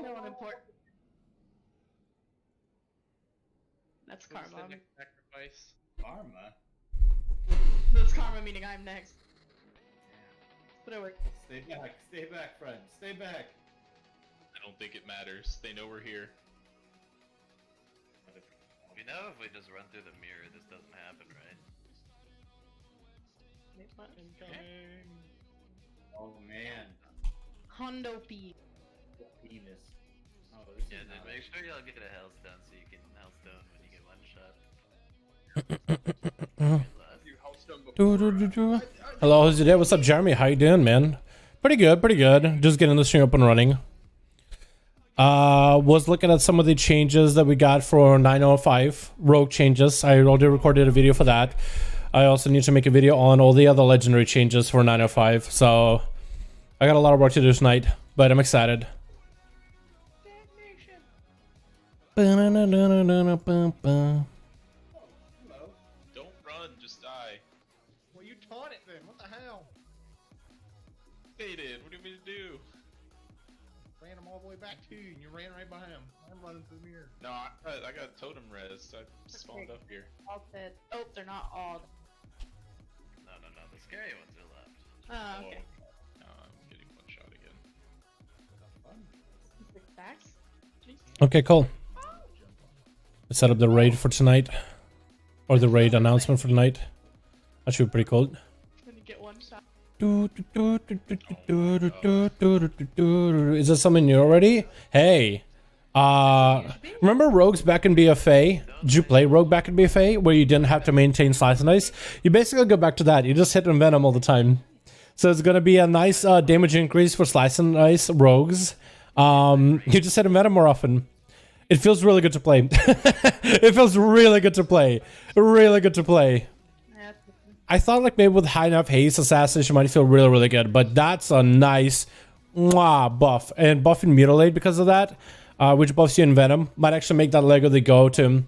No one important. That's Who's karma. the next sacrifice? Karma? That's karma meaning I'm next. But it worked. Stay back, friend. Stay back. I don't think it matters. They know we're here. You know, if we just run through the mirror, this doesn't happen, right? Oh man. Hondo P. Penis. Oh, this Yeah, is then not make sure y'all get a Hellstone so you can Hellstone when you get one shot. Hello, how's your day? What's up, Jeremy? How you doing, man? Pretty good, pretty good. Just getting the stream up and running. Was looking at some of the changes that we got for 905 rogue changes. I already recorded a video for that. I also need to make a video on all the other legendary changes for 905. So I got a lot of work to do tonight, but I'm excited. Don't run, just die. Well, you taught it then. What the hell? They did. What do you mean to do? Ran him all the way back to you, and you ran right by him. I'm running to the mirror. No, I got totem res. I spawned up here. All dead. Oh, they're not all. No, the scary ones are left. Oh, okay. I'm getting one shot again. Six stacks? Okay, cool. I set up the raid for tonight, or the raid announcement for tonight. That should be pretty cool. When you get one shot. Is that something new already? Hey, remember rogues back in BFA? Did you play rogue back in BFA where you didn't have to maintain slice and dice? You basically go back to that. You just hit envenom all the time. So it's gonna be a nice damage increase for slice and dice rogues. You just hit envenom more often. It feels really good to play. It feels really good to play. Really good to play. I thought like maybe with high enough haste, assassination might feel really, really good, but that's a nice buff. And buffing mutilate because of that, which buffs you in venom, might actually make that Lego the go-to.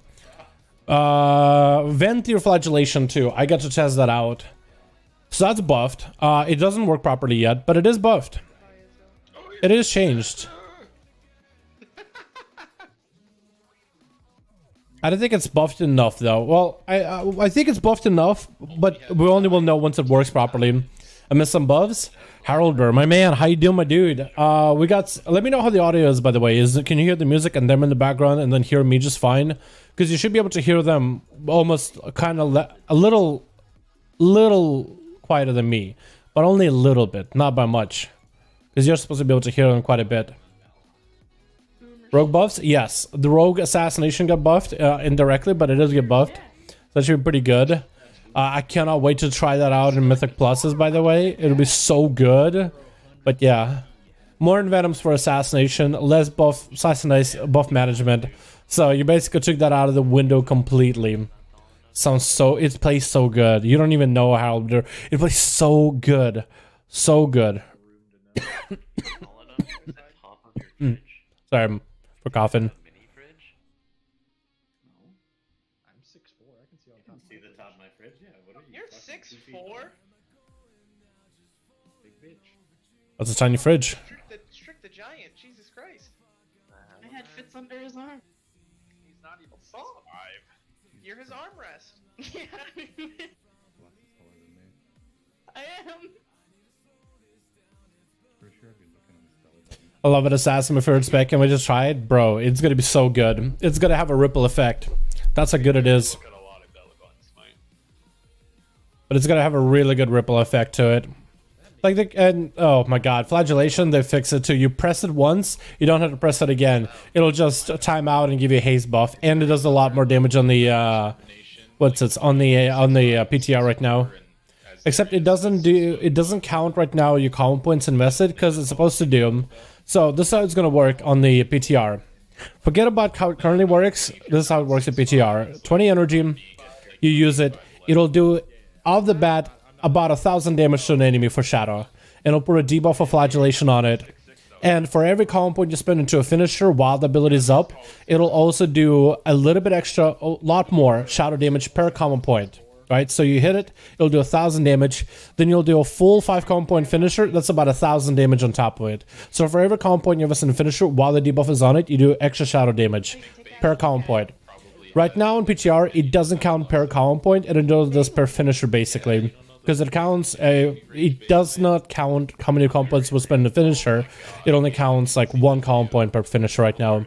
Vent your flagellation too. I got to test that out. So that's buffed. It doesn't work properly yet, but it is buffed. It is changed. I don't think it's buffed enough though. Well, I think it's buffed enough, but we only will know once it works properly. I missed some buffs. Harolder, my man, how you doing, my dude? We got. Let me know how the audio is, by the way. Can you hear the music and them in the background, and then hear me just fine? Because you should be able to hear them almost kind of a little quieter than me, but only a little bit, not by much. Because you're supposed to be able to hear them quite a bit. Rogue buffs? Yes. The rogue assassination got buffed indirectly, but it does get buffed. So that should be pretty good. I cannot wait to try that out in Mythic Pluses, by the way. It'll be so good. But yeah. More envenoms for assassination, less buff, assassination, buff management. So you basically took that out of the window completely. Sounds so... It plays so good. You don't even know how... It plays so good. So good. Sorry. For coughing. Mini fridge? No. I'm 6'4". I can see on top. See the top of my fridge? Yeah, what are you? You're fucking 6'4"? Big bitch. That's a tiny fridge. Strict the giant. Jesus Christ. My head fits under his arm. He's not even 6'5". You're his armrest. Yeah. I am. I love it, Assassin, my favorite spec. Can we just try it? Bro, it's gonna be so good. It's gonna have a ripple effect. That's how good it is. But it's gonna have a really good ripple effect to it. Like oh my god, flagellation, they fix it too. You press it once, you don't have to press it again. It'll just time out and give you a haste buff, and it does a lot more damage on the on the PTR right now. Except it doesn't count right now your common points invested because it's supposed to do. So this is how it's gonna work on the PTR. Forget about how it currently works. This is how it works at PTR. 20 energy, you use it. It'll do off the bat about 1,000 damage to an enemy for Shadow, and it'll put a debuff of flagellation on it. And for every common point you spend into a finisher while the ability is up, it'll also do a little bit extra, a lot more shadow damage per common point. right? So you hit it, it'll do 1,000 damage. Then you'll do a full 5 combo point finisher. That's about 1,000 damage on top of it. So for every combo point you have in finisher, while the debuff is on it, you do extra shadow damage per combo point. Right now in PTR, it doesn't count per combo point, and it does per finisher basically. Because it counts, it does not count how many combo points was spent in the finisher. It only counts like 1 combo point per finisher right now.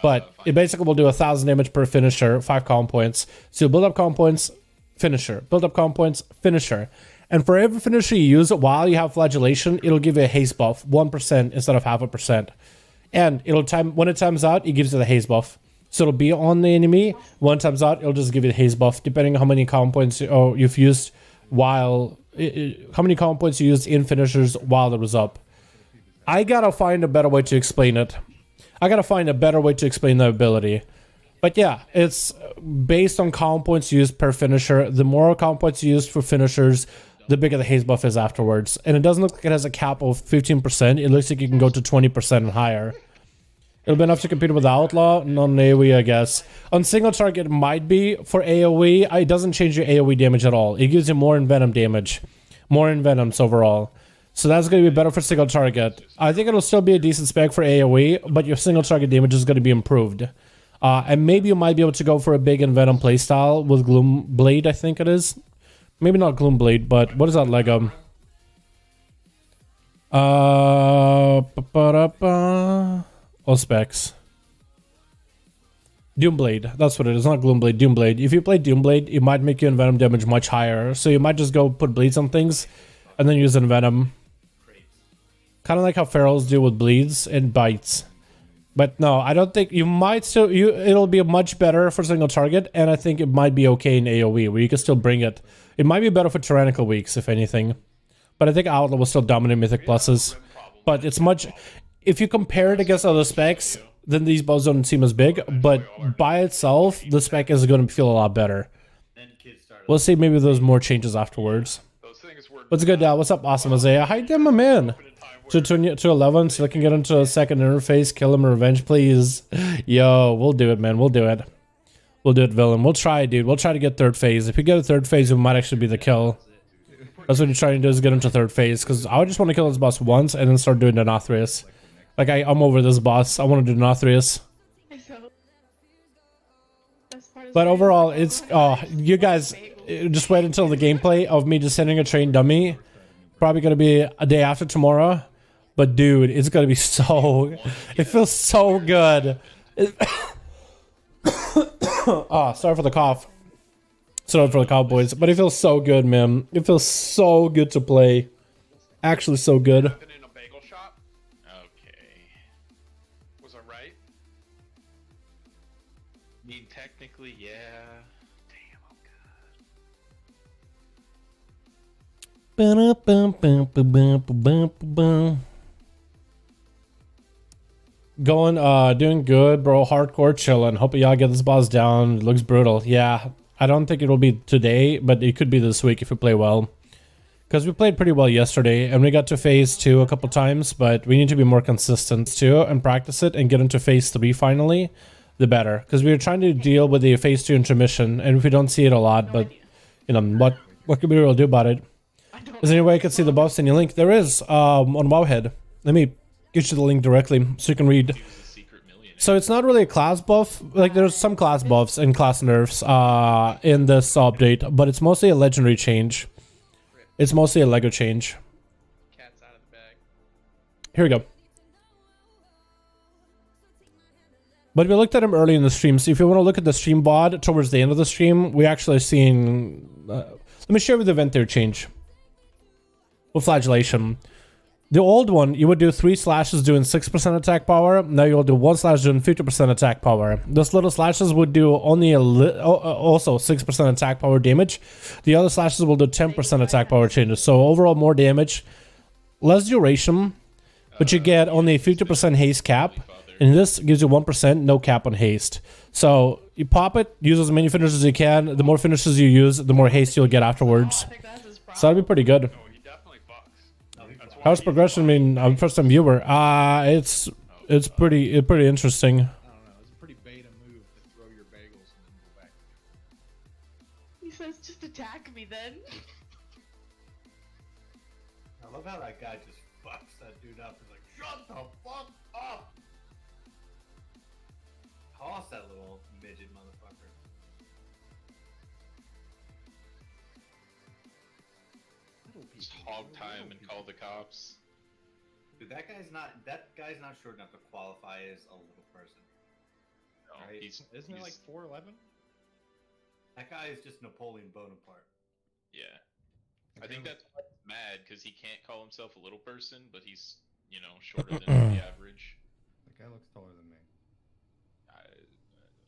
But it basically will do 1,000 damage per finisher, 5 combo points. So you build up combo points, finisher. Build up combo points, finisher. And for every finisher you use while you have flagellation, it'll give you a haste buff, 1% instead of 0.5%. And it'll when it times out, it gives you the haste buff. So it'll be on the enemy. One times out, it'll just give you the haste buff, depending on how many combo points you've used while how many combo points you used in finishers while it was up. I gotta find a better way to explain it. I gotta find a better way to explain the ability. But yeah, it's based on combo points used per finisher. The more combo points used for finishers, the bigger the haste buff is afterwards. And it doesn't look like it has a cap of 15%. It looks like you can go to 20% and higher. It'll be enough to compete with Outlaw, not an AoE, I guess. On single target, it might be. For AoE, it doesn't change your AoE damage at all. It gives you more Envenom damage. More Envenoms overall. So that's going to be better for single target. I think it'll still be a decent spec for AoE, but your single target damage is going to be improved. And maybe you might be able to go for a big Envenom playstyle with Gloom Blade, I think it is. Maybe not Gloom Blade, but what is that Lego? All specs. Doomblade, that's what it is, not Gloomblade, Doomblade. If you play Doomblade, it might make your Envenom damage much higher. So you might just go put bleeds on things and then use Envenom. Kind of like how Ferals do with bleeds and bites. But no, I don't think you might still, it'll be much better for single target, and I think it might be okay in AoE where you can still bring it. It might be better for Tyrannical weeks, if anything. But I think Outlaw will still dominate Mythic Pluses. But it's much, if you compare it against other specs, then these bows don't seem as big, but by itself, the spec is going to feel a lot better. We'll see, maybe there's more changes afterwards. What's good, Dad? What's up, Awesome Isaiah? Hi, damn, my man. To 11, so I can get into a second interface, kill him, revenge, please. Yo, we'll do it, man. We'll do it. We'll do it, villain. We'll try, dude. We'll try to get third phase. If we get a third phase, it might actually be the kill. That's what you're trying to do, is get into third phase, because I just want to kill this boss once and then start doing the NATHRIA. Like, I'm over this boss. I want to do NATHRIA. But overall, it's... Oh, you guys, just wait until the gameplay of me just sending a train dummy. Probably going to be a day after tomorrow. But dude, it's going to be so... It feels so good. Oh, sorry for the cough. Sorry for the Cowboys. But it feels so good, man. It feels so good to play. Actually so good. Technically, yeah. Damn, I'm good. Going, doing good, bro. Hardcore chilling. Hope y'all get this boss down. It looks brutal. Yeah, I don't think it'll be today, but it could be this week if we play well. Because we played pretty well yesterday, and we got to phase 2 a couple times, but we need to be more consistent too and practice it and get into phase 3 finally. The better, because we were trying to deal with the phase 2 intermission, and if we don't see it a lot, but you know what can we really do about it? Is there any way I could see the buffs in your link? There is on Wowhead. Let me get you the link directly so you can read. So it's not really a class buff. Like, there's some class buffs and class nerfs in this update, but it's mostly a legendary change. It's mostly a Lego change. Cat's out of the bag. Here we go. But we looked at him early in the stream, so if you want to look at the stream VOD towards the end of the stream, we actually seen... let me share with the event there change. With Flagellation. The old one, you would do 3 slashes doing 6% attack power. Now you'll do 1 slash doing 50% attack power. Those little slashes would do only also 6% attack power damage. The other slashes will do 10% attack power changes. So overall more damage, less duration, but you get only a 50% haste cap. And this gives you 1%, no cap on haste. So you pop it, use as many finishers as you can. The more finishers you use, the more haste you'll get afterwards. So that'd be pretty good. How's progression? I mean, I'm first time viewer. It's pretty interesting. I don't know. It's a pretty beta move to throw your bagels and then go back. He says just a attack me then. I love how that guy just fucks that dude up and like, shut the fuck up! Toss that little midget motherfucker. Just hog time and call the cops. Dude, that guy's not short enough to qualify as a little person. No, Right. Isn't it like 4'11"? That guy is just Napoleon Bonaparte. Yeah. I think that's why he's mad, because he can't call himself a little person, but he's, you know, shorter than the average. That guy looks taller than me.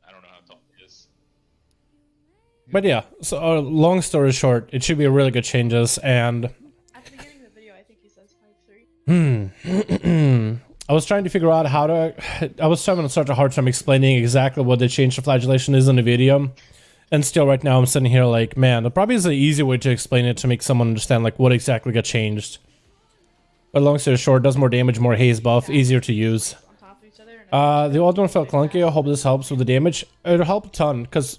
I don't know how tall he is. But yeah, so long story short, it should be really good changes, and At the beginning of the video, I think he says 5'3". I was trying to figure out how to. I was having such a hard time explaining exactly what the change to flagellation is in the video, and still right now I'm sitting here like, man, there probably is an easy way to explain it to make someone understand like what exactly got changed. But long story short, does more damage, more haze buff, easier to use. On top of each other. The old one felt clunky. I hope this helps with the damage. It'll help a ton, because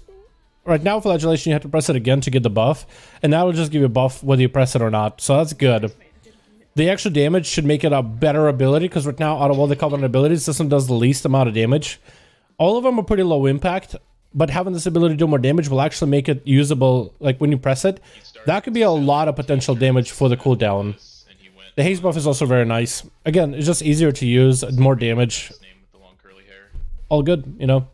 right now, flagellation, you have to press it again to get the buff, and that'll just give you a buff whether you press it or not, so that's good. The extra damage should make it a better ability, because right now, out of all the Covenant abilities, this one does the least amount of damage. All of them are pretty low impact, but having this ability to do more damage will actually make it usable, like when you press it. That could be a lot of potential damage for the cooldown. The haze buff is also very nice. Again, it's just easier to use, more damage. His name with the long curly hair. All good, you know.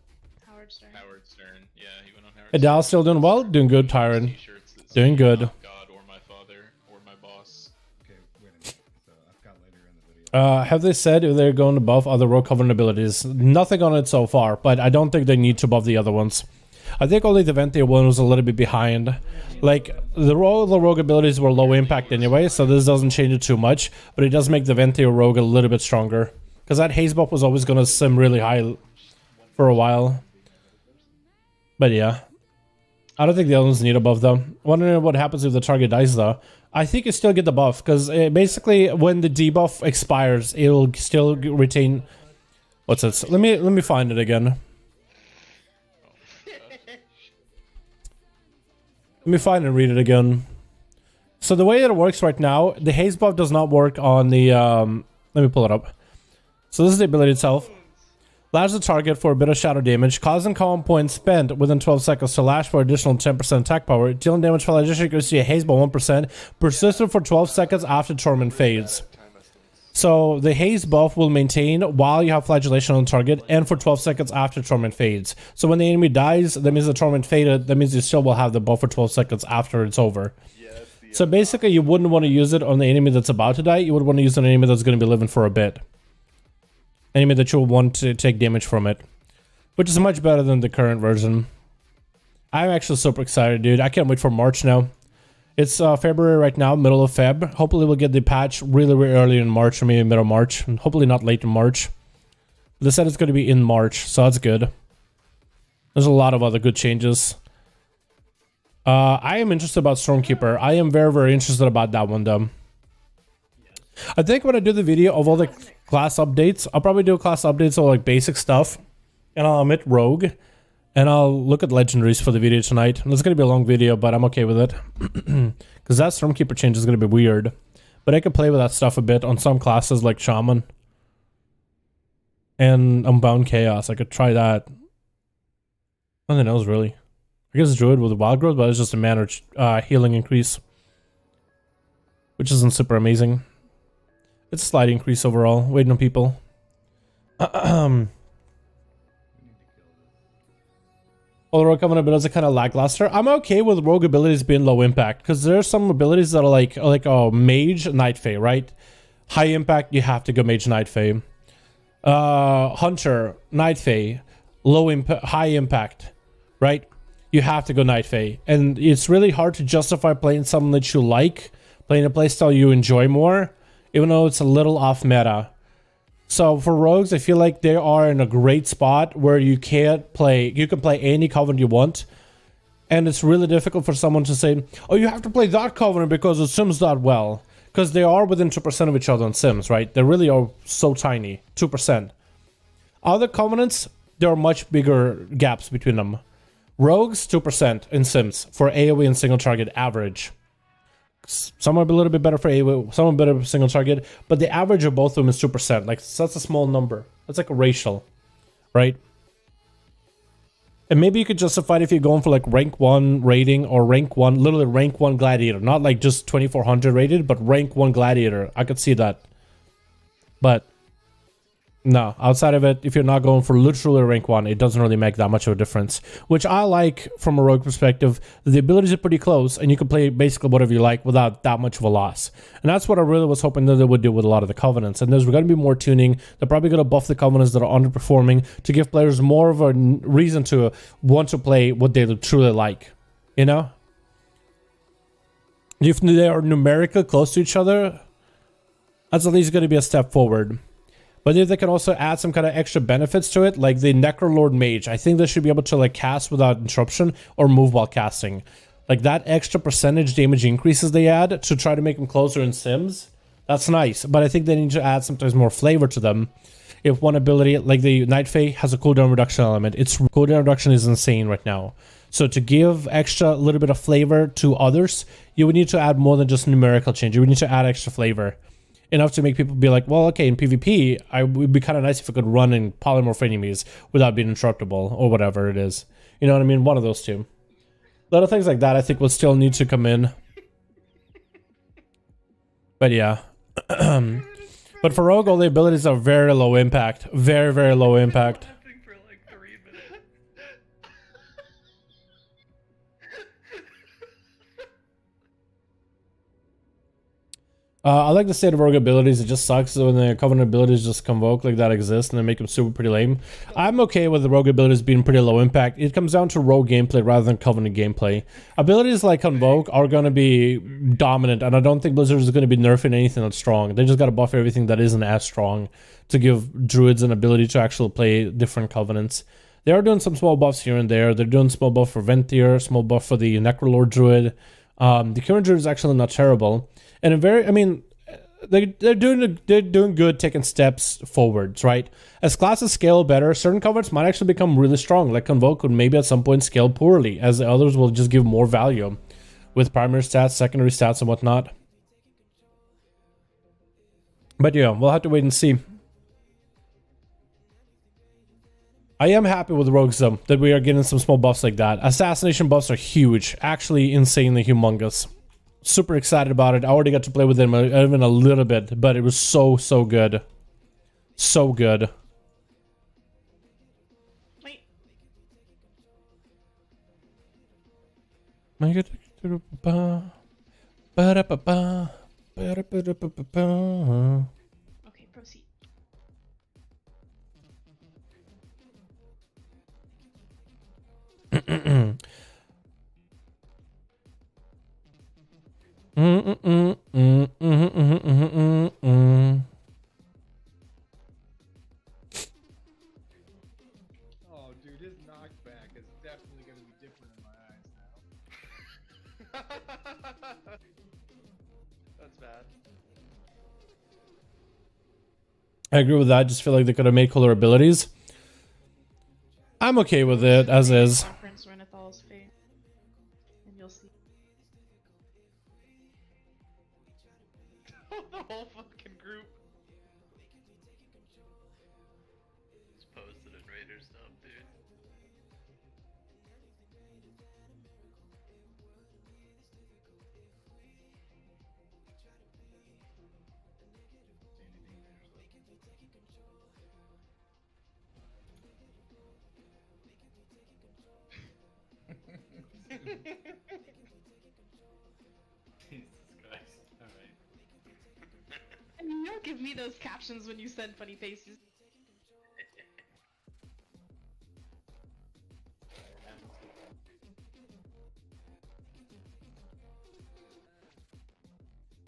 Howard Stern. Howard Stern. Yeah, he went on Howard Hey, Dal's still doing well? Doing good, Tyron. T-shirts that say, Doing good. "Not God or my father or my boss." Okay, wait a minute. So I've got later in the video. Have they said if they're going to buff other Rogue Covenant abilities? Nothing on it so far, but I don't think they need to buff the other ones. I think only the Venthyr one was a little bit behind. Like, the Rogue abilities were low impact anyway, so this doesn't change it too much, but it does make the Venthyr Rogue a little bit stronger. Because that haze buff was always going to sim really high for a while. But yeah. I don't think the other ones need a buff though. Wondering what happens if the target dies though. I think you still get the buff, because basically when the debuff expires, it'll still retain... What's this? Let me find it again. Let me find and read it again. So the way it works right now, the haze buff does not work on the... let me pull it up. So this is the ability itself. Lash the target for a bit of shadow damage, causing common points spent within 12 seconds to lash for additional 10% attack power. Dealing damage for addition goes to a haze by 1%, persistent for 12 seconds after torment fades. So the haze buff will maintain while you have flagellation on target and for 12 seconds after torment fades. So when the enemy dies, that means the torment faded, that means you still will have the buff for 12 seconds after it's over. So basically you wouldn't want to use it on the enemy that's about to die, you would want to use it on an enemy that's going to be living for a bit. Enemy that you'll want to take damage from it. Which is much better than the current version. I'm actually super excited, dude. I can't wait for March now. It's February right now, middle of Feb. Hopefully we'll get the patch really, really early in March, or maybe middle of March. And hopefully not late in March. They said it's going to be in March, so that's good. There's a lot of other good changes. I am interested about Stormkeeper. I am very, very interested about that one, though. I think when I do the video of all the class updates, I'll probably do class updates of like basic stuff. And I'll omit Rogue. And I'll look at legendaries for the video tonight. It's going to be a long video, but I'm okay with it. Because that Stormkeeper change is going to be weird. But I can play with that stuff a bit on some classes like Shaman. And Unbound Chaos. I could try that. Nothing else really. I guess Druid with the Wild Growth, but it's just a mana healing increase. Which isn't super amazing. It's a slight increase overall. Waiting on people. All the rogue covenant abilities are kind of lackluster. I'm okay with rogue abilities being low impact, because there are some abilities that are like mage, Night Fae, right? High impact, you have to go mage, Night Fae. Hunter, Night Fae, high impact, right? You have to go Night Fae, and it's really hard to justify playing something that you like, playing a playstyle you enjoy more, even though it's a little off meta. So for rogues, I feel like they are in a great spot where you can play any covenant you want. And it's really difficult for someone to say, oh, you have to play that covenant because it sims that well. Because they are within 2% of each other on sims, right? They really are so tiny, 2%. Other covenants, there are much bigger gaps between them. Rogues 2% in Sims for AoE and single target average. Some are a little bit better for AoE, some are better for single target, but the average of both of them is 2%. Like, so that's a small number. That's like a racial, right? And maybe you could justify it if you're going for like rank 1 rating or rank 1, literally rank 1 gladiator. Not like just 2400 rated, but rank 1 gladiator. I could see that. But no, outside of it, if you're not going for literally rank 1, it doesn't really make that much of a difference. Which I like from a rogue perspective. The abilities are pretty close, and you can play basically whatever you like without that much of a loss. And that's what I really was hoping that they would do with a lot of the covenants. And there's going to be more tuning. They're probably going to buff the covenants that are underperforming to give players more of a reason to want to play what they truly like. You know? If they are numerically close to each other, that's at least going to be a step forward. But if they can also add some kind of extra benefits to it, like the Necrolord Mage, I think they should be able to like cast without interruption or move while casting. Like that extra percentage damage increases they add to try to make them closer in Sims, that's nice. But I think they need to add sometimes more flavor to them. If one ability, like the Night Fae, has a cooldown reduction element, its cooldown reduction is insane right now. So to give extra little bit of flavor to others, you would need to add more than just numerical change. You would need to add extra flavor. Enough to make people be like, well, okay, in PvP, it would be kind of nice if I could run in polymorph enemies without being interruptible or whatever it is. You know what I mean? One of those two. Little things like that I think will still need to come in. But yeah. But for Rogue, all the abilities are very low impact. Very, very low impact. Laughing for like 3 minutes. I like the state of rogue abilities. It just sucks when the covenant abilities just convoke like that exist and they make them super pretty lame. I'm okay with the rogue abilities being pretty low impact. It comes down to rogue gameplay rather than covenant gameplay. Abilities like convoke are going to be dominant, and I don't think Blizzard is going to be nerfing anything that's strong. They just got to buff everything that isn't as strong to give druids an ability to actually play different covenants. They are doing some small buffs here and there. They're doing small buff for Ventier, small buff for the Necrolord druid. The current druid is actually not terrible. And they're doing good, taking steps forwards, right? As classes scale better, certain covenants might actually become really strong. Like Convoke could maybe at some point scale poorly, as the others will just give more value with primary stats, secondary stats, and whatnot. But yeah, we'll have to wait and see. I am happy with Rogues though, that we are getting some small buffs like that. Assassination buffs are huge, actually insanely humongous. Super excited about it. I already got to play with them even a little bit, but it was so good. So good. Wait. Okay, proceed. Oh, dude, his knockback is definitely going to be different in my eyes now. That's bad. I agree with that. I just feel like they could have made cooler abilities. I'm okay with it as is. Conference Renathal's fate, and you'll see. The whole fucking group. Just posted in Raider stuff, dude. Jesus Christ. Alright. And you don't give me those captions when you send funny faces.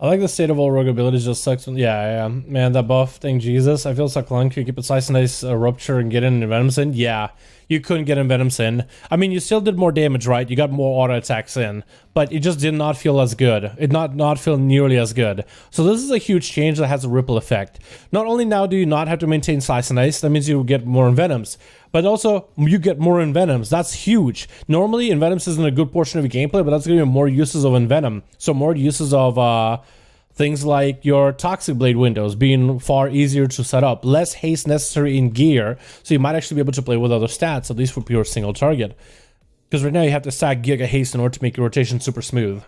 I like the state of all rogue abilities, just sucks. Yeah, man, that buff thing, Jesus. I feel so clunky. You keep it slice and dice, rupture, and get in Venom's in. Yeah, you couldn't get in Venom's in. I mean, you still did more damage, right? You got more auto attacks in, but it just did not feel as good. It not feel nearly as good. So this is a huge change that has a ripple effect. Not only now do you not have to maintain slice and dice, that means you get more Envenoms, but also you get more Envenoms. That's huge. Normally, Envenoms isn't a good portion of your gameplay, but that's gonna be more uses of Envenom. So more uses of things like your Toxic Blade windows being far easier to set up, less haste necessary in gear, so you might actually be able to play with other stats, at least for pure single target. Because right now you have to stack Giga Haste in order to make your rotation super smooth.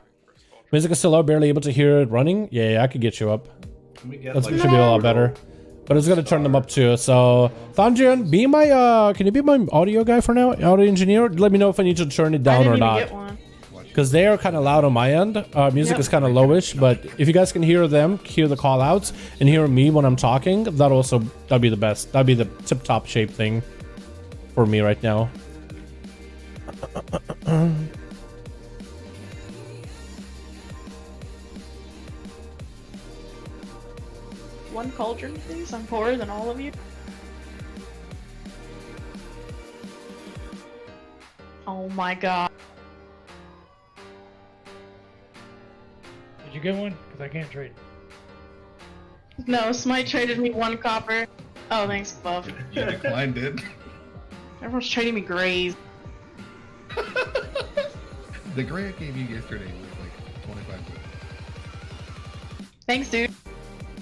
Music is still out, barely able to hear it running. Yeah, I could get you up. Can we get That like should be a lot better. But it's gonna turn them up too. So Thonjian, be my can you be my audio guy for now? Audio engineer? Let me know if I need to turn it down or not. Get one. Because they are kind of loud on my end. Music is kind of lowish, but if you guys can hear them, hear the call outs, and hear me when I'm talking, that'd be the best. That'd be the tip top shape thing for me right now. One cauldron, please. I'm poorer than all of you. Oh my god. Did you get one? Because I can't trade. No, Smite traded me 1 copper. Oh, thanks, Buff. You declined it. Everyone's trading me grays. The gray I gave you yesterday was like 25 gold. Thanks, dude.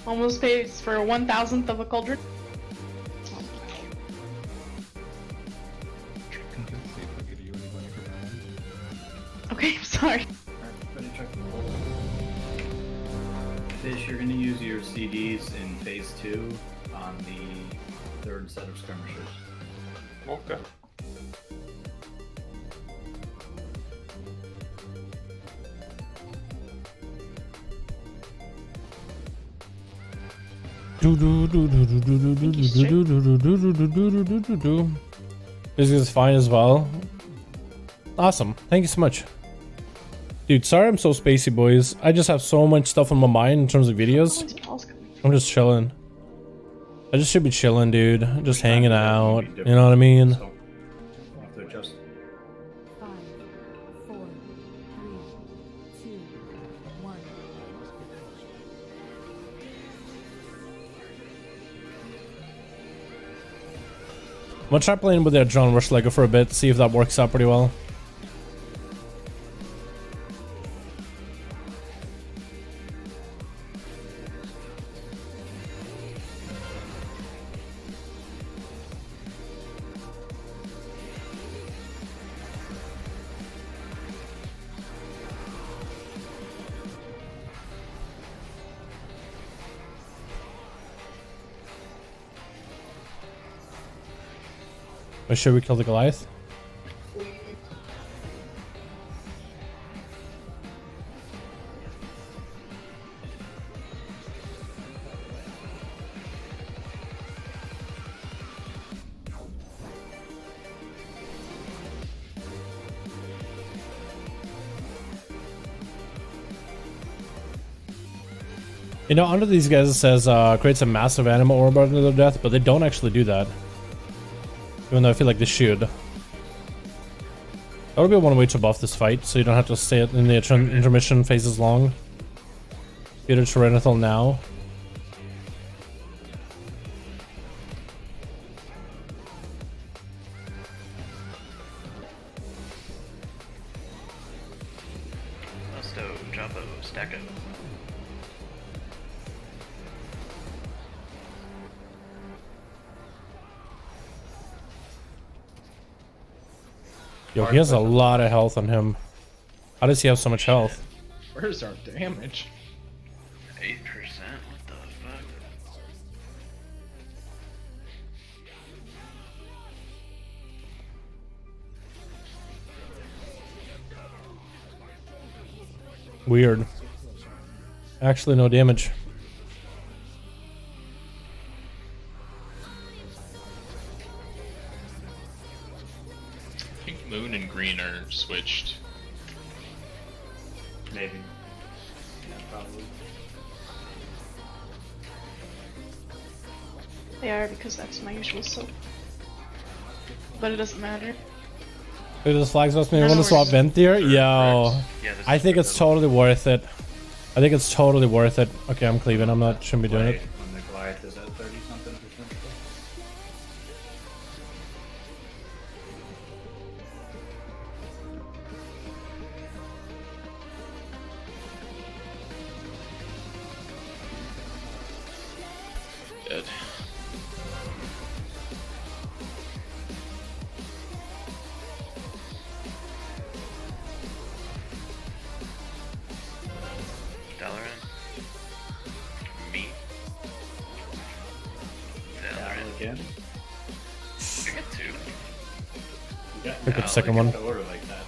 Almost pays for 1,000th of a cauldron. Okay, I'm sorry. Fish, you're gonna use your CDs in phase 2 on the 3rd set of skirmishers. Okay. This is fine as well. Awesome. Thank you so much. Dude, sorry I'm so spacey, boys. I just have so much stuff on my mind in terms of videos. I'm just chilling. I just should be chilling, dude. Just hanging out. You know what I mean? So, we'll have to adjust. 5, 4, 3, 2, 1. I'm gonna try playing with that John Rush Lego for a bit, see if that works out pretty well. Or should we kill the Goliath? You know, under these guys it says creates a massive animal orb under their death, but they don't actually do that. Even though I feel like they should. That would be one way to buff this fight, so you don't have to stay in the intermission phases long. Get a Tyrannithal now. Musto, Jumbo, Stacko. Yo, he has a lot of health on him. How does he have so much health? Where's our damage? 8%? What the fuck? Weird. Actually, no damage. I think Moon and Green are switched. Maybe. Yeah, probably. They are because that's my usual soap. But it doesn't matter. It just flags us. Me No want to swap worries. vent here? Yo, Yeah, this I is think the it's middle. totally worth it. I think it's totally worth it. Okay, I'm cleaving. I'm not. Shouldn't be doing it. When the Goliath is at 30-something percent. Dead. Dalaran. Me. Down Dalaran. again. I got two. You got Pick up now, second like, one. to order like that.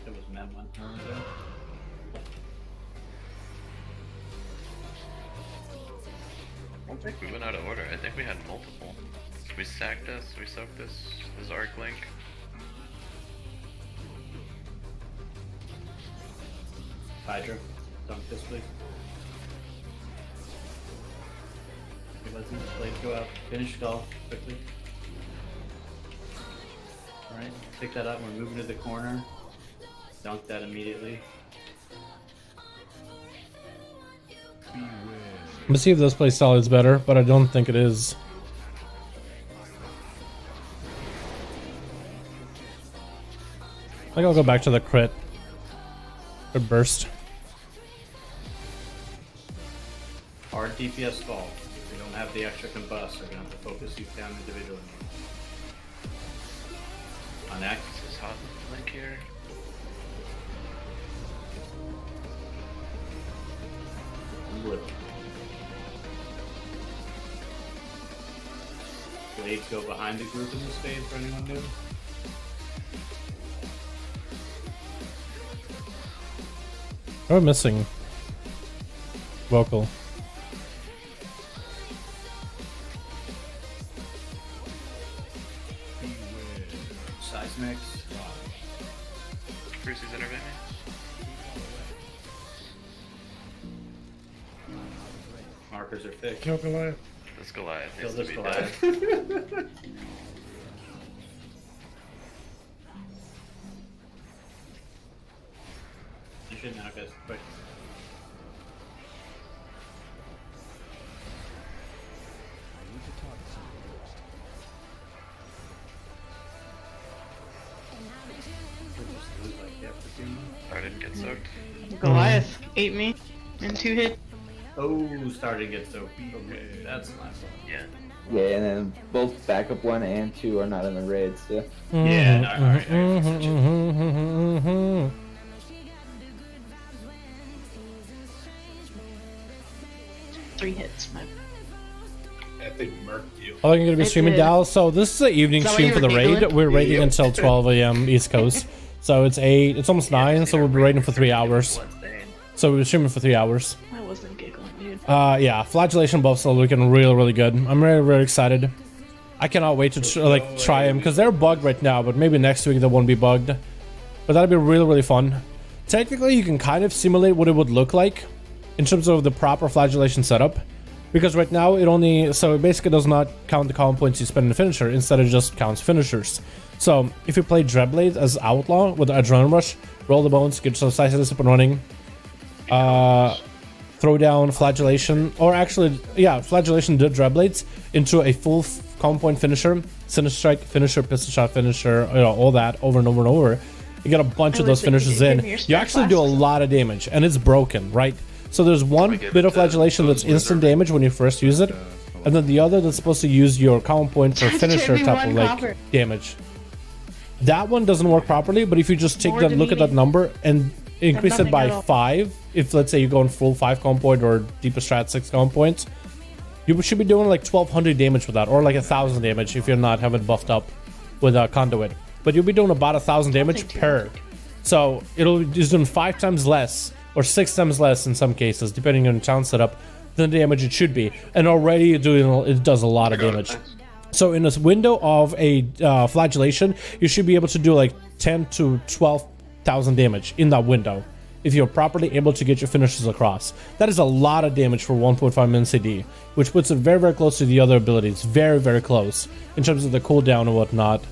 It was Mem one time ago. I don't think we went out of order. I think we had multiple. We sacked this, we soaked this Arc Link. Hydra, dunk this please. Okay, let's see the blades go out. Finish skull quickly. Alright, pick that up. We're moving to the corner. Dunk that immediately. Let's see if this play style is better, but I don't think it is. I think I'll go back to the crit. Good burst. Hard DPS skull. We don't have the extra combust, so we're gonna have to focus these down individually. On X. This is hot link here. Wood. Blades go behind the group in this phase for anyone new. We're missing vocal. Seismics. Brucey's intervene Markers are fixed. Kill Goliath. me. This Goliath Kill needs to this be Goliath. dead. You should now, guys. Quick. I didn't get soaked. Goliath ate me in 2 hits. Oh, starting to get so. Okay, that's my fault. Yeah. Yeah, and then both backup 1 and 2 are not in the raid, so. Yeah, no, alright, I can switch it. 3 hits, man. Epic murked you. How long are you gonna be I streaming, did. Dal? So this is an evening Is that why stream you for the were raid. giggling? We're raiding Yep. until 12 a.m. East Coast. So it's 8. It's almost 9. So we'll be raiding for 3 hours. So we'll be streaming for 3 hours. I wasn't giggling, dude. Yeah, flagellation buffs are looking really good. I'm really excited. I cannot wait to try them because they're bugged right now, but maybe next week they won't be bugged. But that'll be really fun. Technically, you can kind of simulate what it would look like in terms of the proper flagellation setup, because right now it basically does not count the common points you spend in the finisher. Instead, it just counts finishers. So if you play Dreadblade as Outlaw with Adrenaline Rush, roll the bones, get yourself Sightless up and running. Throw down flagellation, or actually, yeah, flagellation did Dreadblades into a full common point finisher, Sinister Strike finisher, Pistol Shot finisher, all that over and over and over. You get a bunch of those finishers in. You actually do a lot of damage, and it's broken, right? So there's one bit of flagellation that's instant damage when you first use it, and then the other that's supposed to use your common point for finisher type of like damage. That one doesn't work properly, but if you just take that, look at that number and increase it by 5, if let's say you're going full 5 common point or deeper strat 6 common points, you should be doing like 1200 damage with that, or like 1000 damage if you're not having buffed up with a conduit. But you'll be doing about 1000 damage per. So it'll be doing 5 times less or 6 times less in some cases, depending on challenge setup, than the damage it should be. And already it does a lot of damage. So in this window of a flagellation, you should be able to do like 10 to 12,000 damage in that window. if you're properly able to get your finishes across. That is a lot of damage for 1.5 min CD, which puts it very, very close to the other abilities. Very, very close in terms of the cooldown and whatnot.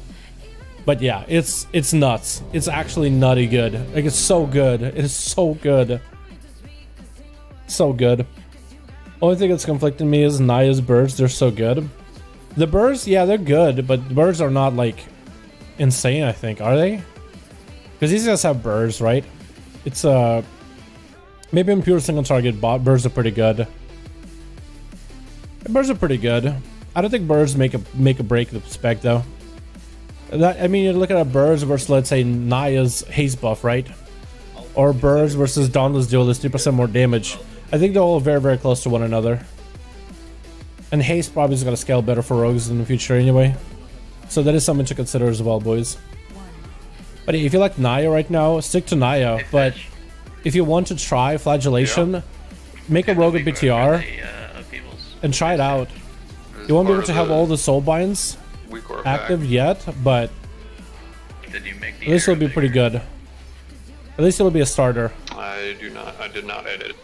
But yeah, it's nuts. It's actually nutty good. Like, it's so good. It is so good. So good. Only thing that's conflicting me is Naya's birds. They're so good. The birds, yeah, they're good, but the birds are not like insane, I think, are they? Because these guys have birds, right? It's maybe in pure single target bot, birds are pretty good. Birds are pretty good. I don't think birds make a break the spec though. That, I mean, you look at birds versus, let's say, Naya's haste buff, right? Or birds versus Dauntless Duelist, 3% more damage. I think they're all very, very close to one another. And haste probably is gonna scale better for rogues in the future anyway. So that is something to consider as well, boys. But if you like Naya right now, stick to Naya. But if you want to try Flagellation, make a rogue at BTR and try it out. You won't be able to have all the soul binds active yet, but Did you make the at least it'll be arrow pretty good. At least it'll be a starter. I did not edit.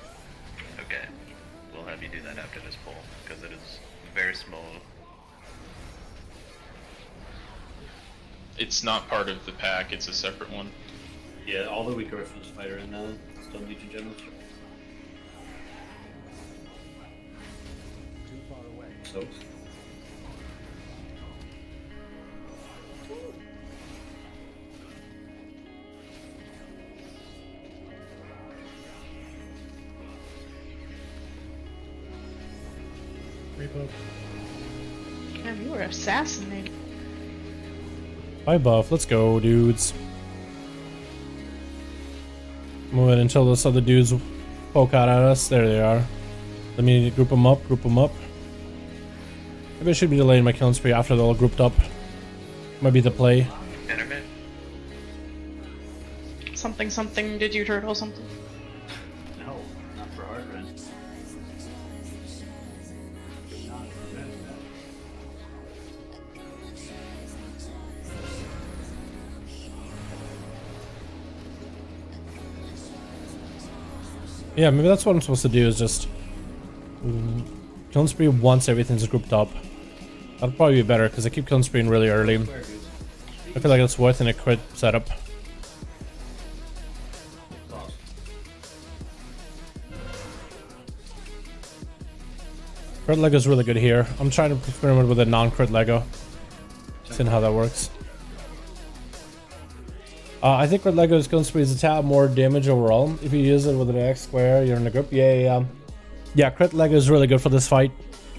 Okay. We'll have you do that after this poll, because it is very small. It's not part of the pack, it's a separate one. Yeah, all the weaker from Spider and Stone Legion General. Too far away. So. Repo. Damn, you were assassinated. Bye buff, let's go, dudes. Moving until those other dudes poke out at us. There they are. Let me group them up, Maybe I should be delaying my killing spree after they're all grouped up. Might be the play. Internet? Something, did you turtle something? No, not for hard run. Yeah, maybe that's what I'm supposed to do, is just killing spree once everything's grouped up. That'll probably be better, because I keep killing spree really early. I feel like it's worth in a crit setup. Crit Lego is really good here. I'm trying to experiment with a non-crit Lego. Seeing how that works. I think crit Lego's killing spree is a tad more damage overall. If you use it with an X square, you're in the group. Yeah, crit Lego is really good for this fight.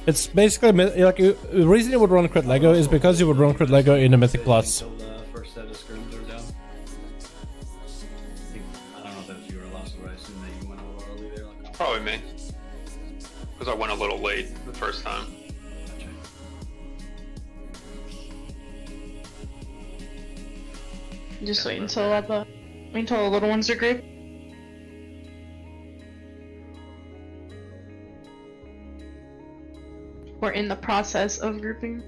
It's basically like the reason you would run crit Lego is because you would run crit Lego in a Mythic Plus. First set of scrims are down. I don't know if that's you or Lost, but I assume that you went over early there. Like, Probably me. Because I went a little late the first time. Just wait until the little ones are grouped. We're in the process of grouping.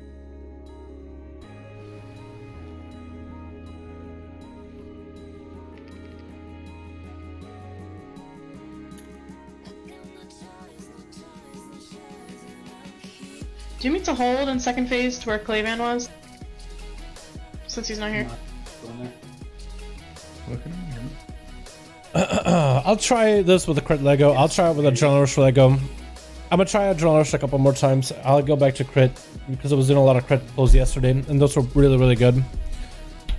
Do you mean to hold in second phase to where Clayvan was? Since he's not here. I'll try this with a crit Lego. I'll try it with a Adrenaline Rush Lego. I'm gonna try Adrenaline Rush a couple more times. I'll go back to crit because I was doing a lot of crit pulls yesterday, and those were really, really good.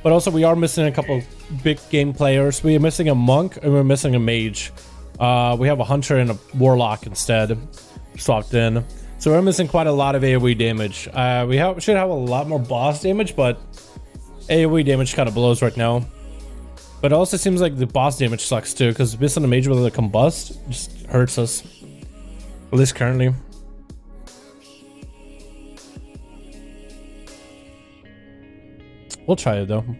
But also, we are missing a couple big game players. We are missing a monk and we're missing a mage. We have a hunter and a warlock instead swapped in. So we're missing quite a lot of AoE damage. We should have a lot more boss damage, but AoE damage kind of blows right now. But it also seems like the boss damage sucks too, because missing a mage with a combust just hurts us. At least currently. We'll try it though. Can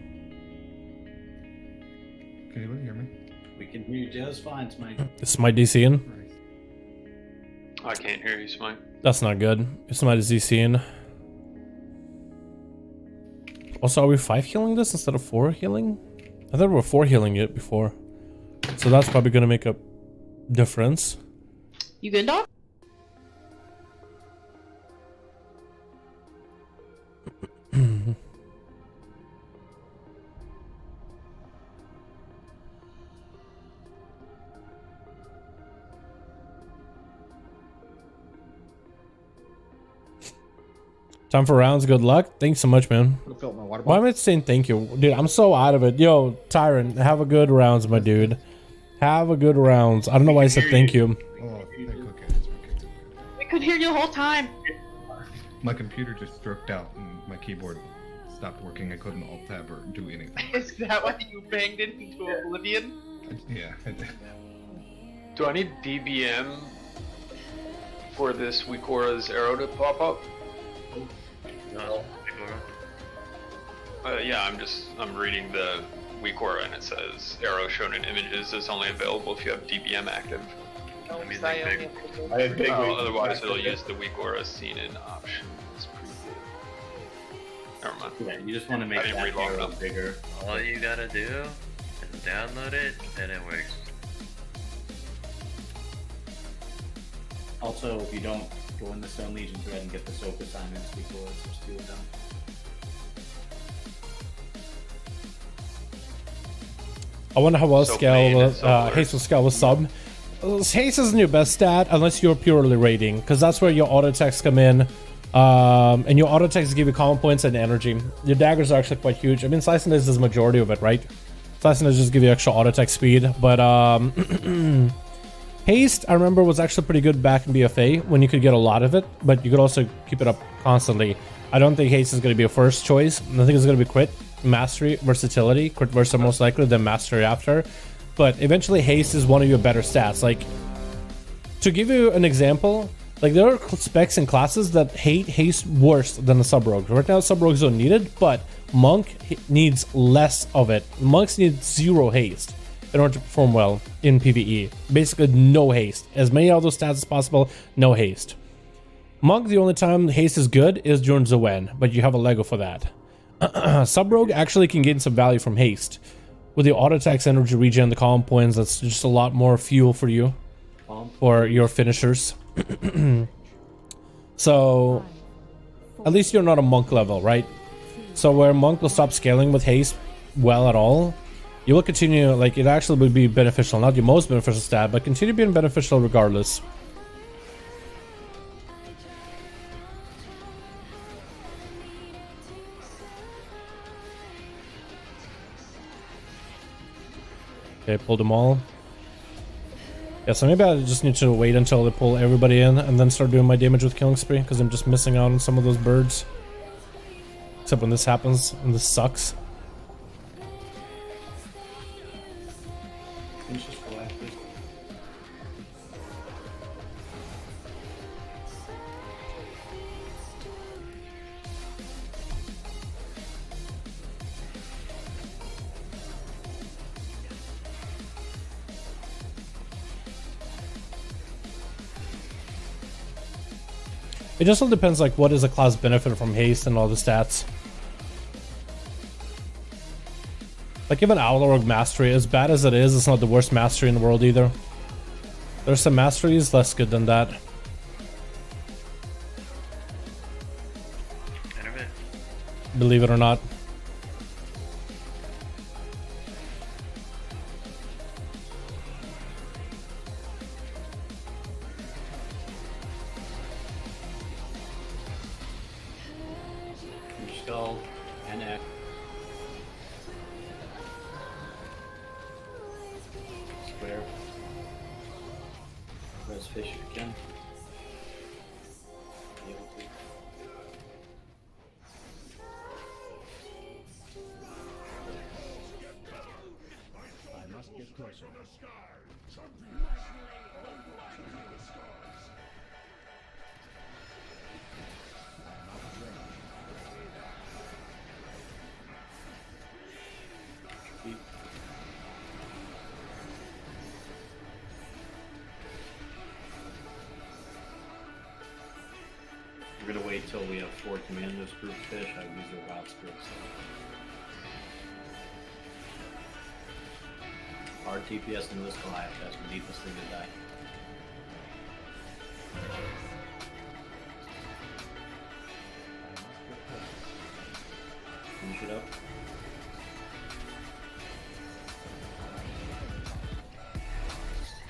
you hear me? we can hear you just fine, Smite. Is Smite DCing? I can't hear you, Smite. That's not good. If Smite is DCing. Also, are we 5 healing this instead of 4 healing? I thought we were 4 healing it before. So that's probably gonna make a difference. You good, dog? Time for rounds. Good luck. Thanks so much, man. I'm gonna fill up my water Why bottle. am I saying thank you? Dude, I'm so out of it. Yo, Tyron, have a good rounds, my dude. Have a good rounds. I don't know why I said thank you. Oh, okay. We could hear you the whole time. My computer just stroked out and my keyboard stopped working. I couldn't alt tab or do anything. Is that why you banged it into oblivion? Yeah, I did. Do I need DBM for this Wikora's arrow to pop up? No, Yeah, I'm reading the Wikora and it says arrow shown in images is only available if you have DBM active. I mean, like big. I have big Otherwise it'll use the Wikora seen in options preview. Never mind. Yeah, you just want to make I didn't that read long arrow enough. bigger. All you gotta do is download it, and it works. Also, if you don't go in the Stone Legion thread and get the soap assignments before there's 2 of them. I wonder how well So scale plain and will, similar. haste will scale with sub. Haste isn't your best stat unless you're purely raiding, because that's where your auto attacks come in. And your auto attacks give you common points and energy. Your daggers are actually quite huge. I mean, Slice and Dice is the majority of it, right? Slice and Dice just give you extra auto attack speed, but haste, I remember, was actually pretty good back in BFA when you could get a lot of it, but you could also keep it up constantly. I don't think haste is going to be a first choice. I think it's going to be crit, mastery, versatility. Crit versa most likely, then mastery after. But eventually haste is one of your better stats. Like, to give you an example, like there are specs and classes that hate haste worse than a sub rogue. Right now sub rogues don't need it, but monk needs less of it. Monks need 0 haste in order to perform well in PvE. Basically no haste. As many of those stats as possible, no haste. Monk, the only time haste is good is during Zoen, but you have a Lego for that. Sub rogue actually can gain some value from haste. With the auto attacks, energy regen, the common points, that's just a lot more fuel for you, for your finishers. So at least you're not a monk level, right? So where monk will stop scaling with haste well at all, you will continue, like, it actually would be beneficial, not your most beneficial stat, but continue being beneficial regardless. Okay, pulled them all. Yeah, so maybe I just need to wait until they pull everybody in and then start doing my damage with Killing Spree, because I'm just missing out on some of those birds. Except when this happens, and this sucks. Finish this galactic. It just all depends, like, what is a class benefit from haste and all the stats. Like, even Outlaw Mastery, as bad as it is, it's not the worst mastery in the world either. There's some masteries less good than that. Believe it or not. Skull, NA. Square. Res Fisher again. I must get closer. We're gonna wait till we have 4 commandos group fish. I use their route scripts. Hard TPS into this Goliath, guys. We need this thing to die. Finish it up.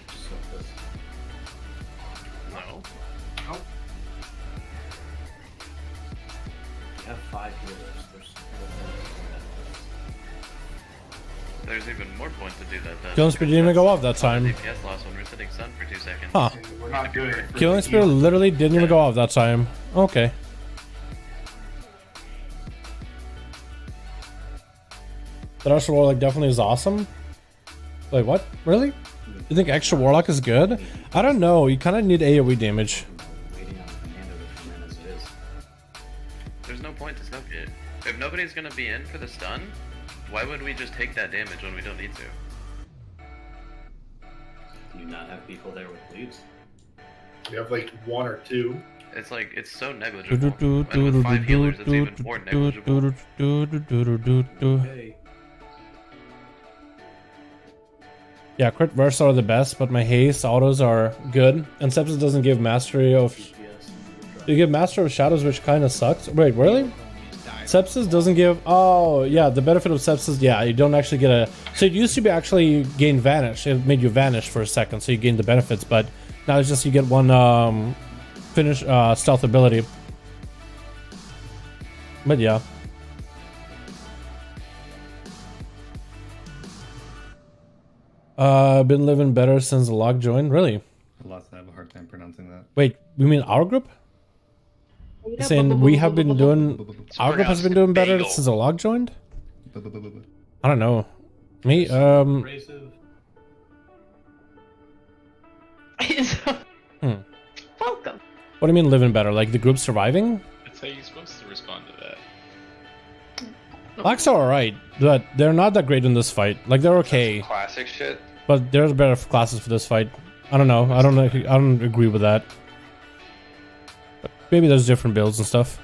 Just soak this. No. Nope. We have 5 healers. There's even more point to do that then. Killing speed didn't even go off that time. DPS loss when we're sitting sun for 2 seconds. Huh. We're not doing it. Killing speed literally didn't even go off that time. Okay. That extra warlock definitely is awesome. Like what? Really? You think extra warlock is good? I don't know. You kind of need AoE damage. Waiting on Commando to come in as it is. There's no point to soak it. If nobody's gonna be in for the stun, why would we just take that damage when we don't need to? Do you not have people there with leads? We have like 1 or 2. It's like, it's so negligible. And with 5 healers, it's even more negligible. Okay. Yeah, crit bursts are the best, but my haste autos are good. And Sepsis doesn't give mastery of... You give mastery of shadows, which kind of sucks. Wait, really? Sepsis doesn't give... Oh, yeah, the benefit of Sepsis, yeah, you don't actually get a... So it used to be actually gain vanish. It made you vanish for a second, so you gain the benefits, but now it's just you get one finish stealth ability. But yeah. Been living better since the log joined. Really? Lots have a hard time pronouncing that. Wait, you mean our group? Saying we have been doing... Our group has been doing better since the log joined? I don't know. Me, Abrasive. Welcome. What do you mean living better? Like the group surviving? That's how you're supposed to respond to that. Logs are alright, but they're not that great in this fight. Like they're okay, Classic shit. but there's better classes for this fight. I don't know. I don't agree with that. But maybe there's different builds and stuff.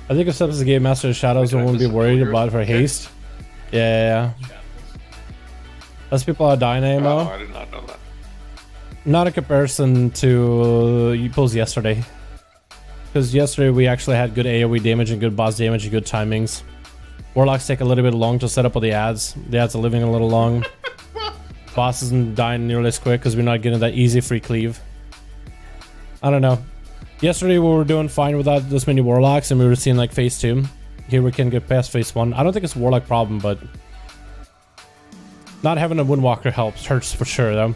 I think if Sepsis gave Master of Shadows, we won't be worried about her haste. Yeah. Less people are dying ammo. Oh, I did not know that. Not a comparison to pulls yesterday. Because yesterday we actually had good AoE damage and good boss damage and good timings. Warlocks take a little bit long to set up all the ads. The ads are living a little long. Boss isn't dying nearly as quick because we're not getting that easy free cleave. I don't know. Yesterday we were doing fine without this many warlocks and we were seeing like phase 2. Here we can get past phase 1. I don't think it's a warlock problem, but not having a Windwalker hurts for sure though.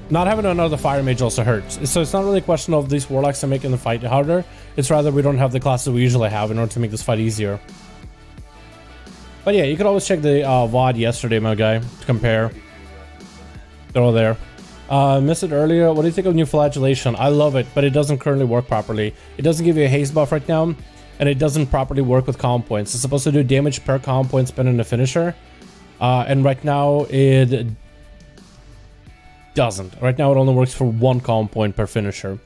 Not having another fire mage also hurts. So it's not really a question of these warlocks are making the fight harder. It's rather we don't have the classes we usually have in order to make this fight easier. But yeah, you could always check the VOD yesterday, my guy, to compare. They're all there. Missed it earlier. What do you think of new flagellation? I love it, but it doesn't currently work properly. It doesn't give you a haste buff right now, and it doesn't properly work with comm points. It's supposed to do damage per comm point spent in the finisher, and right now it doesn't. Right now it only works for 1 comm point per finisher.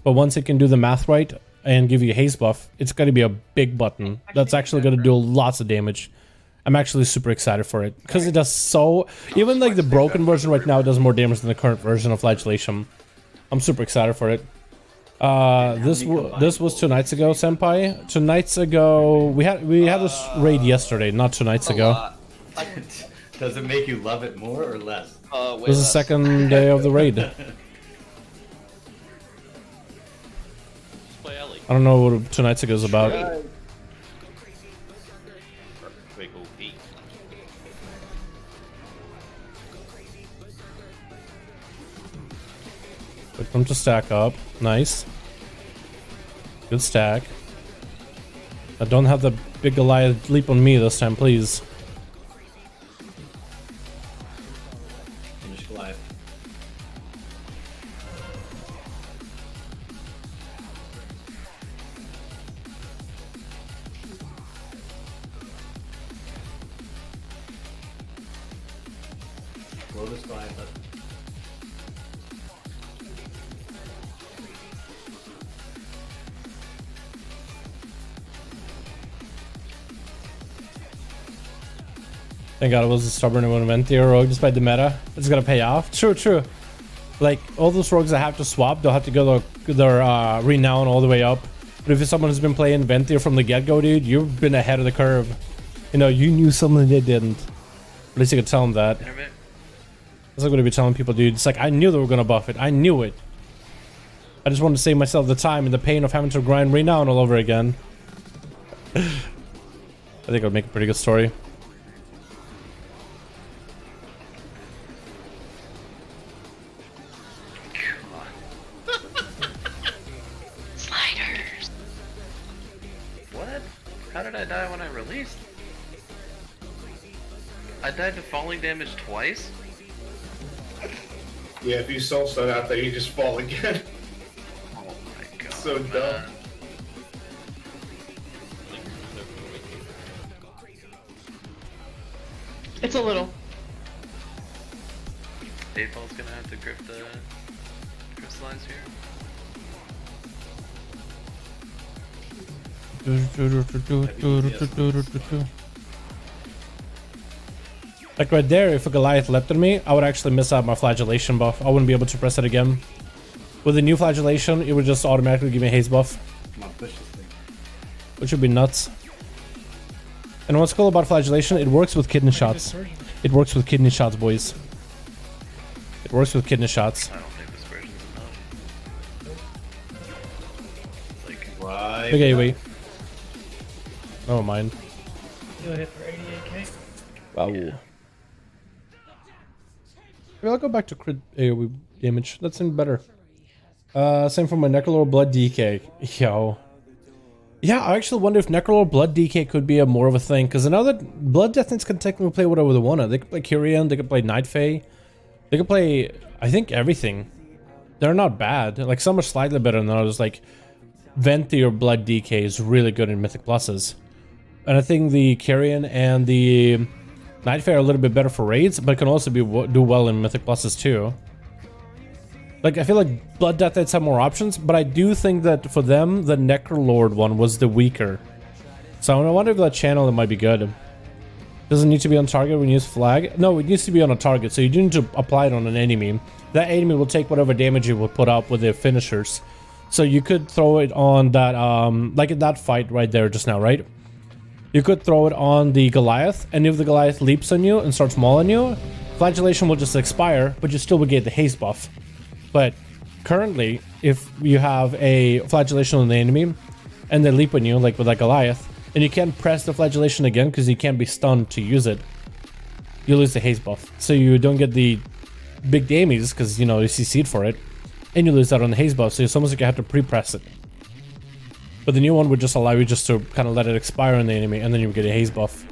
But once it can do the math right and give you a haste buff, it's going to be a big button that's actually going to do lots of damage. I'm actually super excited for it because it does so... Even like the broken version right now does more damage than the current version of flagellation. I'm super excited for it. This was 2 nights ago, Senpai. 2 nights ago... We had this raid yesterday, not 2 nights ago. Does it make you love it more or less? It was the second day of the raid. I don't know what 2 nights ago is about. Wait them to stack up. Nice. Good stack. I don't have the big Goliath leap on me this time, please. Finish Goliath. blow this Goliath up. Thank God it was a stubborn one went there, rogue despite the meta. It's gonna pay off. True. Like all those rogues that have to swap, they'll have to go their renown all the way up. But if you're someone who's been playing Ventier from the get-go, dude, you've been ahead of the curve. You know, you knew something they didn't. At least you could tell them that. That's what I'm gonna be telling people, dude. It's like I knew they were gonna buff it. I knew it. I just wanted to save myself the time and the pain of having to grind renown all over again. I think it'll make a pretty good story. Sliders. What? How did I die when I released? I died to falling damage twice? Yeah, if you self-stun out there, you just fall again. Oh my god. So dumb. It's a little. Default's gonna have to grip the crystallize here. Like right there, if a Goliath leapt at me, I would actually miss out my flagellation buff. I wouldn't be able to press it again. With the new flagellation, it would just automatically give me a haste buff. Come on, push this thing. Which would be nuts. And what's cool about flagellation, it works with kidney shots. It works with kidney shots, boys. It works with kidney shots. I don't think this version's enough. Like, why? Okay, wait. Never mind. You'll hit for 88k. Wow. Yeah. Maybe I'll go back to crit AoE damage. That seemed better. Same for my Necrolord Blood DK. Yo. Yeah, I actually wonder if Necrolord Blood DK could be more of a thing, because I know that Blood Death Knights can technically play whatever they want. They could play Kyrian, they could play Night Fae, they could play, I think, everything. They're not bad. Like, some are slightly better than others. Like, Venti or Blood DK is really good in Mythic Pluses. And I think the Kyrian and the Night Fae are a little bit better for raids, but can also do well in Mythic Pluses too. Like, I feel like Blood Death Knights have more options, but I do think that for them, the Necrolord one was the weaker. So I wonder if that channel it might be good. Does it need to be on target when you use flag? No, it needs to be on a target, so you do need to apply it on an enemy. That enemy will take whatever damage you will put up with their finishers. So you could throw it on that, like in that fight right there just now, right? You could throw it on the Goliath, and if the Goliath leaps on you and starts mauling you, flagellation will just expire, but you still will get the haste buff. But currently, if you have a flagellation on the enemy and they leap on you, like with that Goliath, and you can't press the flagellation again because you can't be stunned to use it, you lose the haste buff. So you don't get the big damages because, you know, you CC'd for it, and you lose that on the haste buff, so it's almost like you have to pre-press it. But the new one would just allow you just to kind of let it expire on the enemy, and then you would get a haste buff.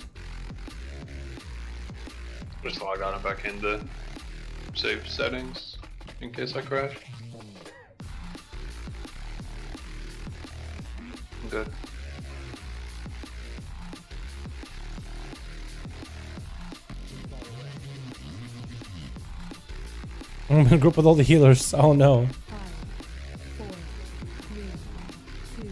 Just log on and back into save settings in case I crash. I'm good. I'm in a group with all the healers. Oh no. 5, 4, 3, 2.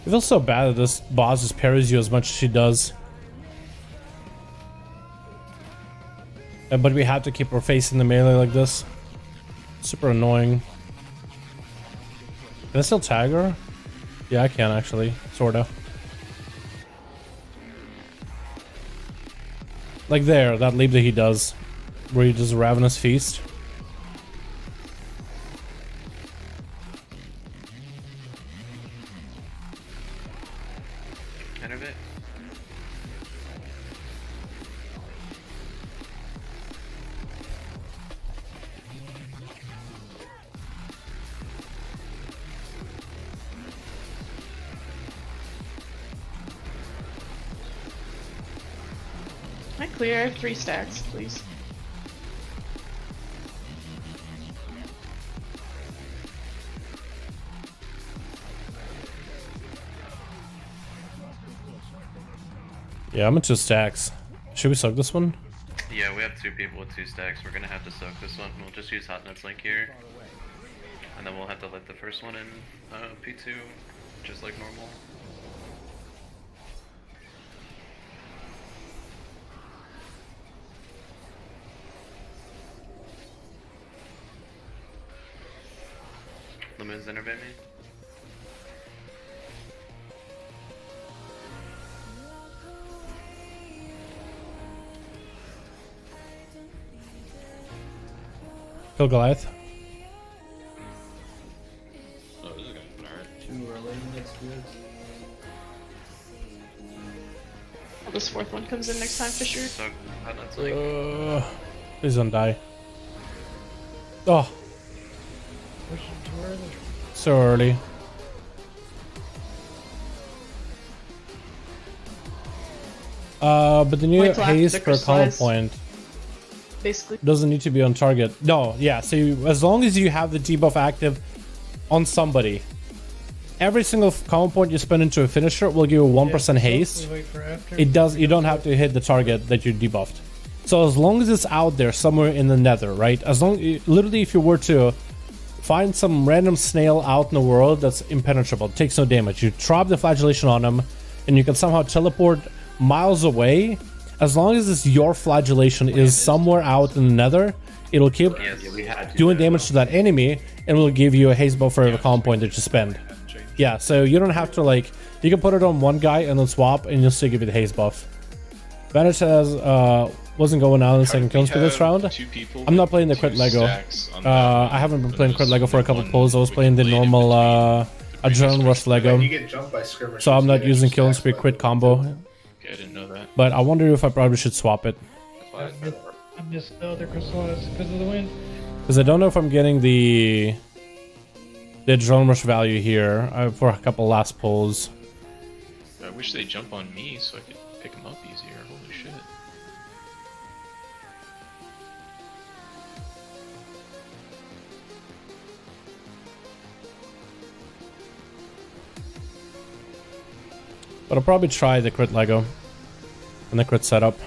It feels so bad that this boss just parries you as much as she does. But we have to keep her facing the melee like this. Super annoying. Can I still tag her? Yeah, I can actually. Sorta. Like there, that leap that he does. Where he does Ravenous Feast. Clear 3 stacks, please. Yeah, I'm at 2 stacks. Should we soak this one? Yeah, we have 2 people with 2 stacks. We're gonna have to soak this one. We'll just use Hotnet's link here. And then we'll have to let the first one in P2, just like normal. Lumens innervate me. Kill Goliath. Oh, this is gonna be alright. Too early, that's good. This 4th one comes in next time, Fisher. So Hotnet's link. Please don't die. Oh, Pushing too early. so early. But the new Wait till after haste the per color crystallize. point Basically. doesn't need to be on target. No, yeah, so as long as you have the debuff active on somebody, every single common point you spend into a finisher will give you 1% haste. We wait for after. It does, you don't have to hit the target that you debuffed. So as long as it's out there somewhere in the nether, right? As long, literally, if you were to find some random snail out in the world that's impenetrable, takes no damage, you drop the flagellation on them, and you can somehow teleport miles away. As long as it's your flagellation is somewhere out in the nether, it'll keep doing damage to that enemy, and will give you a haste buff for every common point that you spend. Yeah, so you don't have to, like, you can put it on one guy and then swap, and you'll still give you the haste buff. Banner says, wasn't going out in the second kills for this round. I'm not playing the crit Lego. I haven't been playing crit Lego for a couple of pulls. I was playing the normal Adrenaline Rush Lego. So I'm not using kill and spree crit combo. Okay, I didn't know that. But I wonder if I probably should swap it. I missed the other crystallized because of the wind. Because I don't know if I'm getting the Adrenaline Rush value here for a couple last pulls. I wish they'd jump on me so I could pick them up easier. Holy shit. But I'll probably try the crit Lego and the crit setup.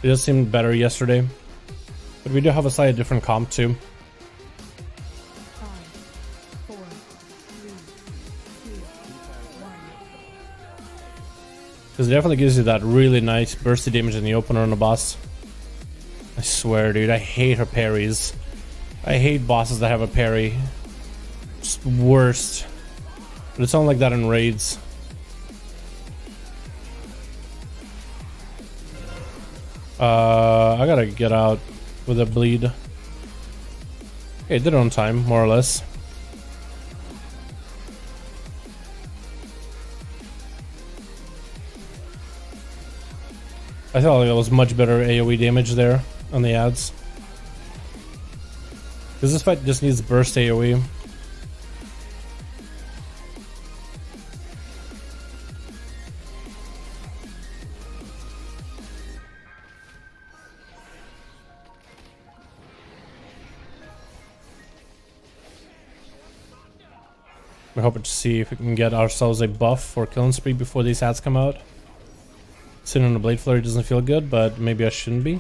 It just seemed better yesterday. But we do have a slightly different comp too. 5, 4, 3, 2, 1. Because it definitely gives you that really nice bursty damage in the opener on the boss. I swear, dude, I hate her parries. I hate bosses that have a parry. Just worst. But it's not like that in raids. I gotta get out with a bleed. Okay, did it on time, more or less. I thought it was much better AoE damage there on the ads. Because this fight just needs burst AoE. We're hoping to see if we can get ourselves a buff for killing spree before these ads come out. Sitting on the blade flurry doesn't feel good, but maybe I shouldn't be.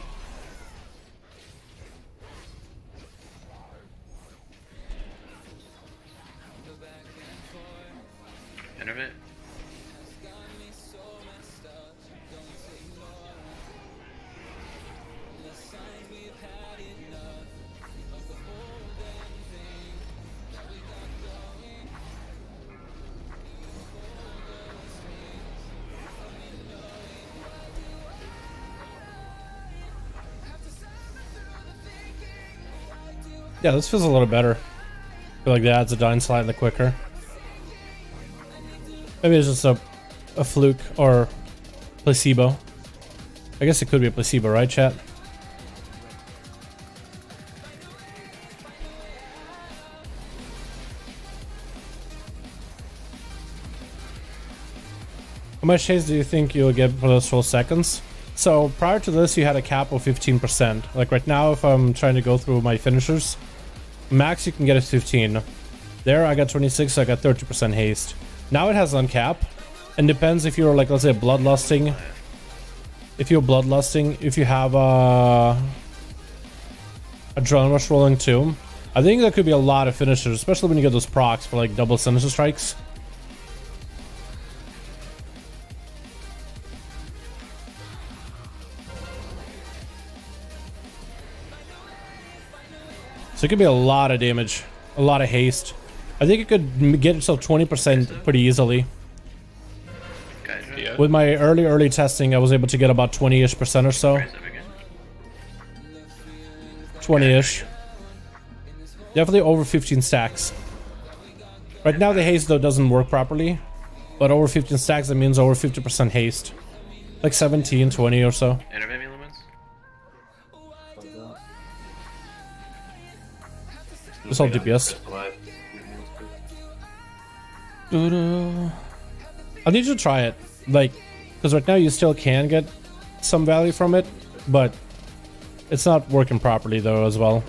Innervate. Yeah, this feels a little better. I feel like the ads are dying slightly quicker. Maybe it's just a fluke or placebo. I guess it could be a placebo, right, chat? Come much haste do you think you'll get for those 12 seconds? So prior to this, you had a cap of 15%. Like right now, if I'm trying to go through my finishers, max you can get is 15. There I got 26, so I got 30% haste. Now it has uncap, and depends if you're like, let's say bloodlusting. If you're bloodlusting, if you have adrenaline rush rolling too, I think there could be a lot of finishers, especially when you get those procs for like double sinister strikes. So it could be a lot of damage, a lot of haste. I think it could get itself 20% pretty easily. Yeah. With my early testing, I was able to get about 20-ish% or so. 20-ish. Definitely over 15 stacks. Right now the haste though doesn't work properly, but over 15 stacks that means over 50% haste. Like 17, 20 or so. Interbaby elements? Just hold DPS. I need you to try it, like, because right now you still can get some value from it, but it's not working properly though as well.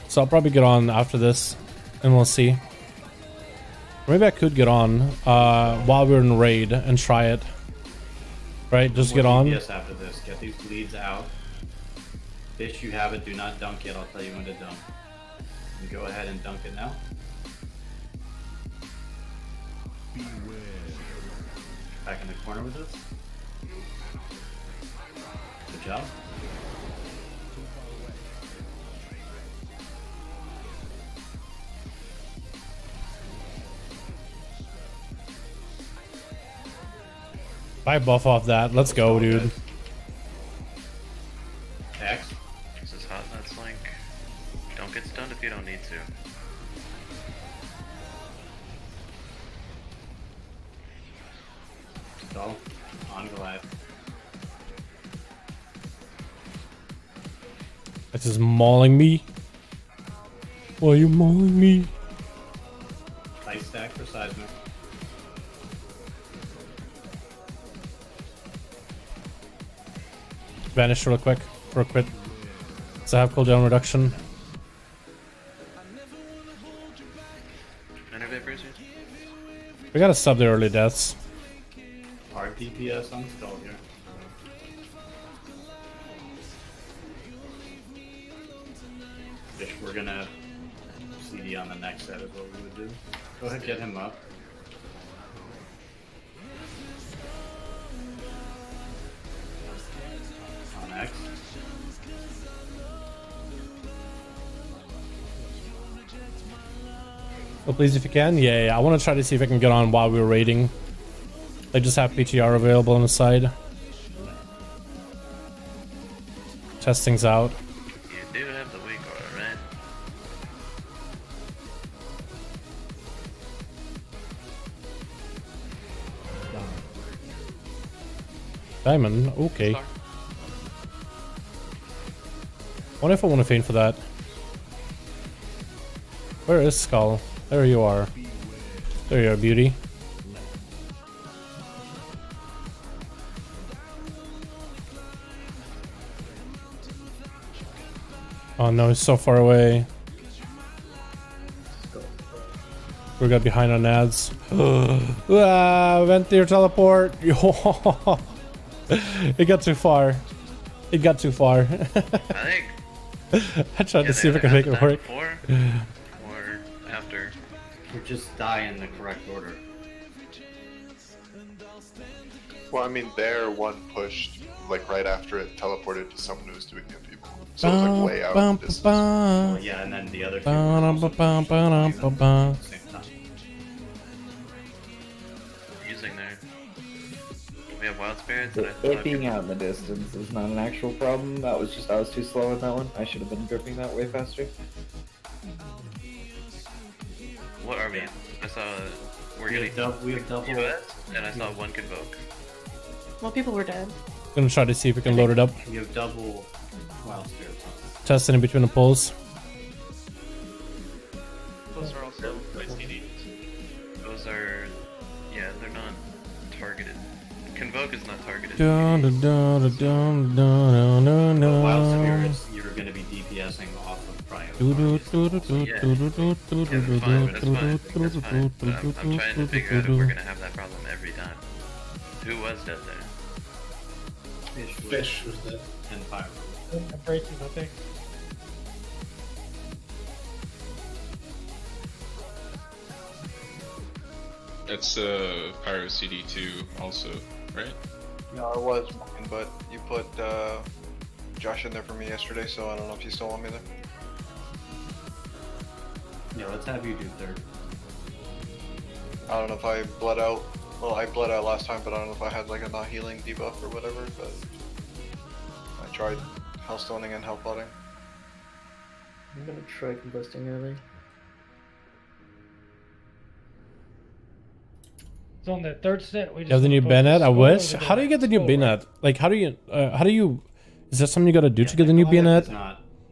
So I'll probably get on after this, and we'll see. Maybe I could get on while we're in raid and try it. Right, just get on. Yes, after this, get these bleeds out. Fish, you have it. Do not dunk it. I'll tell you when to dunk. You go ahead and dunk it now. Back in the corner with us. Good job. I buff off that. Let's go, dude. X. This is hot. That's like, don't get stunned if you don't need to. Go. On Goliath. This is mauling me. Why are you mauling me? Ice stack for seismic. Vanish real quick for a crit. So I have cooldown reduction. We gotta stop the early deaths. Hard DPS on skull here. Fish, we're gonna CD on the next set is what we would do. Go ahead, get him up. On X. Oh, please, if you can. Yeah, I want to try to see if I can get on while we're raiding. They just have PTR available on the side. Test things out. You do have the weak aura, right? Diamond, okay. Wonder if I want to feign for that. Where is Skull? There you are. There you are, beauty. Oh no, he's so far away. We got behind on ads. Vent your teleport. It got too far. It got too far. I think. I tried to see if I could make it work. Before or after. Or just die in the correct order. Well, I mean, there one pushed like right after it teleported to someone who was doing hit people, so it was like way out in the distance. Well, yeah, and then the other two were also at the same time. Using there. We have wild spirits. So And I it being out in the distance is not an actual problem. That was just I was too slow with that one. I should have been gripping that way faster. What are we? I saw we're We getting have double. US, and I saw one convoke. Well, people were dead. Gonna try to see if we can load it up. We have double wild spirits. Testing in between the pulls. Those are also nice DDs. Those are, yeah, they're not target not targeted. Dun, dun, dun, dun, dun, dun, dun, But while dun. spirits, you're going to be DPSing off of prior. Do, do, do, do, do, Yeah. do, do, do, do, Yeah, do, that's fine, do, that's do, fine, do, that's do, fine. do, But I'm do, trying to do, figure out do, if we're do. gonna have that problem every time. Who was dead there? Fish was dead. And Pyro. Braces, I think. That's Pyro CD2 also, right? No, it was mine, but you put Josh in there for me yesterday, so I don't know if you still want me there. Yeah, let's have you do third. I don't know if I bled out. Well, I bled out last time, but I don't know if I had like a not healing debuff or whatever, but I tried hellstoning and hellpotting. I'm gonna try combusting early. It's on the third set. We just You have the new put bayonet? I skull wish. over How do you get the new skull. bayonet? Like, how do you, is there something you gotta do to get the new bayonet?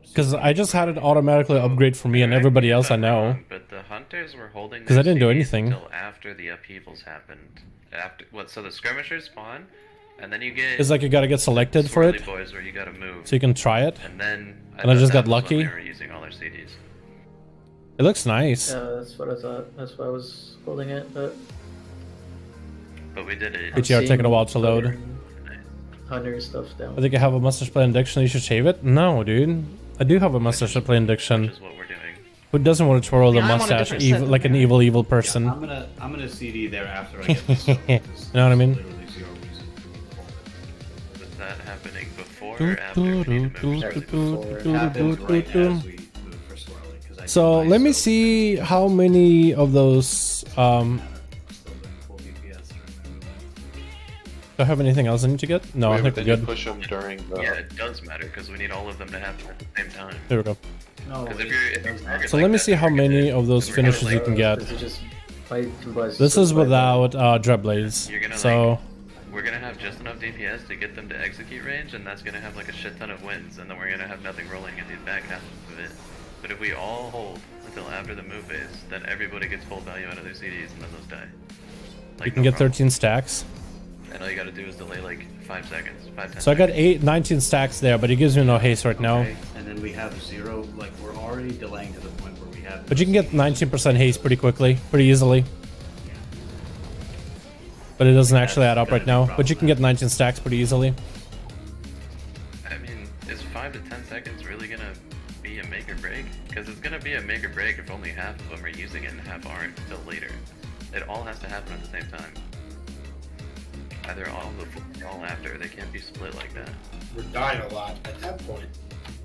Because I just had it automatically upgrade for me and everybody else I know. But the hunters were holding. 'Cause I their didn't do CDs anything. until after the upheavals happened. After what? So the skirmishers spawn, and then you get. It's like you gotta get selected for swirly it, boys where you gotta move. so you can try it. And then. And I just got that was when lucky. They were using all their CDs. It looks nice. Yeah, that's what I thought. That's why I was holding it, but But we did it. BTR taking a while to load. Hunter stuff down. I think I have a mustache play addiction. You should shave it. No, dude. I do have a mustache play addiction. Which is what we're doing. Who doesn't want to twirl the Yeah, I'm on a mustache different evil, set. like an evil person? Yeah, I'm gonna CD there after I get this. So You know what I mean? Literally zero reason for me to hold it. Was that happening before Do, or after do, we need to do, move? do, Started do, before. It do, happens do, right do. as we move for swirly. 'Cause I So did let me myself. see how many of those. Still doing full DPS. Do I have anything else I need to get? No, I Yeah, think but we're then you good. push them during the. Yeah, it does matter because we need all of them to happen at the same time. There we go. No, Because it if you're does not. target So like let me that, see then how we're gonna- many of those then we're gonna, finishes you can get. This is just by combust. This is without Dreadblades. You're gonna So we're gonna have just enough DPS to get them to execute range, and that's gonna have like a shit ton of wins, and then we're gonna have nothing rolling in the back half of it. But if we all hold until after the move phase, then everybody gets full value out of their CDs, and then those die. you can get 13 stacks. And all you gotta do is delay like 5 seconds, 5-10 So I got seconds. 19 stacks there, but it gives me no haste right now. Okay, and then we have zero. Like we're already delaying to the point where we have. But you can get 19% haste pretty quickly, pretty easily. But it doesn't actually add up right now. But you can get 19 stacks pretty easily. I mean, is 5 to 10 seconds really gonna be a make or break? Because it's gonna be a make or break if only half of them are using it and half aren't until later. It all has to happen at the same time. Either all before or all after. They can't be split like that. We're dying a lot. At that point,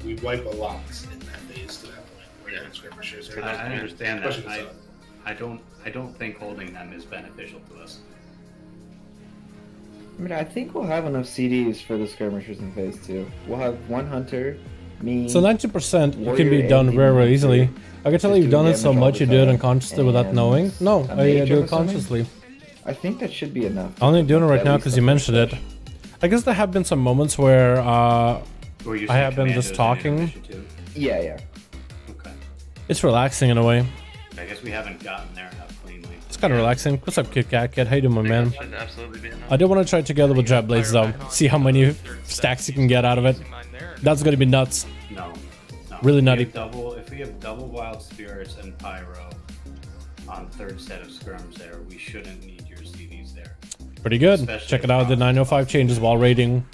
we wipe a lot in that phase to that point. We're Yeah. skirmishers. I understand that. Pushing us up. I don't think holding them is beneficial to us. I mean, I think we'll have enough CDs for the skirmishers in phase 2. We'll have one hunter, me. So 90% you can be Warrior done and very, very Demon easily. too. I can tell Just you've done doing it so damage all much the you do it time. unconsciously without And knowing. No, a I mage, do I'm it consciously. assuming? I think that should be enough. I'm only doing it right At now least because the you first mentioned it. push. I guess there have been some moments where Or you I have been just talking. Yeah, yeah. Okay. It's relaxing in a way. I guess we haven't gotten there enough cleanly. It's kind of relaxing. What's up, Kit Kat? Kid, how you doing, my man? Should absolutely be enough. I do want to try it together with Dreadblades though. See how many stacks you can get out of it. That's gonna be nuts. No. Really If we nutty. have if we have double wild spirits and pyro on third set of skirms there, we shouldn't need your CDs there. Pretty good. Especially Check it if out. The 905 changes while rating.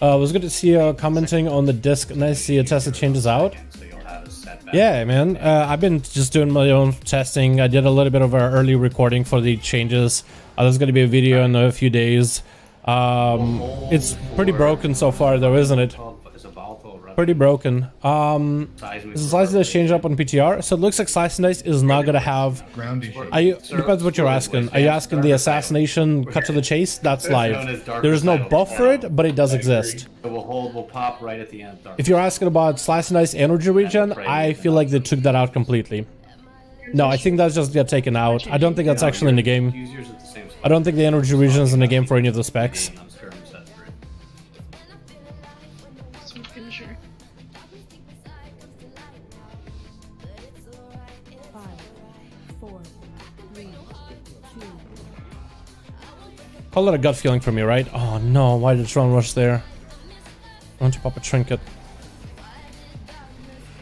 It was good to see you commenting on the disc. Nice to see you test the changes out. So you'll have a setback. Yeah, man. I've been just doing my own testing. I did a little bit of our early recording for the changes. There's going to be a video in a few days. It's pretty broken so far, though, isn't it? It's a volatile rep. Pretty broken. Is the slice and dice change up on PTR? So it looks like slice and dice is not going to have. Groundy shape. Are you, depends what you're asking. Are you asking the assassination cut to the chase? That's live. There is no buff for it, but it does exist. So we'll pop right at the end of dark. If you're asking about slice and dice energy regen, I feel like they took that out completely. No, I think that's just get taken out. I don't think that's actually in the game. Use yours at the same spot. I don't think the energy regen is in the game for any of the specs. On skirm set 3. So making sure. 5, 4, 3, 2. Call it a gut feeling for me, right? Oh no, why did Tron rush there? Why don't you pop a trinket?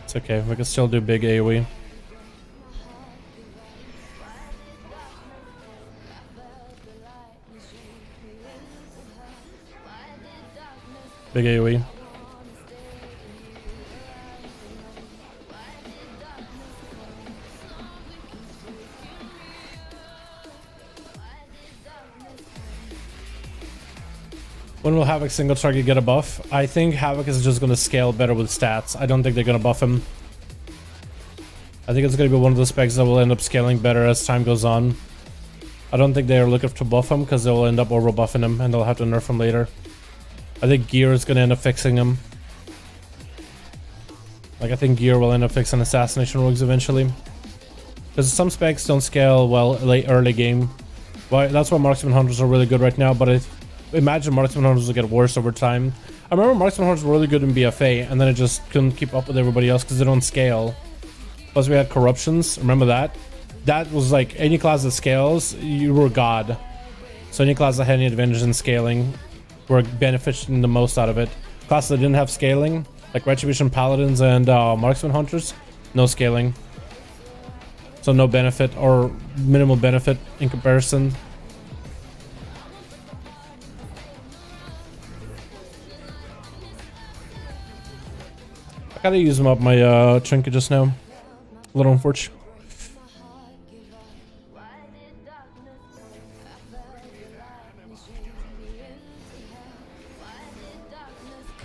It's okay, we can still do big AoE. Big AoE. When will Havoc single target get a buff? I think Havoc is just going to scale better with stats. I don't think they're going to buff him. I think it's going to be one of the specs that will end up scaling better as time goes on. I don't think they're looking to buff him because they'll end up over buffing him and they'll have to nerf him later. I think Gear is going to end up fixing him. Like, I think Gear will end up fixing Assassination Rogues eventually. Because some specs don't scale well early game. Well, that's why Marksman Hunters are really good right now, but imagine Marksman Hunters will get worse over time. I remember Marksman Hunters were really good in BFA, and then it just couldn't keep up with everybody else because they don't scale. Plus we had corruptions, remember that? That was like, any class that scales, you were god. So any class that had any advantage in scaling were benefiting the most out of it. Classes that didn't have scaling, like Retribution Paladins and Marksman Hunters, no scaling. So no benefit or minimal benefit in comparison. I gotta use them up my trinket just now. A little unfortunate.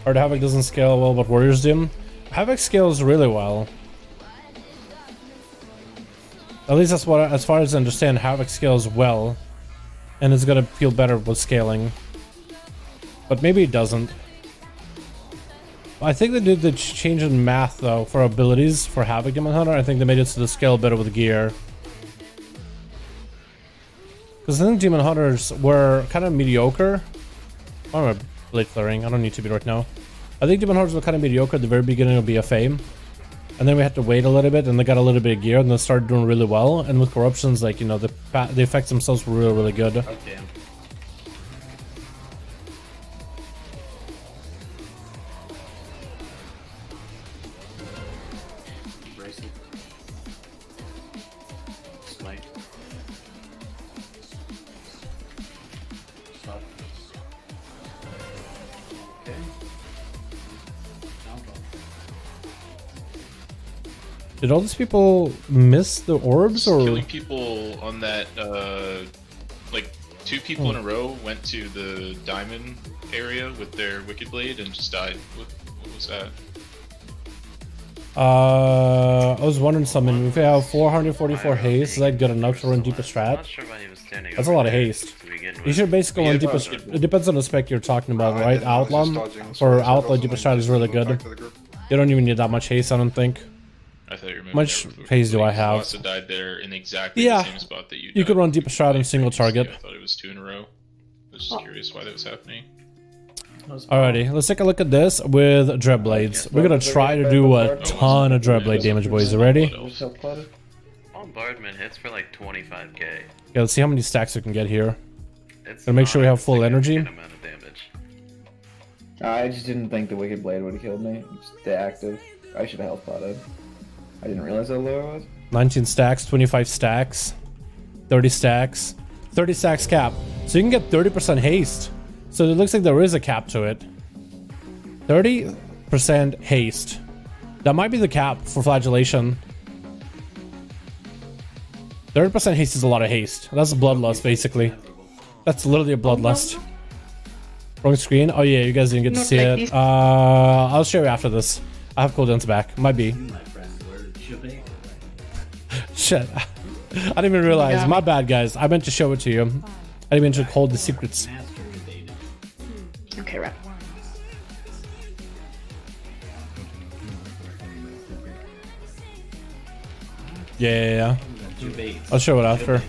Hard Havoc doesn't scale well, but Warriors do. Havoc scales really well. At least that's what, as far as I understand, Havoc scales well, and it's gonna feel better with scaling. But maybe it doesn't. I think they did the change in math though for abilities for Havoc Demon Hunter. I think they made it so the scale better with gear. Because I think Demon Hunters were kind of mediocre. I remember Blade Flaring. I don't need to be right now. I think Demon Hunters were kind of mediocre at the very beginning of BFA. And then we had to wait a little bit, and they got a little bit of gear, and they started doing really well. And with corruptions, like, you know, the effects themselves were really, really good. Oh, damn. Bracing. Smite. Stop. Okay. Did all these people miss the orbs, or killing people on that? Like 2 people in a row went to the diamond area with their Wicked Blade and just died. What was that? I was wondering something. If we have 444 haste, is that good enough to run deeper strat? That's a lot of haste. You should basically run deeper. It depends on the spec you're talking about, right? Outlaw for Outlaw deeper strat is really good. You don't even need that much haste, I don't think. I thought you were much haste do I have? Also died there in exactly the same spot that you died. You could run deeper strat in single target. I thought it was 2 in a row. I was just curious why that was happening. Alrighty, let's take a look at this with Dreadblades. We're gonna try to do a ton of Dreadblade damage, boys. You ready? Bombardment hits for like 25k. Yeah, let's see how many stacks we can get here. Gonna make sure we have full energy. Amount of damage. I just didn't think the Wicked Blade would have killed me. It's deactive. I should have health potted. I didn't realize how low I was. 19 stacks, 25 stacks, 30 stacks, 30 stacks cap. So you can get 30% haste. So it looks like there is a cap to it. 30% haste. That might be the cap for flagellation. 30% haste is a lot of haste. That's a bloodlust, basically. That's literally a bloodlust. Wrong screen? Oh yeah, you guys didn't get to see it. I'll show you after this. I have cooldowns back. Might be. Shit. I didn't even realize. My bad, guys. I meant to show it to you. I didn't mean to hold the secrets. Okay, right. Yeah. I'll show it after.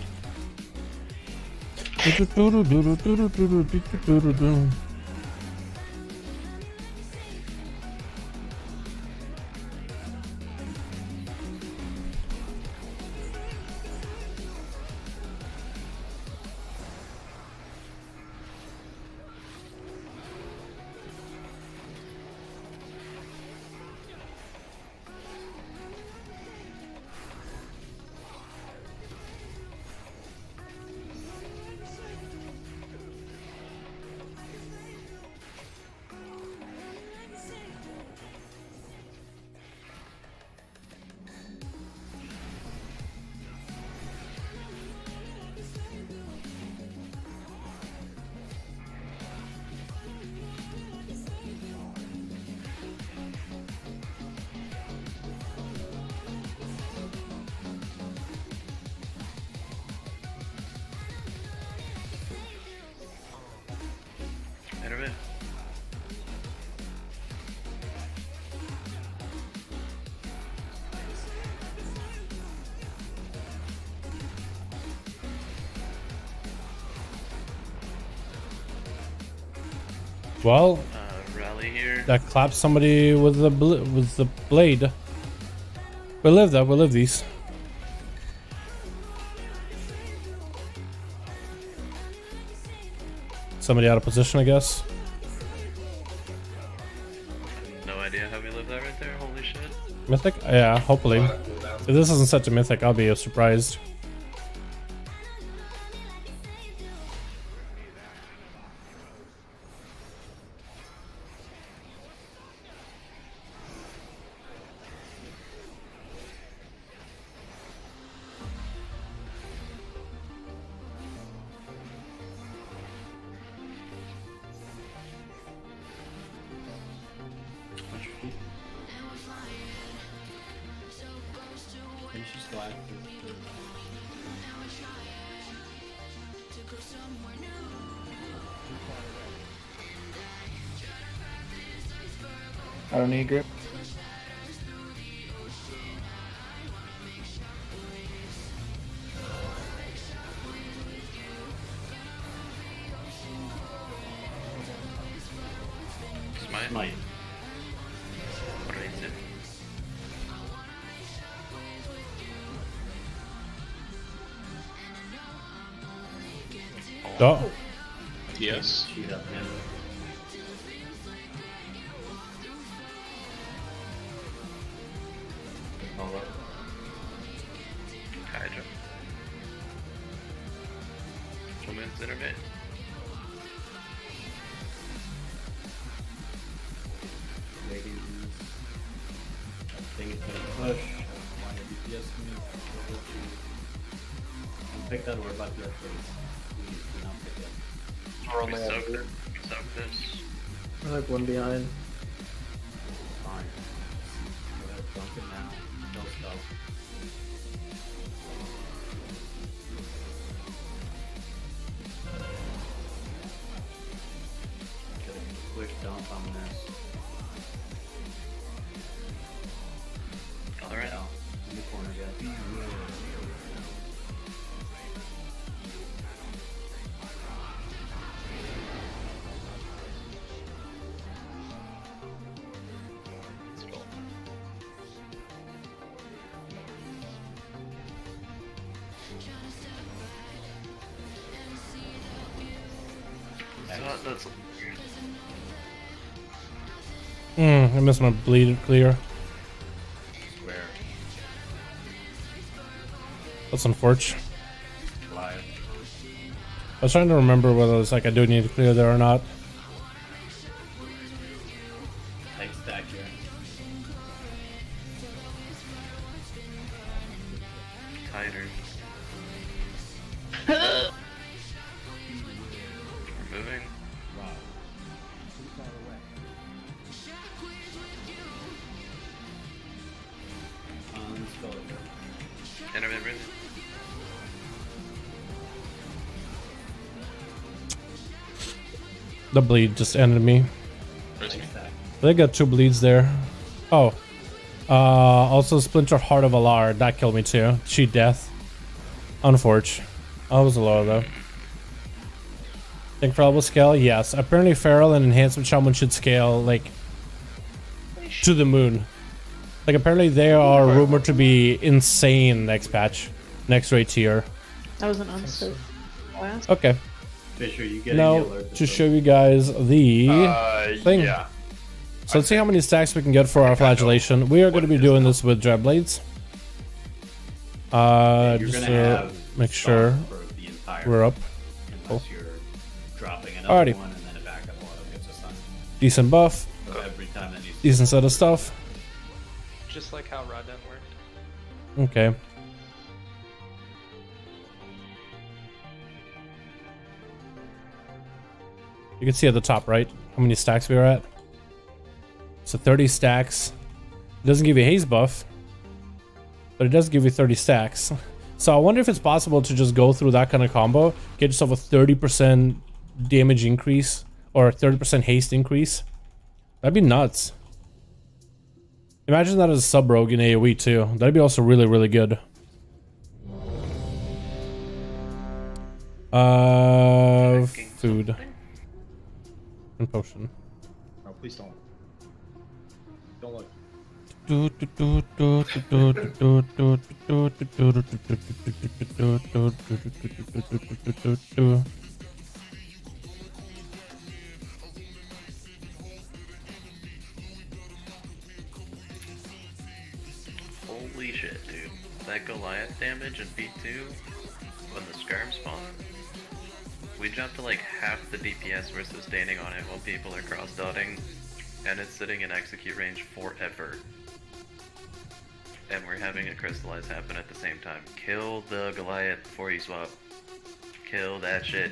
Well, rally here. that claps somebody with the blade. We live that. We live these. Somebody out of position, I guess. No idea how we live that right there. Holy shit. Mythic? Yeah, hopefully. If this isn't such a mythic, I'll be surprised. I don't need grip. Smite. What are you? Oh. Yes. Shoot up him. Follow. Hydra. Women's internet. Ladies. I think it's gonna push. Why did DPS me? Pick that word about the upgrades. Do not pick it. We're We only at soak it. Soak this. We're like one behind. Fine. Go ahead, dunk it now. No spell. Get a quick dump on this. Dalaran. Out. In the corner, guys. Let's go. That's I missed my bleed clear. Square. That's unfortunate. Live. I was trying to remember whether it's like I do need to clear there or not. Tight stack here. tighter. We're moving. Wow. Too far away. Let's go. Intermittent breathing. The bleed just ended me. Where's me? They got 2 bleeds there. Oh. Also Splinter Heart of Alar. That killed me too. Cheat death. Unfortunate. I was low though. Think Feral will scale? Yes. Apparently Feral and Enhancement Shaman should scale like to the moon. Like apparently they are rumored to be insane next patch. Next rate tier. That was an unscoped blast. Okay. Fisher, you get Now to show you guys the thing. Yeah. So let's see how many stacks we can get for our flagellation. We are going to be doing this with Dread Blades. Just to make sure we're up. Cool. You're dropping another Alrighty. one and then a backup auto gets a stun. Decent buff. So every time that needs Decent set of stuff. Just like how Raden worked. Okay. You can see at the top right how many stacks we are at. So 30 stacks. It doesn't give you haze buff, but it does give you 30 stacks. So I wonder if it's possible to just go through that kind of combo, get yourself a 30% damage increase or 30% haste increase. That'd be nuts. Imagine that as a sub rogue in AoE too. That'd be also really, really good. Food. And potion. No, please don't. Don't look. Holy shit, dude. That Goliath damage in B2 when the skirm spawn. We jumped to like half the DPS we're sustaining on it while people are cross-dotting, and it's sitting in execute range forever. And we're having a crystallize happen at the same time. Kill the Goliath before you swap. Kill that shit.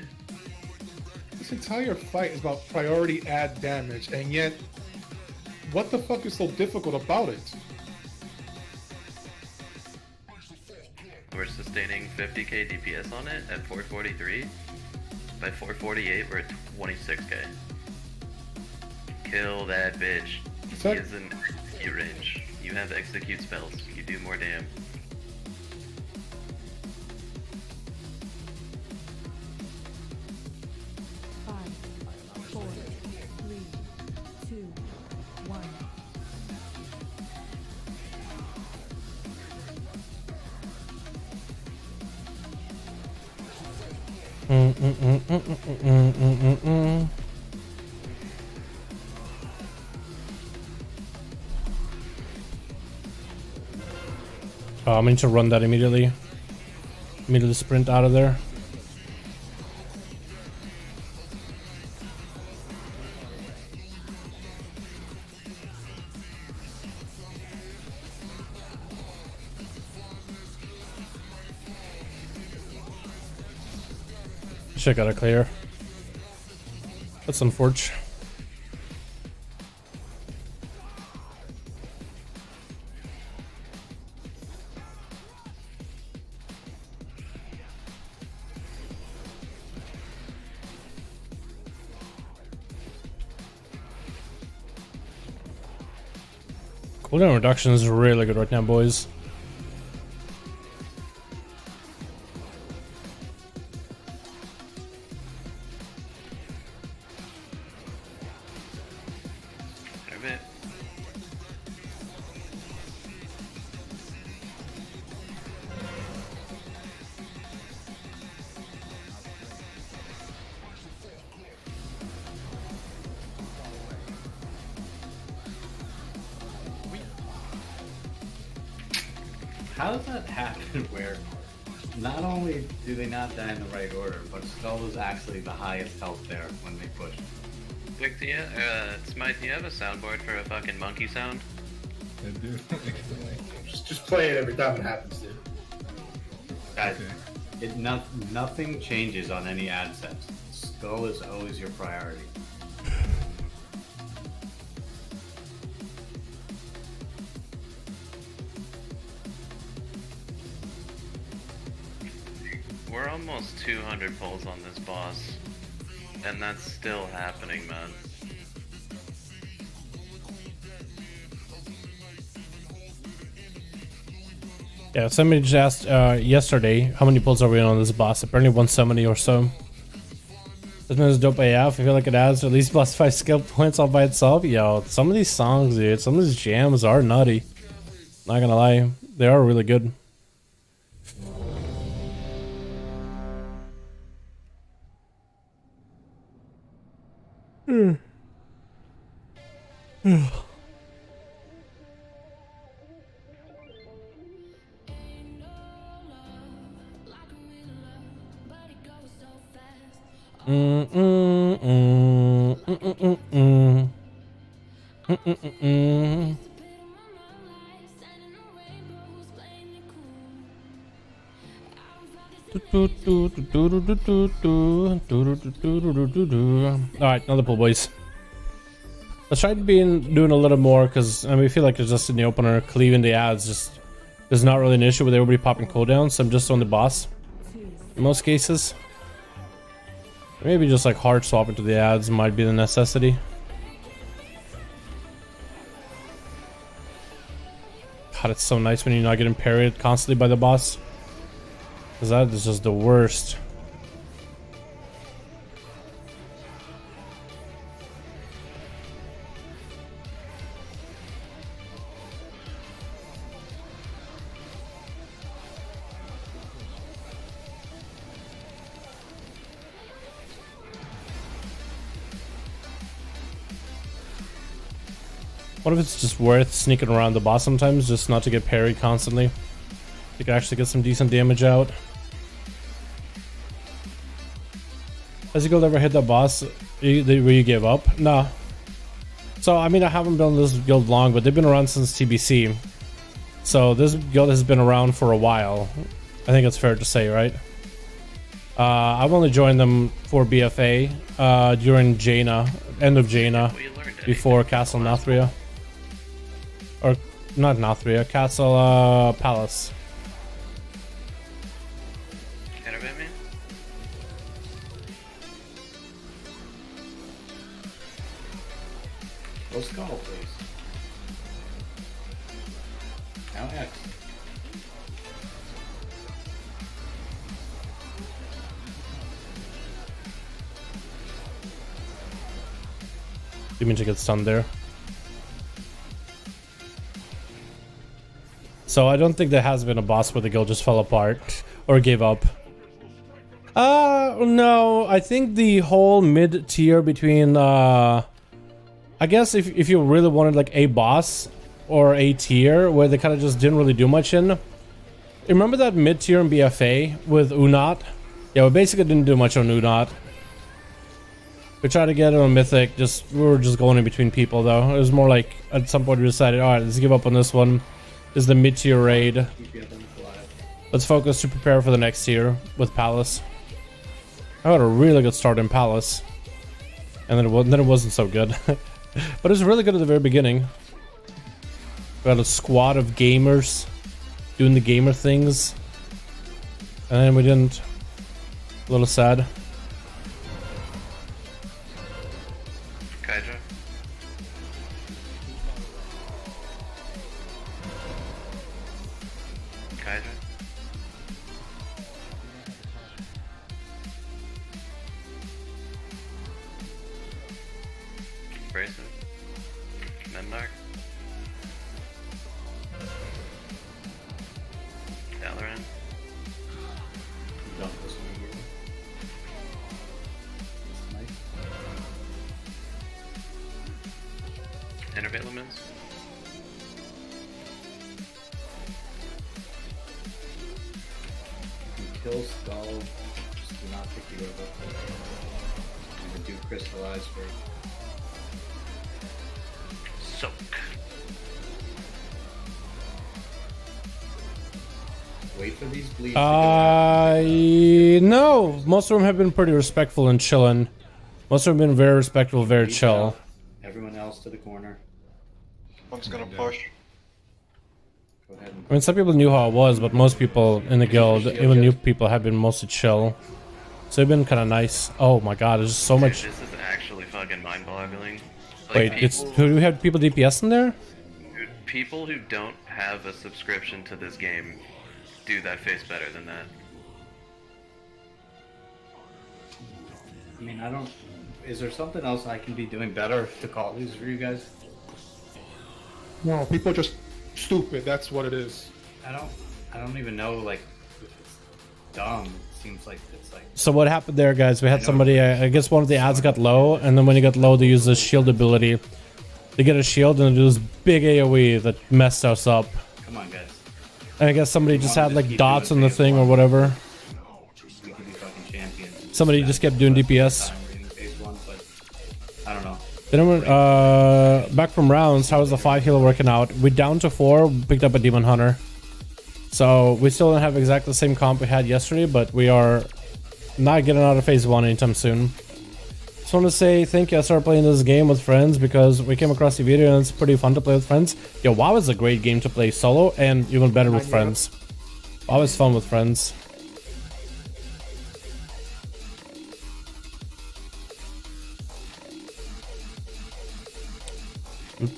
This entire fight is about priority add damage, and yet, what the fuck is so difficult about it? We're sustaining 50k DPS on it at 443. By 448, we're at 26k. Kill that bitch. He is in execute range. You have execute spells. You do more damn. Five, 4, 3, 2, 1. Oh, I'm going to run that immediately. Immediately sprint out of there. Shit, gotta clear. That's unfortunate. Cooldown reduction is really good right now, boys. How does that happen where not only do they not die in the right order, but Skull is actually the highest health there when they push? Vic, Smite, do you have a soundboard for a fucking monkey sound? I do. Just play it every time it happens, dude. Guys, nothing changes on any ad sets. Skull is always your priority. We're almost 200 pulls on this boss, and that's still happening, man. Yeah, somebody just asked yesterday how many pulls are we on this boss. Apparently 170 or so. This man is dope AF. I feel like it adds at least plus 5 skill points all by itself. Yo, some of these songs, dude, some of these jams are nutty. Not gonna lie, they are really good. Alright, another pull, boys. Let's try doing a little more, because I mean, I feel like it's just in the opener, cleaving the ads just there's not really an issue with everybody popping cooldowns, so I'm just on the boss in most cases. Maybe just like hard swapping to the ads might be the necessity. God, it's so nice when you're not getting parried constantly by the boss, because that is just the worst. What if it's just worth sneaking around the boss sometimes, just not to get parried constantly? You can actually get some decent damage out. Has your guild ever hit that boss where you gave up? No. So, I mean, I haven't been in this guild long, but they've been around since TBC. So, this guild has been around for a while. I think it's fair to say, right? I've only joined them for BFA during Jaina, end of Jaina, before Castle NATHRIA. Or, not NATHRIA, Castle Palace. Let's go, please. Now X. You mean to get stunned there? So I don't think there has been a boss where the guild just fell apart or gave up. No, I think the whole mid-tier between I guess if you really wanted like a boss or a tier where they kind of just didn't really do much in. Remember that mid-tier in BFA with Unat? Yeah, we basically didn't do much on Unat. We tried to get it on Mythic, we were just going in between people though. It was more like at some point we decided, alright, let's give up on this one. This is the mid-tier raid. Let's focus to prepare for the next tier with Palace. I had a really good start in Palace. And then it wasn't so good. But it was really good at the very beginning. We had a squad of gamers doing the gamer things. And then we didn't. A little sad. Kaija. Kaija. Bracelet. Memnar. Dalaran. Dump this one here. Nice. Innervate elements. You can kill Skull, just do not pick you up. And do crystallize for soak. Wait for these bleeds. No, most of them have been pretty respectful and chilling. Most of them have been very respectful, very chill. Everyone else to the corner. One's gonna push. Go ahead and I mean, some people knew how it was, but most people in the guild, even new people, have been mostly chill. So they've been kind of nice. Oh my god, there's just so much. This is actually fucking mind-boggling. Like, Wait, do we have people DPS in there? People who don't have a subscription to this game do that face better than that. I mean, I don't. Is there something else I can be doing better to call these for you guys? No, people are just stupid. That's what it is. I don't even know, like, if it's dumb. It seems like it's like. So what happened there, guys? We had somebody, I guess one of the ads got low, and then when he got low, they use the shield ability. They get a shield and they do this big AoE that messed us up. Come on, guys. And I guess somebody just had like dots on the thing or whatever. We could be fucking champions. Somebody just kept doing DPS. I don't know. Then back from rounds, how is the 5 healer working out? We down to 4, picked up a Demon Hunter. So we still don't have exactly the same comp we had yesterday, but we are not getting out of phase 1 anytime soon. Just want to say thank you. I started playing this game with friends because we came across the video and it's pretty fun to play with friends. Yo, WoW is a great game to play solo and even better with friends. WoW is fun with friends.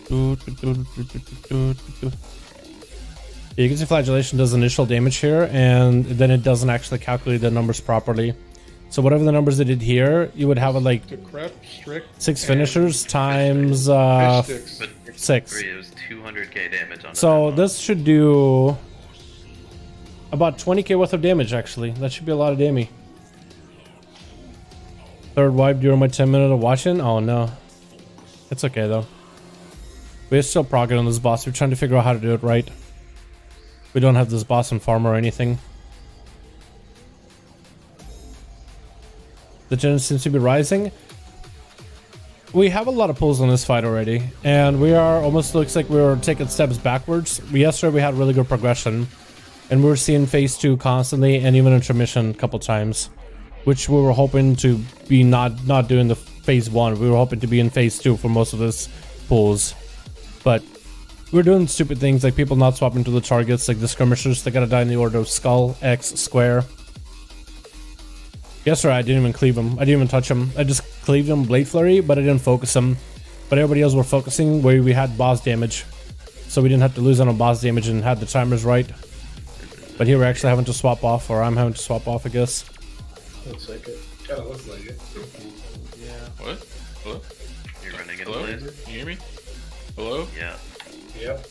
You can see Flagellation does initial damage here, and then it doesn't actually calculate the numbers properly. So whatever the numbers they did here, you would have it like 6 finishers times 6. It was 200k damage on So this should do about 20k worth of damage actually. That should be a lot of damage. Third wipe during my 10 minutes of watching? Oh no. It's okay though. We're still progging on this boss. We're trying to figure out how to do it right. We don't have this boss and farm or anything. The gen seems to be rising. We have a lot of pulls on this fight already, and we are almost looks like we're taking steps backwards. Yesterday we had really good progression, and we were seeing phase 2 constantly, and even intermission a couple times, which we were hoping to be not doing the phase 1. We were hoping to be in phase 2 for most of this pulls, but we're doing stupid things like people not swapping to the targets, like the skirmishers. They gotta die in the order of skull, X, square. Yesterday I didn't even cleave him. I didn't even touch him. I just cleaved him blade flurry, but I didn't focus him. But everybody else were focusing where we had boss damage, so we didn't have to lose on boss damage and had the timers right. But here we're actually having to swap off, or I'm having to swap off, I guess. Looks like it. Kinda looks like it. Yeah. What? Hello? You're running in Hello? place? Can you hear me? Hello? Yeah. Yep.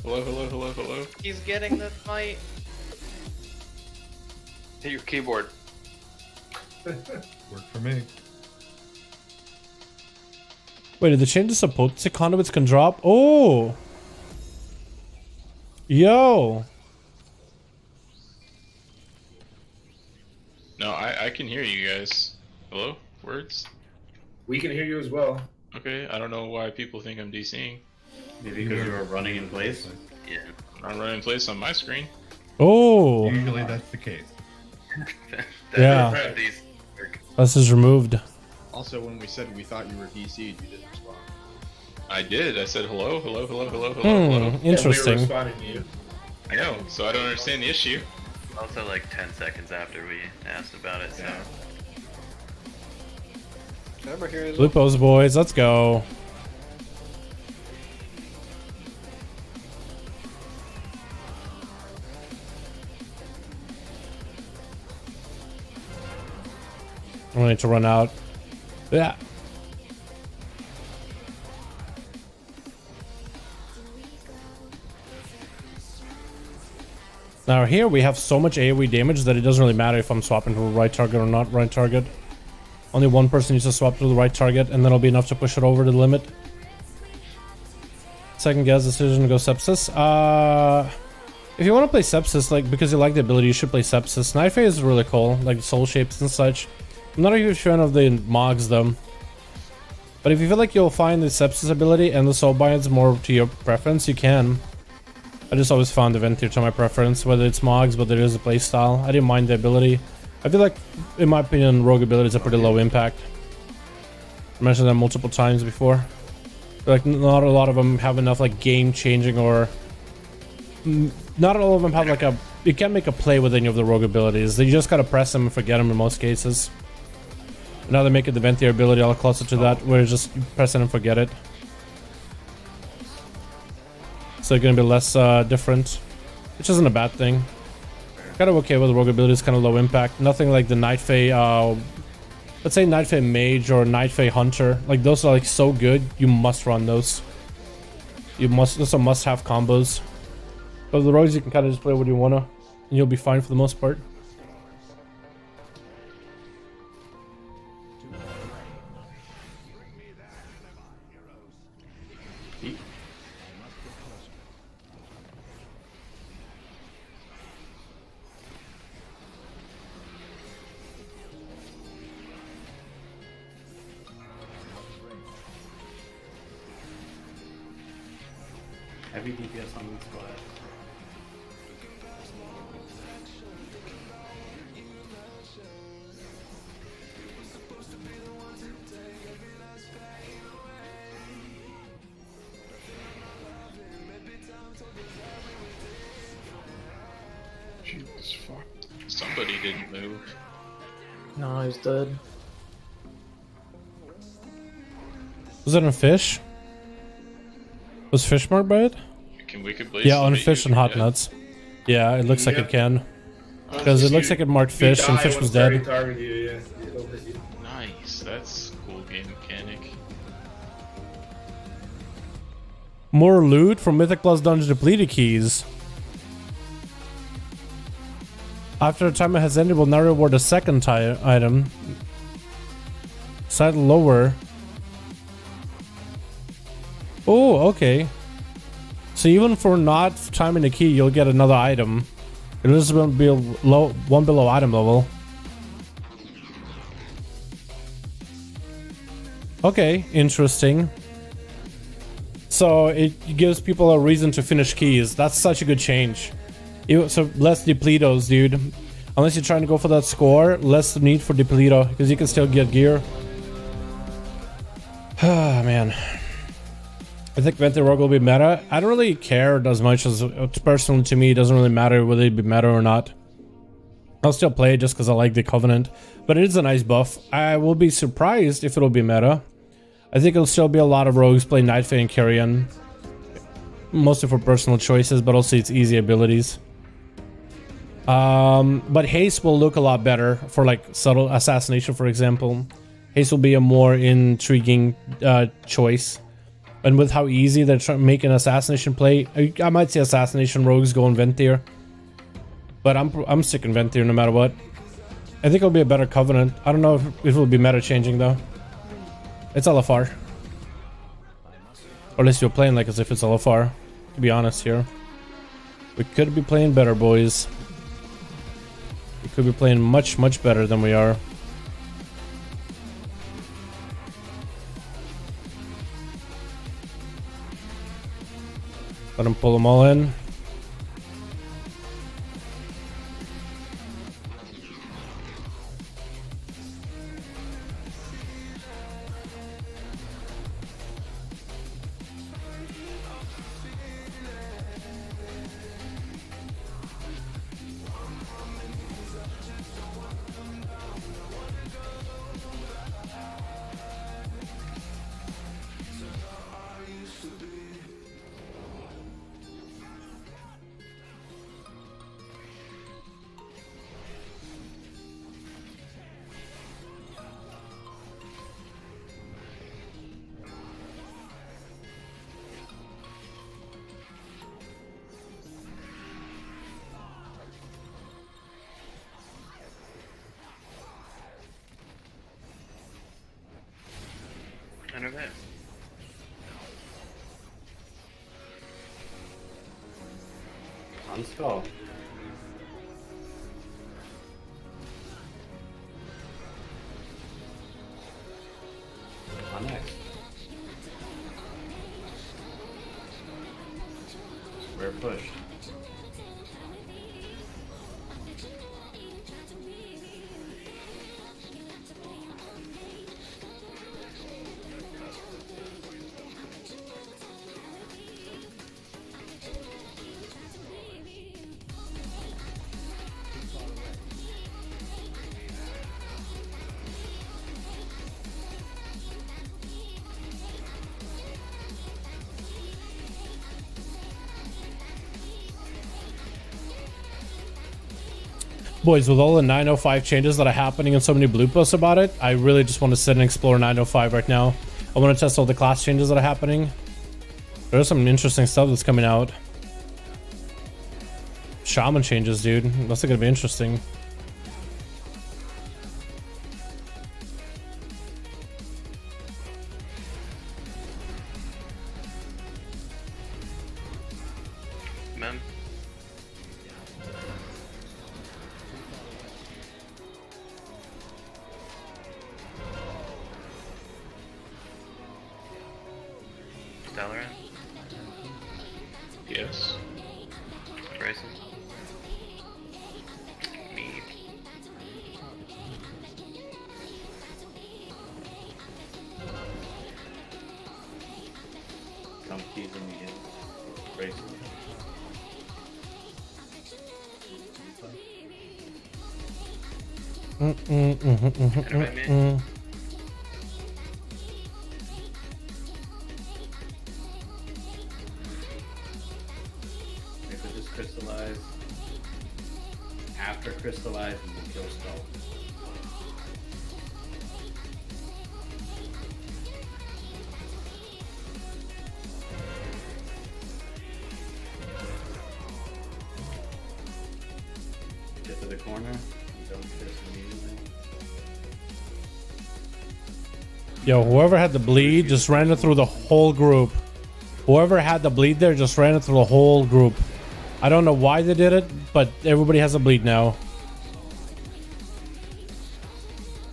Hello, hello, hello, hello? He's getting the fight. Hit your keyboard. Worked for me. Wait, did they change the potency conduits can drop? Oh! Yo! No, I can hear you guys. Hello? Words? We can hear you as well. Okay, I don't know why people think I'm DCing. Maybe because you were running in place? Yeah. I'm running in place on my screen. Oh! Usually that's the case. Yeah. This is removed. Also, when we said we thought you were DC'd, you didn't respond. I did. I said hello, hello, hello, hello, hello, hello. Interesting. And we were responding to you. I know, so I don't understand the issue. Also like 10 seconds after we asked about it, so... Remember here is Blue pose, boys. Let's go. I need to run out. Yeah. Now here we have so much AoE damage that it doesn't really matter if I'm swapping to the right target or not right target. Only one person needs to swap to the right target, and then it'll be enough to push it over the limit. Second guess decision to go Sepsis. If you want to play Sepsis, like because you like the ability, you should play Sepsis. Nightfay is really cool, like soul shapes and such. I'm not a huge fan of the Mogs though. But if you feel like you'll find the Sepsis ability and the soul binds more to your preference, you can. I just always found the Ventir to my preference, whether it's Mogs, but there is a playstyle. I didn't mind the ability. I feel like, in my opinion, rogue ability is a pretty low impact. I mentioned that multiple times before. Like, not a lot of them have enough like game-changing or... Not all of them have like a... You can't make a play with any of the rogue abilities. You just gotta press them and forget them in most cases. Now they make it the Ventir ability a lot closer to that, where it's just you press it and forget it. So it's gonna be less different, which isn't a bad thing. Kind of okay with the rogue abilities, kind of low impact. Nothing like the Nightfay, let's say Nightfay Mage or Nightfay Hunter. Like those are like so good, you must run those. You must, those are must-have combos. But the rogues you can kind of just play what you wanna, and you'll be fine for the most part. Heavy DPS on the squad. Jesus fuck. Somebody didn't move. No, he's dead. Was that on fish? Was fish marked by it? We could place Yeah, on somebody fish and hot dead. nuts. Yeah, it looks like it can. Because it looks like it marked fish and fish was dead. Nice, that's a cool game mechanic. More loot from Mythic Plus Dungeon depleted keys. After the timer has ended, we'll now reward a second item. Side lower. Oh, okay. So even for not timing the key, you'll get another item. It is going to be one below item level. Okay, interesting. So it gives people a reason to finish keys. That's such a good change. So less depletos, dude. Unless you're trying to go for that score, less need for depleto, because you can still get gear. Ah, man. I think Venti Rogue will be meta. I don't really care as much as, personally to me, it doesn't really matter whether it be meta or not. I'll still play it just because I like the Covenant. But it is a nice buff. I will be surprised if it'll be meta. I think it'll still be a lot of rogues playing Night Fae and Carrion. Mostly for personal choices, but also its easy abilities. But Haste will look a lot better for like subtle assassination, for example. Haste will be a more intriguing choice. And with how easy they're trying to make an assassination play, I might see assassination rogues go in Ventir. But I'm sticking Ventir no matter what. I think it'll be a better Covenant. I don't know if it will be meta changing though. It's LFR. Or at least you're playing like as if it's LFR, to be honest here. We could be playing better, boys. We could be playing much, much better than we are. Let them pull them all in. Under that. On skull. On X. Square push. Boys, with all the 905 changes that are happening and so many blue posts about it, I really just want to sit and explore 905 right now. I want to test all the class changes that are happening. There's some interesting stuff that's coming out. Shaman changes, dude. That's gonna be interesting. Mem. Dalaran. Yes. Grayson. Me. Some keys in the end. Grayson. If it just crystallize, after crystallize, and then kill skull. Get to the corner, don't kiss immediately. Yo, whoever had the bleed just ran it through the whole group. Whoever had the bleed there just ran it through the whole group. I don't know why they did it, but everybody has a bleed now.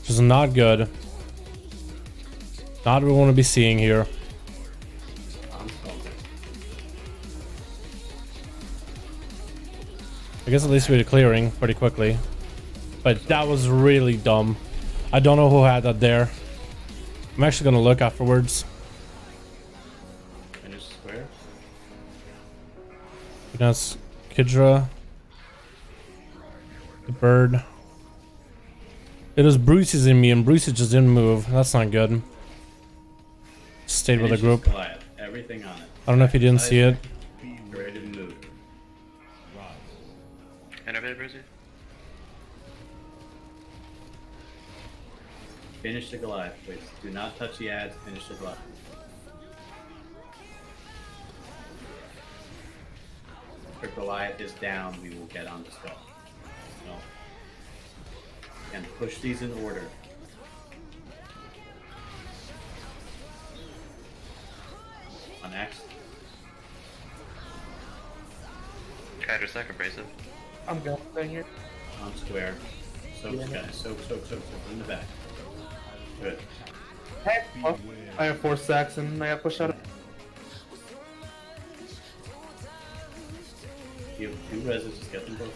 Which is not good. Not what we want to be seeing here. I guess at least we did clearing pretty quickly. But that was really dumb. I don't know who had that there. I'm actually going to look afterwards. Finish square. That's Kidra. The bird. It was Bruce's in me and Bruce just didn't move. That's not good. Stayed with the group. Goliath. Everything on it. I don't know if you didn't see it. Ready to move. Innovative, Brucey. Finish the Goliath, please. Do not touch the ads. Finish the Goliath. If Goliath is down, we will get on the skull. No. And push these in order. On X. Kyder sec abrasive. I'm going here. On square. Soak, guys. Soak. In the back. Good. Hey, I have 4 stacks and I got pushed out of. You have 2 reses, just get them both.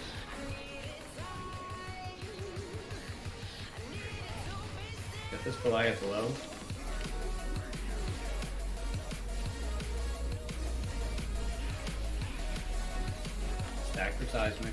Get this Goliath low. Stack for seismic.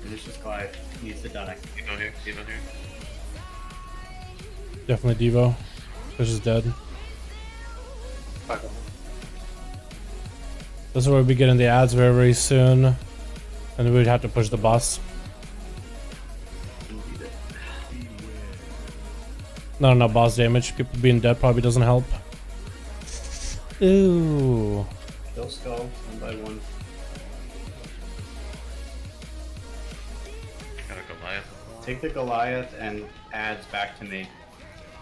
Finish this Goliath. Needs to die. Devo here. Definitely Devo. Fish is dead. Fuck him. This is where we'll be getting the ads very, very soon. And then we'd have to push the boss. Not enough boss damage. People being dead probably doesn't help. Ooh. Kill skull, one by one. Got a Goliath. Take the Goliath and adds back to me.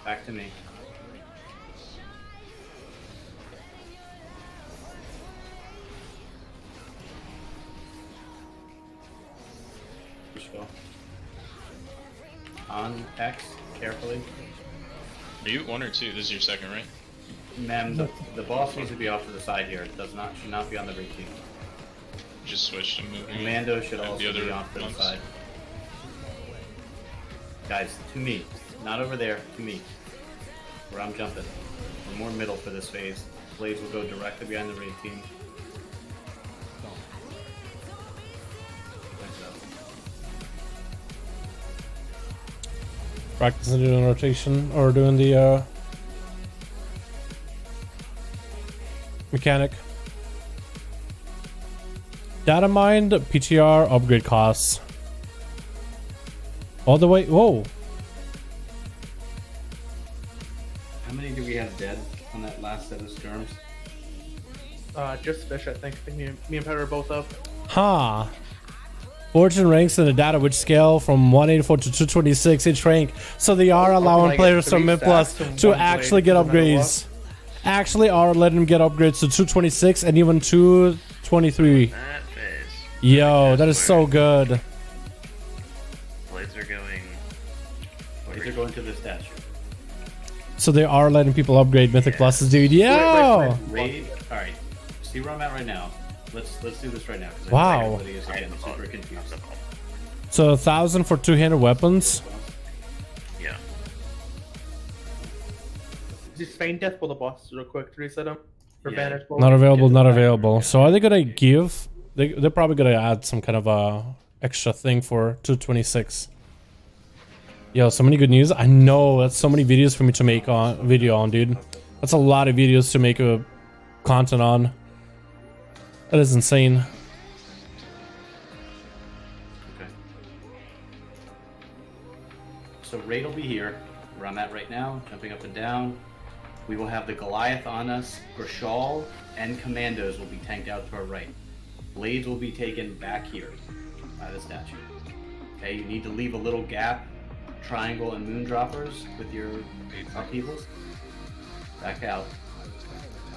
Back to me. Push go. On X, carefully. Are you 1 or 2? This is your second, right? Mem, the boss needs to be off to the side here. It should not be on the routine. Just switched and moving. Commando should the also other be off to the monks. side. Guys, to me. Not over there, to me. Where I'm jumping. We're more middle for this phase. Blades will go directly behind the raid team. Practicing doing rotation or doing the mechanic. Data mined PTR upgrade costs. All the way. Whoa. How many do we have dead on that last set of skirms? Just Fish, I think. Me and Pedro are both up. Huh. Fortune ranks in the data which scale from 184 to 226 each rank, so they are allowing players from Mid Plus to actually get upgrades. Actually are letting them get upgrades to 226 and even 223. Yo, that is so good. Blades are going. Blades are going to the statue. So they are letting people upgrade Mythic Pluses, dude. Yeah. Raid. All right. See where I'm at right now. Let's do this right now. 'Cause Wow. everybody is getting super confused. So 1,000 for 200 weapons. Yeah. Just feign death for the boss real quick to reset him. For Vantage Bolt. Not available. Not available. So are they gonna give? They're probably gonna add some kind of a extra thing for 226. Yo, so many good news. I know that's so many videos for me to make video on, dude. That's a lot of videos to make a content on. That is insane. So raid will be here, where I'm at right now, jumping up and down. We will have the Goliath on us, Grishal, and Commandos will be tanked out to our right. Blades will be taken back here by the statue. Okay, you need to leave a little gap, triangle and moon droppers with your upheavals. Back out.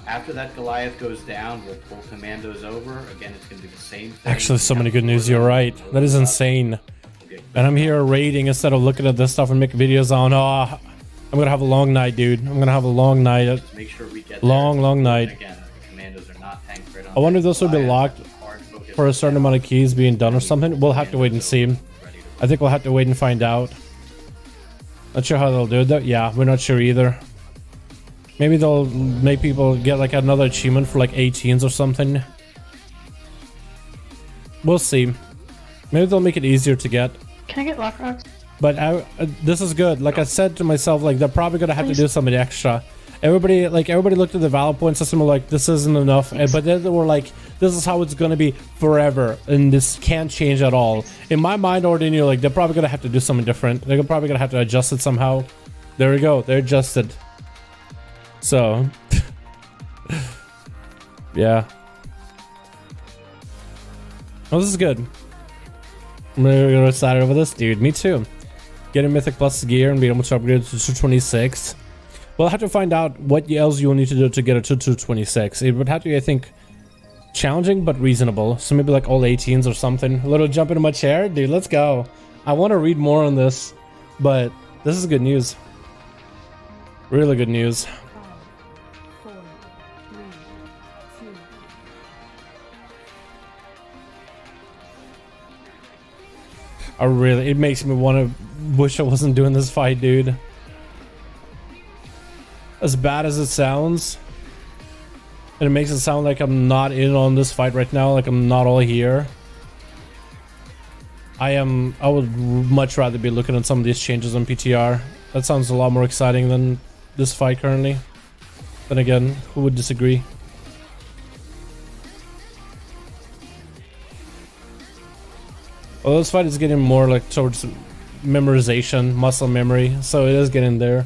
After that Goliath goes down, we'll pull Commandos over. Again, it's going to do the same thing. Actually, so many good news. You're right. That is insane. And I'm here raiding instead of looking at this stuff and making videos on. Oh, I'm gonna have a long night, dude. I'm gonna have a long night. Make sure we get long night. Again, the Commandos are not tanked right on. I wonder if this will be locked for a certain amount of keys being done or something. We'll have to wait and see. I think we'll have to wait and find out. Not sure how they'll do that. Yeah, we're not sure either. Maybe they'll make people get like another achievement for like 18s or something. We'll see. Maybe they'll make it easier to get. Can I get lock rocks? But this is good. Like I said to myself, like they're probably gonna have to do something extra. Everybody looked at the valid point system and were like, this isn't enough. But then they were like, this is how it's gonna be forever, and this can't change at all. In my mind, already knew like they're probably gonna have to do something different. They're probably gonna have to adjust it somehow. There we go. They're adjusted. So, yeah. Oh, this is good. I'm really excited over this, dude. Me too. Getting Mythic Plus gear and being able to upgrade to 226. We'll have to find out what else you'll need to do to get it to 226. It would have to be, I think, challenging but reasonable. So maybe like all 18s or something. A little jump into my chair, dude. Let's go. I want to read more on this, but this is good news. Really good news. 5, 4, 3, 2. It makes me want to wish I wasn't doing this fight, dude. As bad as it sounds, and it makes it sound like I'm not in on this fight right now, like I'm not all here. I would much rather be looking at some of these changes on PTR. That sounds a lot more exciting than this fight currently. Then again, who would disagree? Well, this fight is getting more like towards memorization, muscle memory, so it is getting there.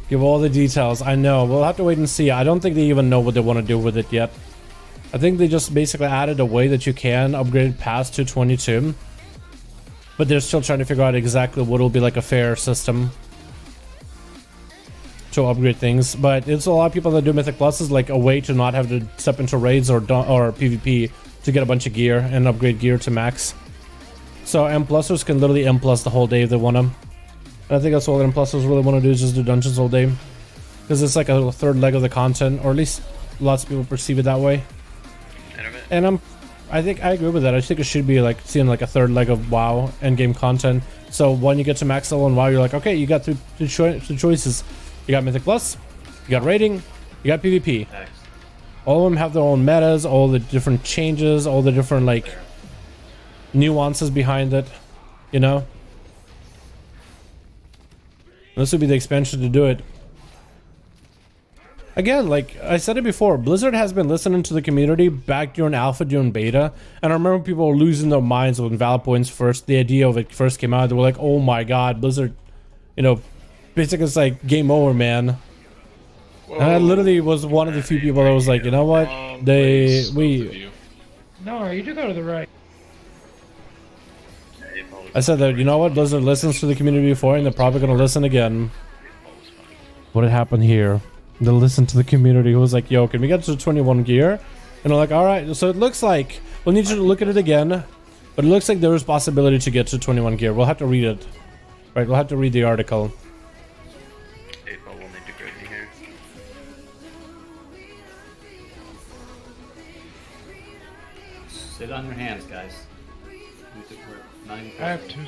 Give all the details. I know. We'll have to wait and see. I don't think they even know what they want to do with it yet. I think they just basically added a way that you can upgrade past 222. But they're still trying to figure out exactly what will be like a fair system to upgrade things. But it's a lot of people that do Mythic Plus is like a way to not have to step into raids or PvP to get a bunch of gear and upgrade gear to max. So M+ers can literally M+ the whole day if they want to. And I think that's all that M+ers really want to do is just do dungeons all day. Because it's like a third leg of the content, or at least lots of people perceive it that way. And I think I agree with that. I think it should be like seeing like a third leg of WoW endgame content. So when you get to max level in WoW, you're like, okay, you got two choices. You got Mythic Plus, you got raiding, you got PvP. All of them have their own metas, all the different changes, all the different like nuances behind it, you know. This would be the expansion to do it. Again, like I said it before, Blizzard has been listening to the community back during alpha, during beta, and I remember people were losing their minds when Valid Points first, the idea of it first came out. They were like, oh my god, Blizzard, you know, basically it's like game over, man. Whoa. And I literally was one of the few people that was like, you know what, No, you do go to the right. I said that, you know what, Blizzard listens to the community before and they're probably going to listen again. What had happened here? They listened to the community who was like, yo, can we get to 21 gear? And they're like, alright, so it looks like, we'll need you to look at it again, but it looks like there is possibility to get to 21 gear. We'll have to read it. Right, we'll have to read the article. We'll need to go to here. Sit on your hands, guys. I have to.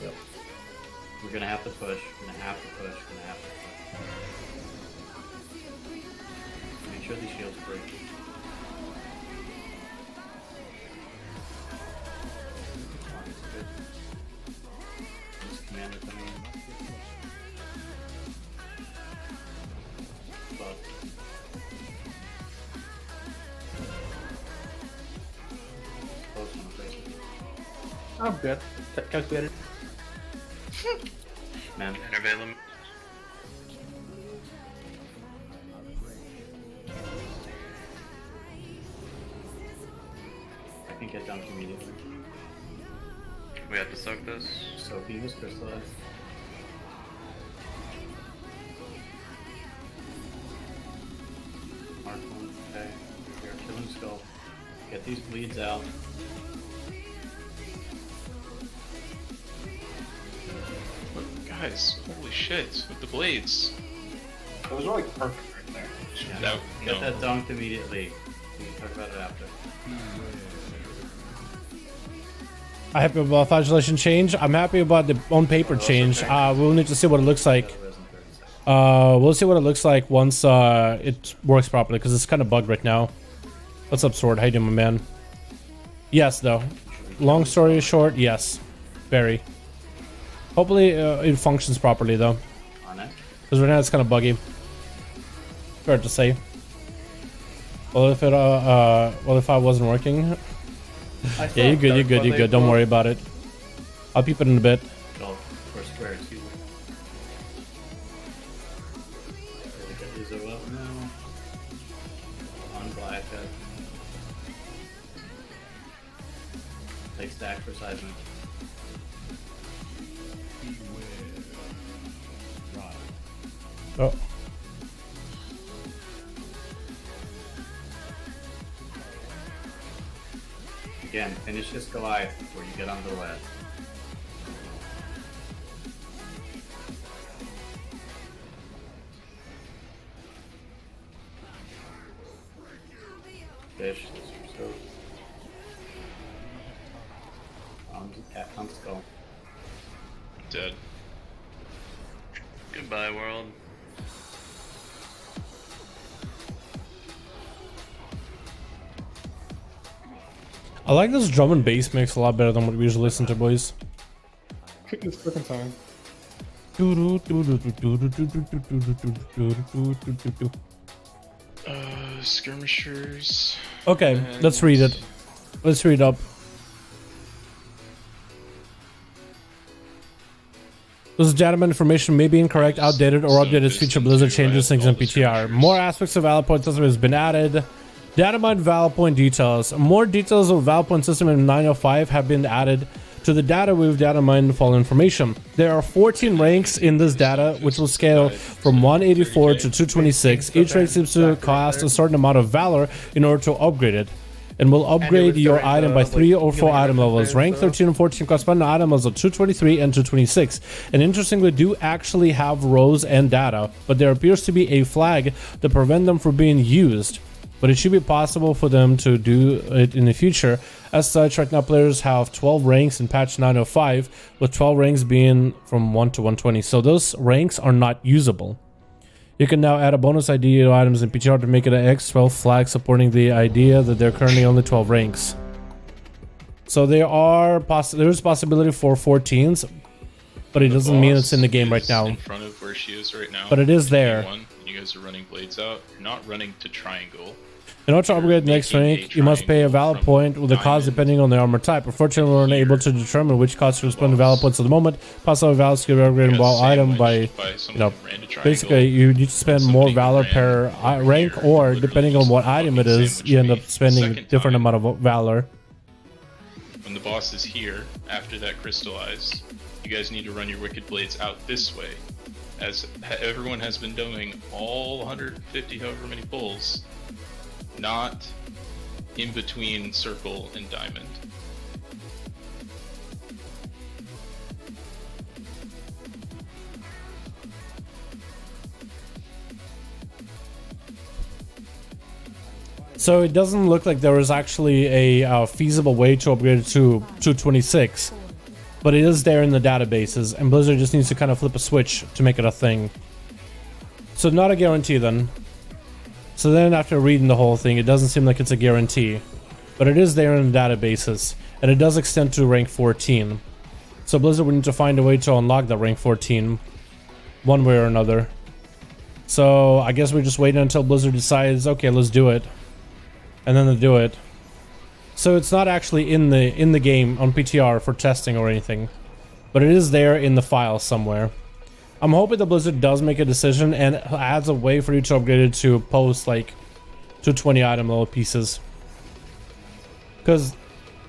Yep. We're gonna have to push. We're gonna have to push. We're gonna have to push. Make sure these shields break. This commander coming in. I'm good. Calculated. Man. Interveil him. I can get dunked immediately. We have to soak this. Soaking was crystallized. Mark one. Okay. Here, killing skull. Get these bleeds out. Guys, holy shit, with the blades. Those are like perfect right there. Yeah. Get that dunked immediately. We can talk about it after. I'm happy about flagellation change. I'm happy about the on paper change. We'll need to see what it looks like. We'll see what it looks like once it works properly, because it's kind of bugged right now. What's up, Sword? How you doing, my man? Yes, though. Long story short, yes. Very. Hopefully it functions properly, though. Because right now it's kind of buggy. Fair to say. Well, if I wasn't working. Yeah, you're good. You're good. You're good. Don't worry about it. I'll peep it in a bit. Oh, or square too. Get these over now. On black. Take stack for seismic. Oh. Again, finish this Goliath before you get on the left. Fish, so on skull. Dead. Goodbye, world. I like this drum and bass mix a lot better than what we usually listen to, boys. Kick this freaking time. Skirmishers. Okay, let's read it. Let's read up. This datamine information may be incorrect, outdated, or updated as future Blizzard changes things in PTR. More aspects of Valid Point system has been added. Datamine Valid Point details. More details of Valid Point system in 905 have been added to the data with datamine fall information. There are 14 ranks in this data, which will scale from 184 to 226. Each rank seems to cost a certain amount of valor in order to upgrade it, and will upgrade your item by 3 or 4 item levels. Rank 13 and 14 correspond to item levels of 223 and 226. And interestingly, do actually have rows and data, but there appears to be a flag to prevent them from being used. But it should be possible for them to do it in the future. As such, right now players have 12 ranks in patch 905, with 12 ranks being from 1 to 120. So those ranks are not usable. You can now add a bonus ID to items in PTR to make it an X12 flag, supporting the idea that there are currently only 12 ranks. So there is possibility for 14s, but it doesn't mean it's in the game right now. In front of where she is right now. But it is there. You guys are running blades out. You're not running to triangle. In order to upgrade the next rank, you must pay a valid point with a cost depending on the armor type. Unfortunately, we're unable to determine which cost to spend the valid points at the moment. Possible values can be upgraded while item by, basically you need to spend more valor per rank, or depending on what item it is, you end up spending a different amount of valor. When the boss is here, after that crystallized, you guys need to run your wicked blades out this way, as everyone has been doing all 150 however many pulls. Not in between circle and diamond. So it doesn't look like there is actually a feasible way to upgrade it to 226, but it is there in the databases, and Blizzard just needs to kind of flip a switch to make it a thing. So not a guarantee then. So then after reading the whole thing, it doesn't seem like it's a guarantee, but it is there in the databases, and it does extend to rank 14. So Blizzard would need to find a way to unlock that rank 14 one way or another. So I guess we're just waiting until Blizzard decides, okay, let's do it, and then they do it. So it's not actually in the game on PTR for testing or anything. but it is there in the file somewhere. I'm hoping the Blizzard does make a decision and adds a way for you to upgrade it to post like 220 item level pieces. Because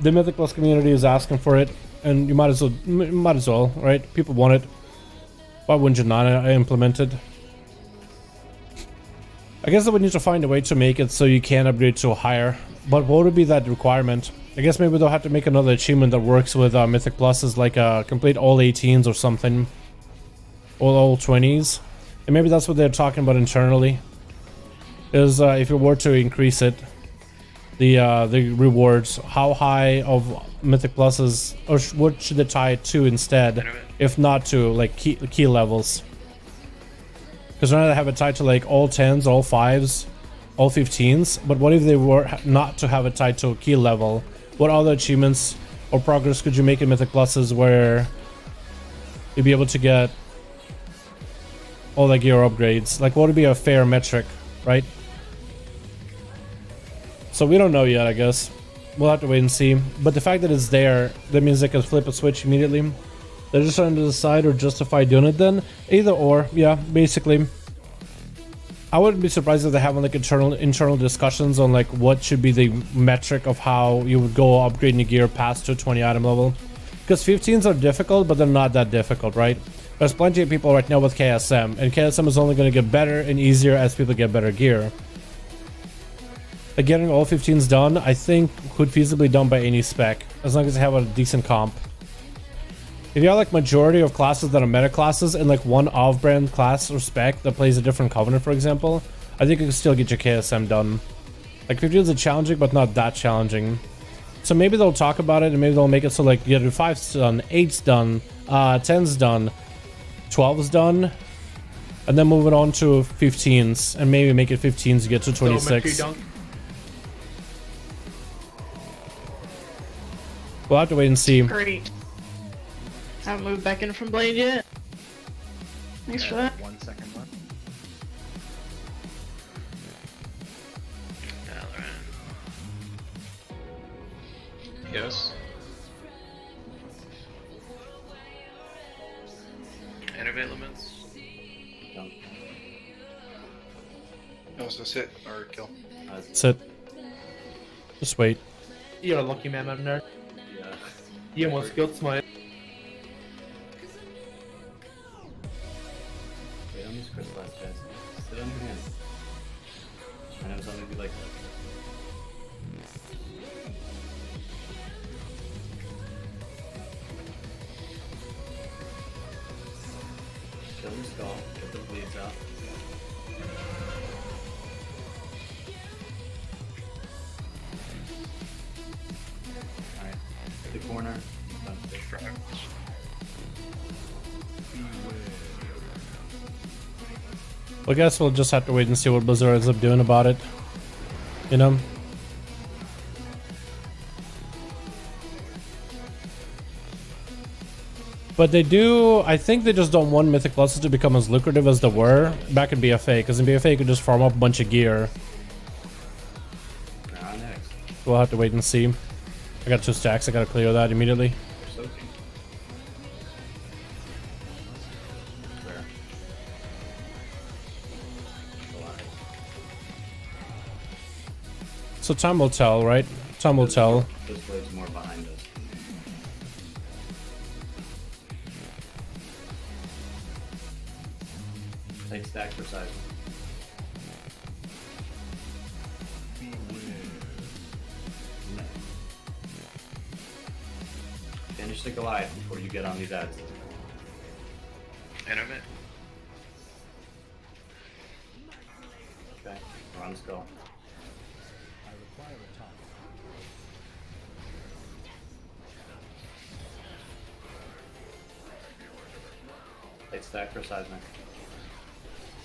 the Mythic Plus community is asking for it, and you might as well, right? People want it. Why wouldn't you not implement it? I guess I would need to find a way to make it so you can upgrade to higher. But what would be that requirement? I guess maybe they'll have to make another achievement that works with Mythic Pluses, like complete all 18s or something. All 20s. And maybe that's what they're talking about internally. Is if you were to increase it, the rewards, how high of Mythic Pluses, or what should they tie it to instead, if not to like key levels? Because right now they have it tied to like all 10s, all 5s, all 15s, but what if they were not to have it tied to a key level? What other achievements or progress could you make in Mythic Pluses where you'd be able to get all the gear upgrades? Like, what would be a fair metric, right? So we don't know yet, I guess. We'll have to wait and see. But the fact that it's there, that means they can flip a switch immediately. They're just trying to decide or justify doing it then. Either or, yeah, basically. I wouldn't be surprised if they have like internal discussions on like what should be the metric of how you would go upgrading the gear past to 20 item level. Because 15s are difficult, but they're not that difficult, right? There's plenty of people right now with KSM, and KSM is only going to get better and easier as people get better gear. Like getting all 15s done, I think could feasibly be done by any spec, as long as they have a decent comp. If you have like majority of classes that are meta classes and like one off-brand class or spec that plays a different covenant, for example, I think you can still get your KSM done. Like 15s are challenging, but not that challenging. So maybe they'll talk about it, and maybe they'll make it so like you get 5's done, 8's done, 10's done, 12's done, and then move it on to 15s, and maybe make it 15s to get to 26. We'll have to wait and see. Great. Haven't moved back in from Blade yet. Thanks for that. 1 second left. Dalaran. Yes. Innervate limits. No, so sit or kill. Sit. Just wait. You're a lucky man, I'm nerd. Yeah. You almost killed Smite. Wait on these crystallized guys. Sit on your hand. I know something be like that. Kill the skull, get the bleeds out. Alright, the corner. Well, I guess we'll just have to wait and see what Blizzard ends up doing about it. You know? But they do, I think they just don't want Mythic Pluses to become as lucrative as they were back in BFA, because in BFA you could just farm up a bunch of gear. Next. We'll have to wait and see. I got 2 stacks, I gotta clear that immediately. So time will tell, right? Time will tell. This blade's more behind us. Take stack for size. Finish the Goliath before you get on these ads. Innervate. Okay, we're on the skull. Take stack for seismic.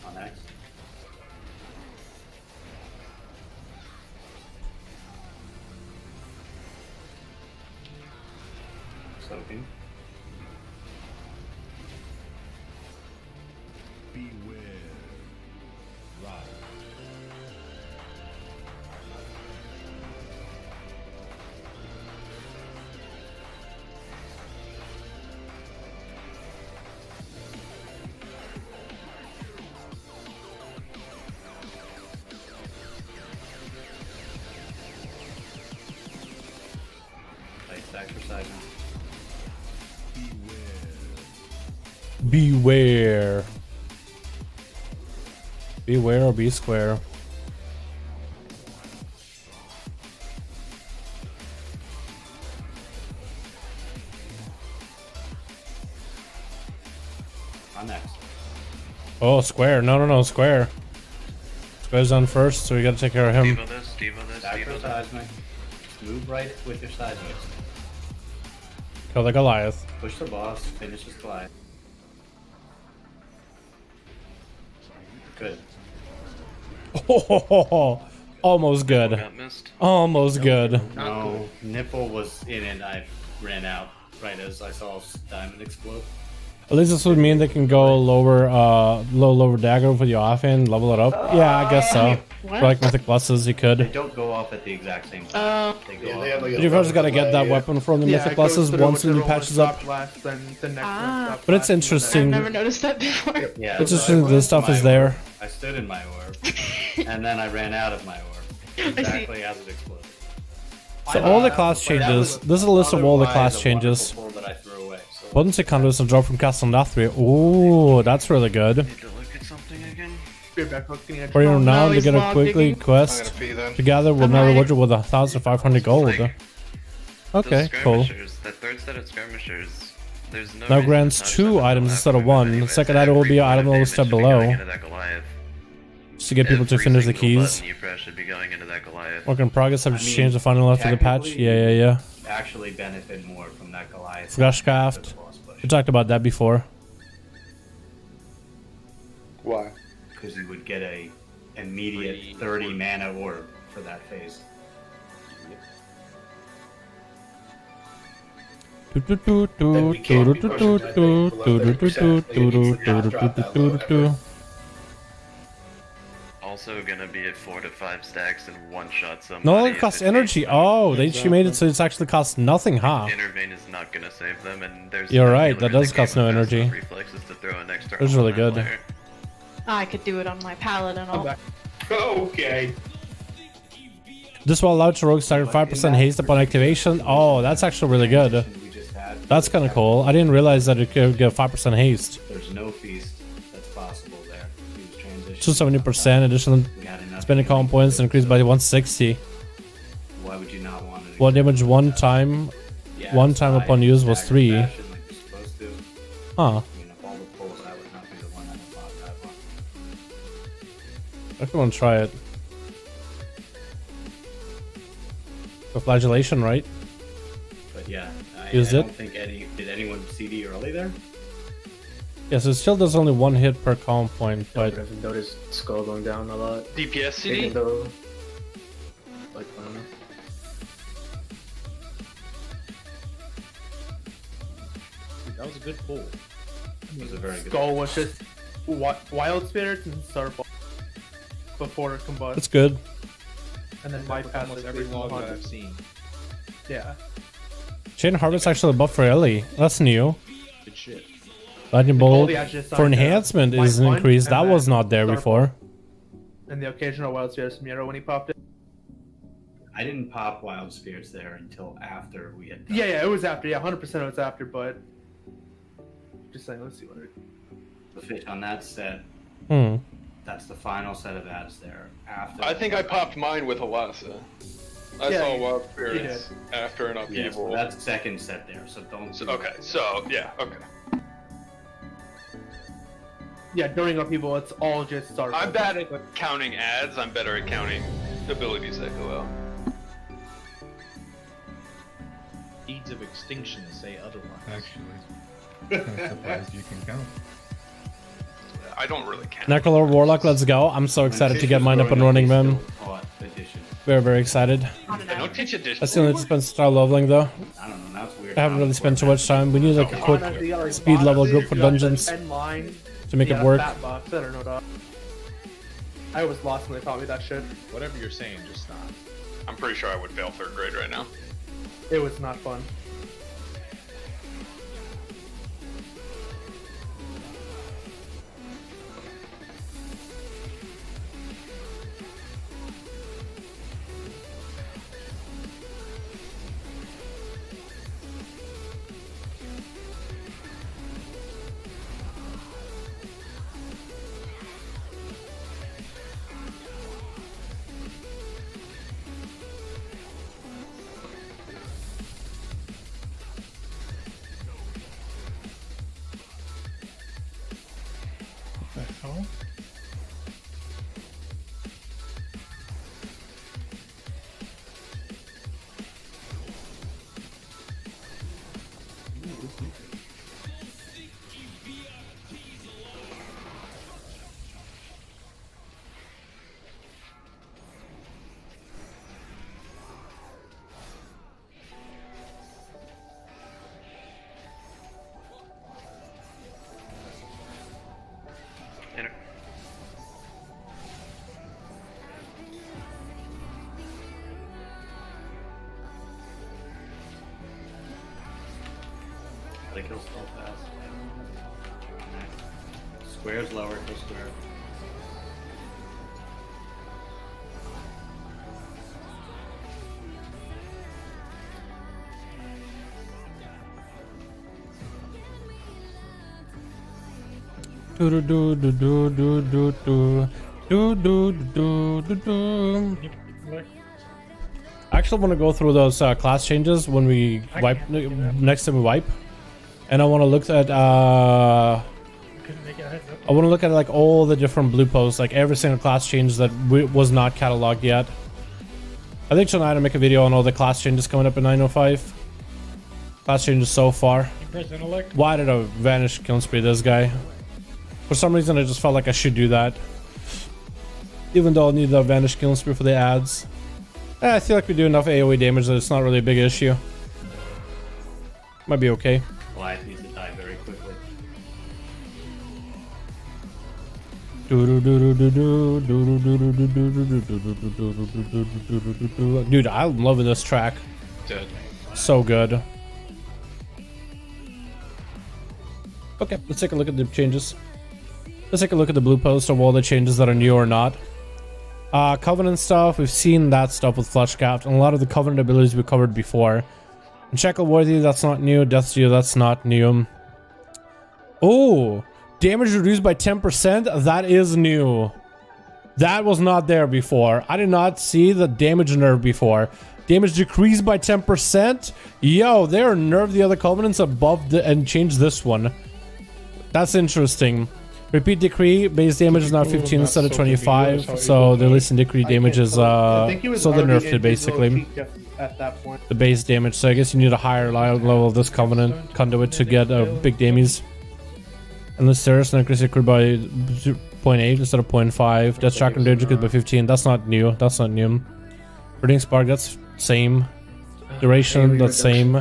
On X. Soaking. Beware. Right. Stack for side now. Beware. Beware or be square. On next. Oh, square. No, square. Square's on first, so we gotta take care of him. Stack for seismic. Move right with your seismic. Kill the Goliath. Push the boss. Finish his Goliath. Good. Oh, almost good. Almost good. No, nipple was in it. I ran out right as I saw diamond explode. At least this would mean they can go lower, lower dagger for the offhand, level it up. Yeah, I guess so. What? For like Mythic Pluses, you They could. don't go off at the exact same time. They go off. But you first gotta get that weapon from the Mythic Pluses once the new patches up. But it's interesting. I've never noticed that before. Yeah, It's interesting that this stuff is there. I stood in my orb, and then I ran out of my orb exactly as it exploded. So all the class changes. This is a list of all the class changes. Pull that I threw away. So Potency counters are dropped from Castle NATHRIA. Ooh, that's really good. For your renown, you get a quickly quest together with another widget with 1,500 gold. Okay, cool. The third set of skirmishers. There's no Now reason grants to touch 2 them items instead of 1. The second item will be an item level step below. Just to get people to finish the keys. Work in progress. Have you changed the final after the patch? Yeah. actually benefit more from that Goliath. Fleshcraft. We talked about that before. Why? Because you would get a immediate 30 mana orb for that phase. Also gonna be at 4 to 5 stacks and one shot somebody. No, it costs energy. Oh, she made it so it's actually costs nothing, huh? Intervene is not gonna save them, and there's. You're no right. healer That in the does cost game no with energy. enough reflexes to throw an extra That's really on that good. player. I could do it on my paladin. Okay. This will allow to rogue stagger 5% haste upon activation. Oh, that's actually really good. That's kind of cool. I didn't realize that it could get 5% haste. There's no feast that's possible there. Use transition. 270% additional spending column points increased by 160. Why would you not want to? One damage one time upon use was 3. Like you're supposed to. Huh. I mean, of all the pulls, that would not be the one that would pop that one. I want to try it. The flagellation, right? But yeah, I Used don't it? think did anyone CD early there? Yeah, so it still does only 1 hit per column point, but I've noticed skull going down a lot. DPS CD? Even though, like, I don't know. Dude, that was a good pull. It was a very good Skull was just wild spirits and starfall before combust. it's good. And then bypass Almost every log that I've seen. Yeah. Chain Harvest actually a buff for Ellie. That's new. Good shit. Lightning Bolt Goldie actually for signed, enhancement White is one, increased. and That then was not there Starfall. before. And the occasional wild spirits from Miro when he popped it. I didn't pop wild spirits there until after we had done Yeah, it was after. Yeah, 100% it was after, but just saying. Let's see what it. the fish on that set. Hmm. That's the final set of ads there. After I think I popped mine with Alassa. I Yeah, saw you- Wild you Spirits after an Yeah, upheaval. so that's second set there. So don't. So, okay, so yeah, okay. Yeah, during upheaval, it's all just starfall. I'm bad at counting ads. I'm better at counting abilities that go out. Deeds of Extinction say otherwise. Actually, I'm surprised you can count. I don't really count. Necrolord Warlock, let's go. I'm so excited to get mine up and running, man. Very, very excited. I don't teach addition. I still need to spend start leveling though. I don't know. That's weird. I haven't really spent too much time. We need like a quick speed level group for dungeons to make it work. Fat box. I don't know that. I was lost when they taught me that shit. Whatever you're saying, just stop. I'm pretty sure I would fail 3rd grade right now. It was not fun. Gotta kill spell fast. Square's lower, kill square. Do do do do do do do do do do do do do. I actually want to go through those class changes when we wipe next time we wipe, and I want to look at I want to look at like all the different blue posts, like every single class change that was not cataloged yet. I think tonight I'll make a video on all the class changes coming up in 905. Class changes so far. Why did I vanish kill spree this guy? For some reason I just felt like I should do that. Even though I need the vanish kill spree for the ads. I feel like we do enough AoE damage that it's not really a big issue. Might be okay. Goliath needs to die very quickly. Dude, I'm loving this track. Dead. So good. Okay, let's take a look at the changes. Let's take a look at the blue post of all the changes that are new or not. Covenant stuff, we've seen that stuff with Flushcraft, and a lot of the Covenant abilities we covered before. And Shackle Worthy, that's not new. Death Steal, that's not new. Oh, damage reduced by 10%, that is new. That was not there before. I did not see the damage nerf before. Damage decreased by 10%. Yo, they are nerfed the other Covenants above and changed this one. That's interesting. Repeat decree, base damage is now 15 instead of 25, so the listen decree damage is, so they nerfed it basically. At that point. The base damage, so I guess you need a higher level of this Covenant conduit to get big damies. And the Stairs and increase decree by 0.8 instead of 0.5. Death Tracker damage decreased by 15, that's not new, that's not new. Reading Spark, that's same. Duration, that's same.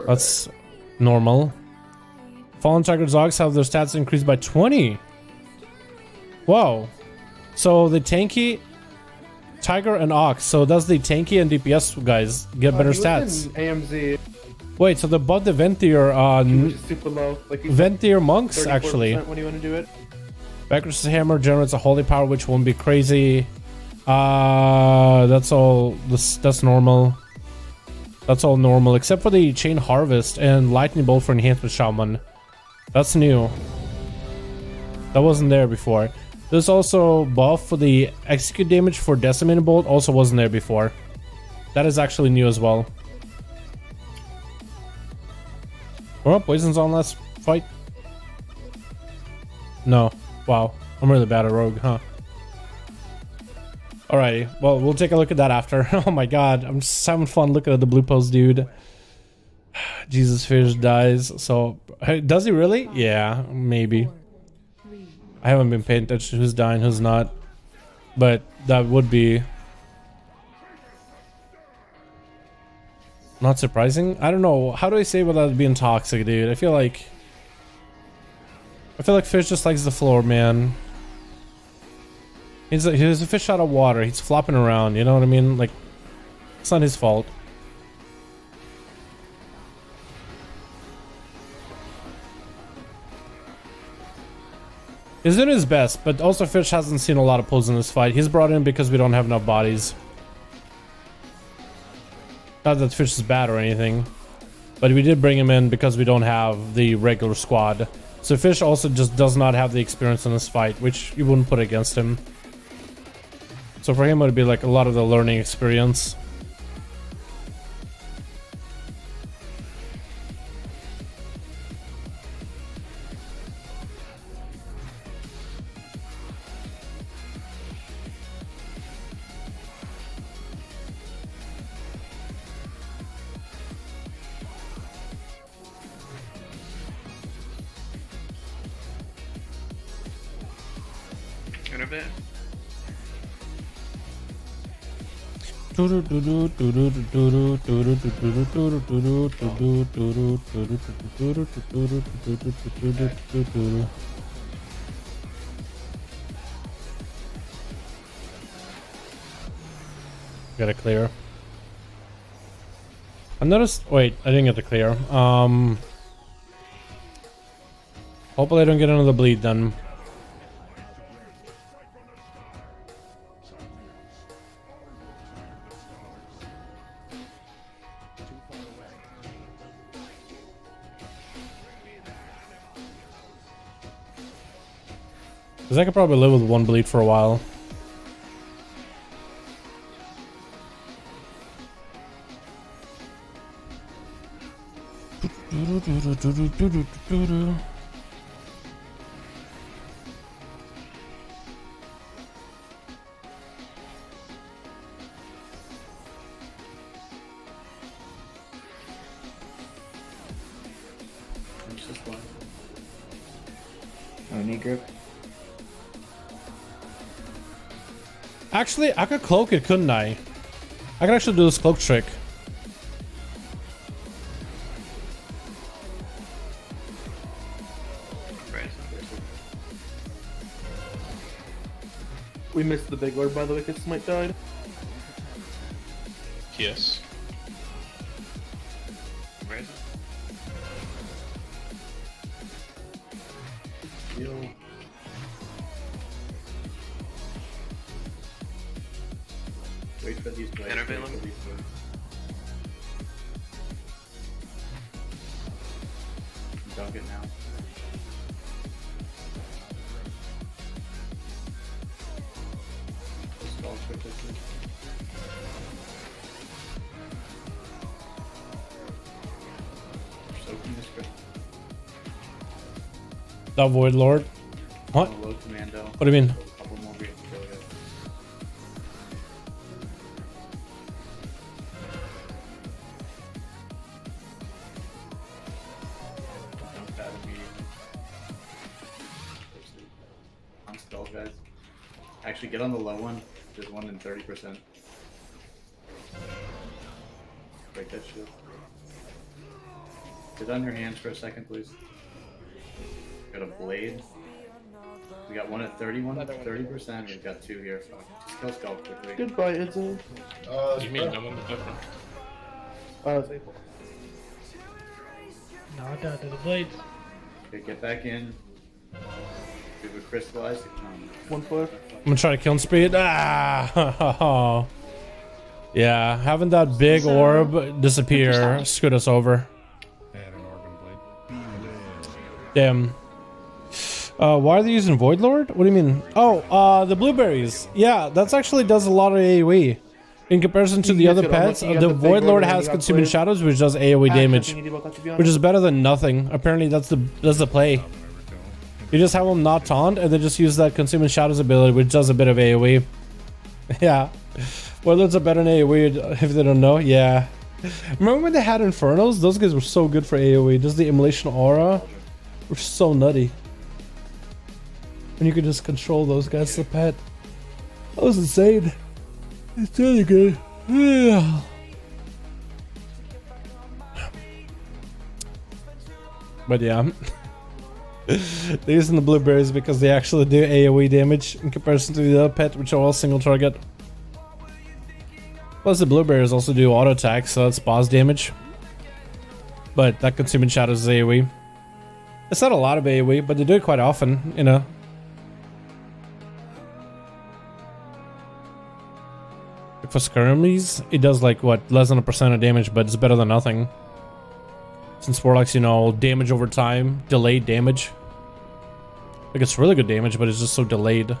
That's normal. Fallen Tiger Zogs have their stats increased by 20. Wow. So the tanky, Tiger and Ox. So does the tanky and DPS guys get better stats? AMZ. Wait, so the buff the Venthyr, Which is super low. Like Venthyr monks actually. When you want to do it. Backwards Hammer generates a holy power, which won't be crazy. That's all. That's normal. That's all normal, except for the Chain Harvest and Lightning Bolt for Enhancement Shaman. That's new. That wasn't there before. There's also buff for the Execute damage for Decimating Bolt, also wasn't there before. That is actually new as well. Well, Poison's on last fight. No. Wow. I'm really bad at Rogue, huh? Alrighty, well, we'll take a look at that after. Oh my god, I'm just having fun looking at the blue post, dude. Jesus Fish dies, so... Does he really? Yeah, maybe. I haven't been paying attention to who's dying, who's not. But that would be... not surprising? I don't know, how do I say without being toxic, dude? I feel like Fish just likes the floor, man. He's a fish out of water. He's flopping around, you know what I mean? Like, it's not his fault. He's doing his best, but also Fish hasn't seen a lot of pulls in this fight. He's brought in because we don't have enough bodies. Not that Fish is bad or anything, but we did bring him in because we don't have the regular squad. So Fish also just does not have the experience in this fight, which you wouldn't put against him. So for him it would be like a lot of the learning experience. In a bit. Gotta clear. I noticed. Wait, I didn't get the clear. Hopefully I don't get another bleed then. Because I could probably live with one bleed for a while. Oh, knee grip. Actually, I could cloak it, couldn't I? I could actually do this cloak trick. We missed the big lord by the way, because Smite died. Yes. Where is it? Yo. Wait for these guys. Intervale wait him. for these guys. Dunk it now. Stall quickly, please. Soaking this quick. That Void Lord. What? Low commando. What do you mean? A couple more beats to go ahead. Dump that immediately. On spell, guys. Actually, get on the low one. There's one in 30%. Break that shield. Get on your hands for a second, please. Got a blade. We got one at 30%. We've got two here. Just kill skull quickly. Goodbye, Izzy. You mean I'm on the different? It's April. Knocked out to the blades. Okay, get back in. We have a crystallized. 1 foot. I'm gonna try to kill speed. Ah! Yeah, having that big orb disappear screwed us over. Damn. Why are they using Void Lord? What do you mean? Oh, the blueberries. Yeah, that's actually does a lot of AoE. In comparison to the other pets, the Void Lord has Consuming Shadows, which does AoE damage, which is better than nothing. Apparently, that's the play. You just have them not taunt, and then just use that Consuming Shadows ability, which does a bit of AoE. Yeah. Void Lords are better than AoE, if they don't know. Yeah. Remember when they had Infernos? Those guys were so good for AoE. Just the Immolation Aura were so nutty. And you could just control those guys as a pet. That was insane. It's really good. Yeah. But yeah. They're using the blueberries because they actually do AoE damage in comparison to the other pet, which are all single target. Plus the blueberries also do auto attack, so that's boss damage. But that Consuming Shadows is AoE. It's not a lot of AoE, but they do it quite often, you know. For skirmies, it does like what, less than 1% of damage, but it's better than nothing. Since Warlock's, you know, damage over time, delayed damage. Like it's really good damage, but it's just so delayed.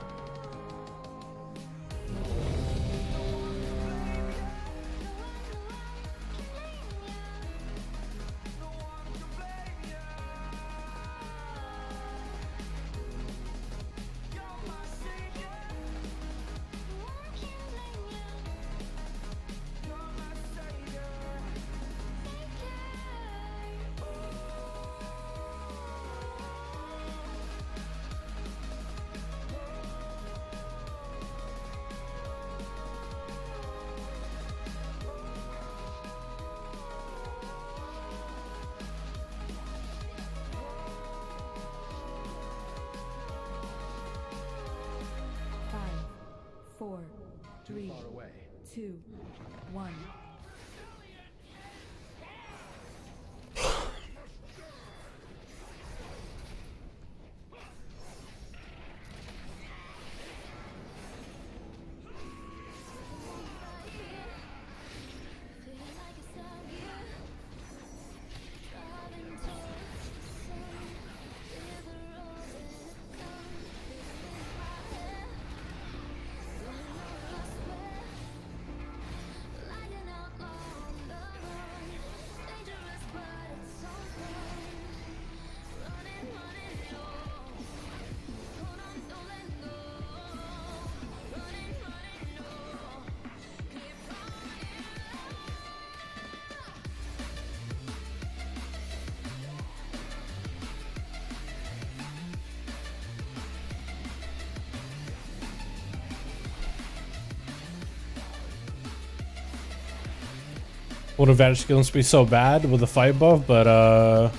Would advantage skills be so bad with the fight buff, but I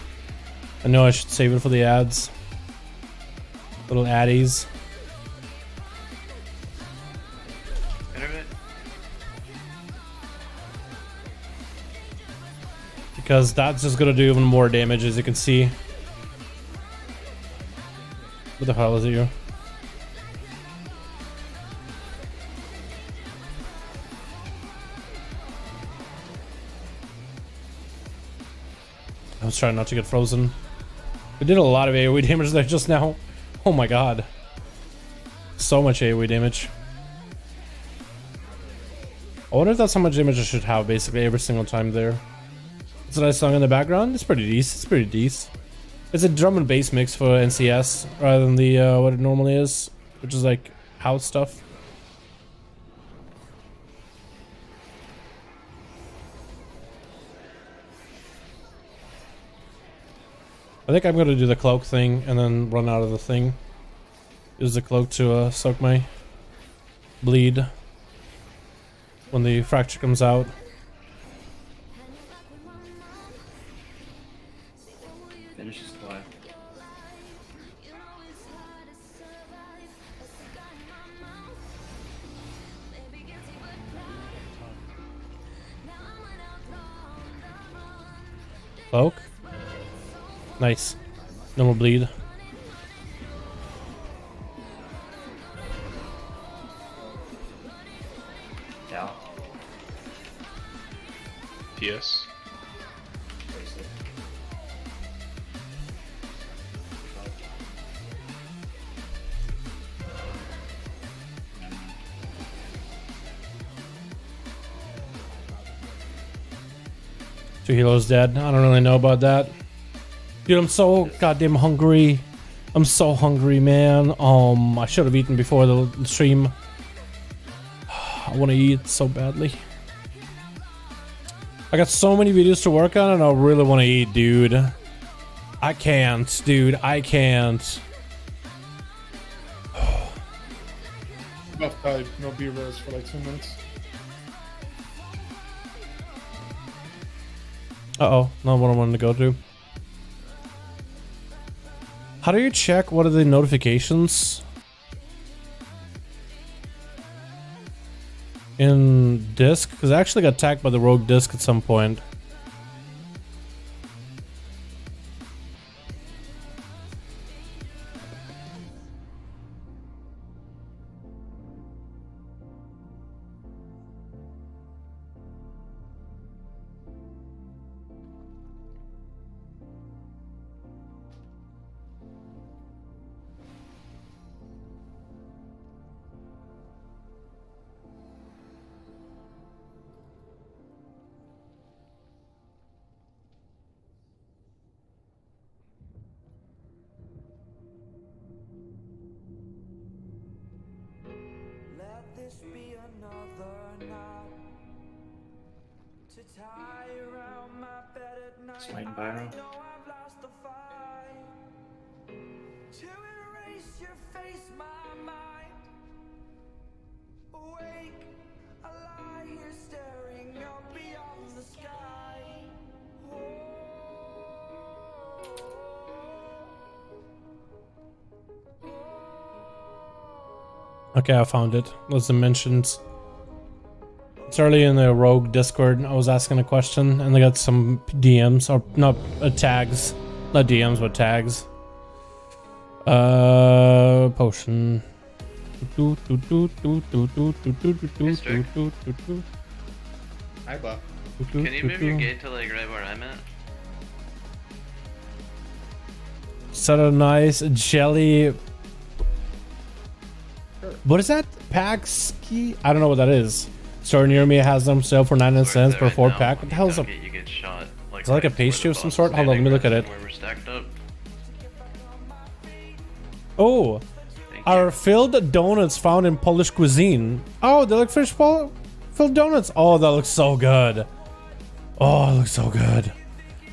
know I should save it for the ads. Little addies. Because that's just gonna do even more damage, as you can see. What the hell is it, you? I was trying not to get frozen. We did a lot of AoE damage there just now. Oh my god. So much AoE damage. I wonder if that's how much damage I should have basically every single time there. It's a nice song in the background. It's pretty decent. It's pretty decent. It's a drum and bass mix for NCS rather than the what it normally is, which is like house stuff. I think I'm gonna do the cloak thing and then run out of the thing. Use the cloak to soak my bleed when the fracture comes out. Finish his fly. Cloak. Nice. No more bleed. Yeah. TS. Two healers dead. I don't really know about that. Dude, I'm so goddamn hungry. I'm so hungry, man. I should have eaten before the stream. I want to eat so badly. I got so many videos to work on and I really want to eat, dude. I can't, dude. I can't. Buff died, no B-res for like 2 minutes. Uh-oh, not what I wanted to go to. How do you check what are the notifications in disk? Because I actually got attacked by the rogue disk at some point. Smite Byron. Okay, I found it. Those mentions. It's early in the Rogue Discord. I was asking a question, and they got some DMs or not tags, not DMs but tags. Potion. Hi, Buff. Can you move your gate to like right where I'm at? Sort of nice jelly. What is that? Paxki? I don't know what that is. Store near me has them sale for 99 cents per 4-pack. What the hell is a? You get shot. Is that like a pastry of some sort? Hold on, let me look at it. Where we're stacked up. Oh, are filled donuts found in Polish cuisine? Oh, they look filled donuts. Oh, that looks so good. Oh, it looks so good.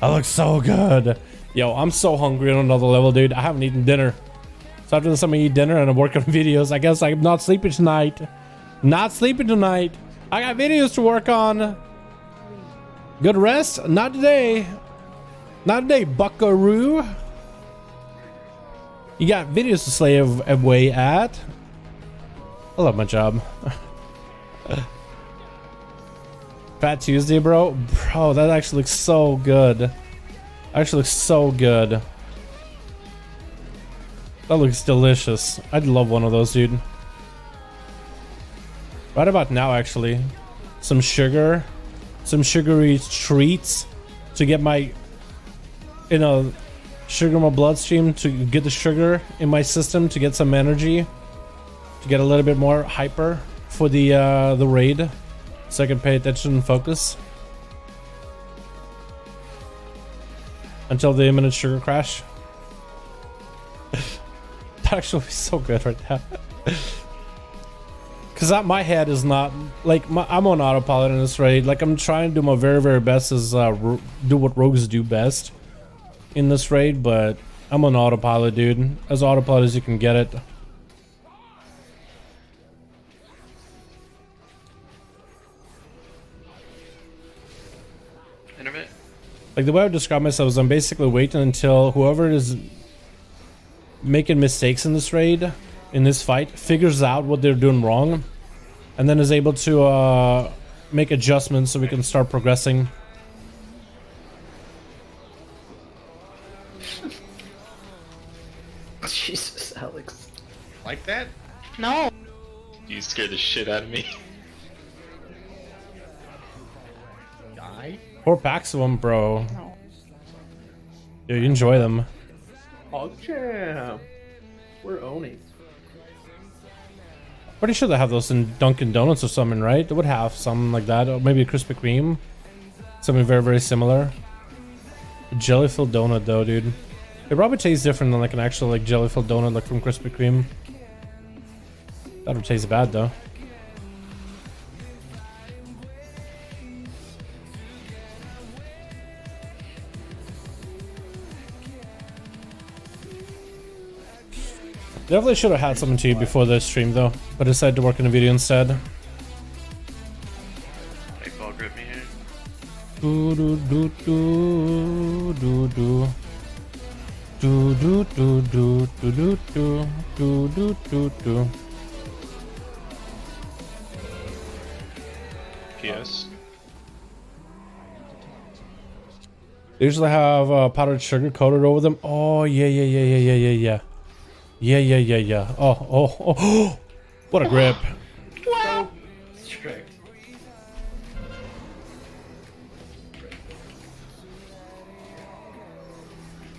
That looks so good. Yo, I'm so hungry on another level, dude. I haven't eaten dinner. So after this, I'm gonna eat dinner and I'm working on videos. I guess I'm not sleeping tonight. Not sleeping tonight. I got videos to work on. Good rest? Not today. Not today, buckaroo. You got videos to slave away at. I love my job. Fat Tuesday, bro. Bro, that actually looks so good. Actually looks so good. That looks delicious. I'd love one of those, dude. Right about now, actually. Some sugar. Some sugary treats to get my, you know, sugar in my bloodstream, to get the sugar in my system, to get some energy, to get a little bit more hyper for the raid, so I can pay attention and focus until the imminent sugar crash. That actually would be so good right now. Because my head is not like I'm on autopilot in this raid. Like, I'm trying to do my very best as do what rogues do best in this raid, but I'm on autopilot, dude. As autopilot as you can get it. Intermit. Like, the way I would describe myself is I'm basically waiting until whoever is making mistakes in this raid, in this fight, figures out what they're doing wrong, and then is able to make adjustments so we can start progressing. Jesus, Alex. Like that? No. You scared the shit out of me. Die? 4 packs of them, bro. Dude, you enjoy them. Oh, champ. We're owning. Pretty sure they have those in Dunkin' Donuts or something, right? They would have something like that, or maybe a Krispy Kreme. Something very similar. A jelly-filled donut, though, dude. It probably tastes different than like an actual like jelly-filled donut, like from Krispy Kreme. That would taste bad, though. Definitely should have had something to eat before the stream, though, but I decided to work in a video instead. Big ball grip me here. Do do do do do do. Do do do do do do do do do do. PS. They usually have powdered sugar coated over them. Oh yeah. Oh. What a grip. Wow. Strict.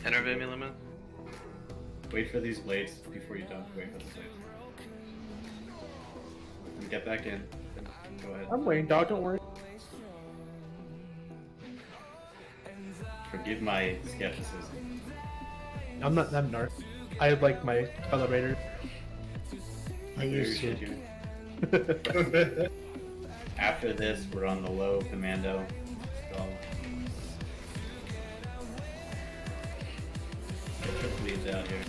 Enervate me limit. Wait for these blades before you dunk. Wait for the blades. And get back in. Go ahead. I'm waiting, dog. Don't worry. Forgive my skepticism. I'm narc. I like my elevator. I used to. After this, we're on the low commando. So. Get your bleeds out here.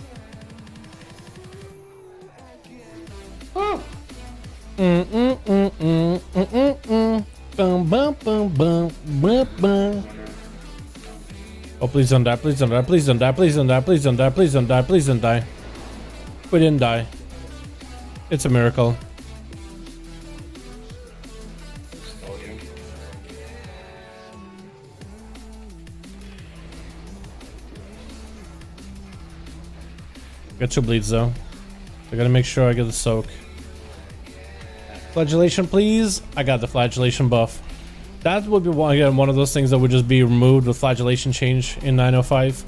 Oh! Oh, please don't die, please don't die, please don't die, please don't die, please don't die, please don't die, please don't die. We didn't die. It's a miracle. Got 2 bleeds though. I gotta make sure I get the soak. Flagellation, please. I got the flagellation buff. That would be one of those things that would just be removed with flagellation change in 905.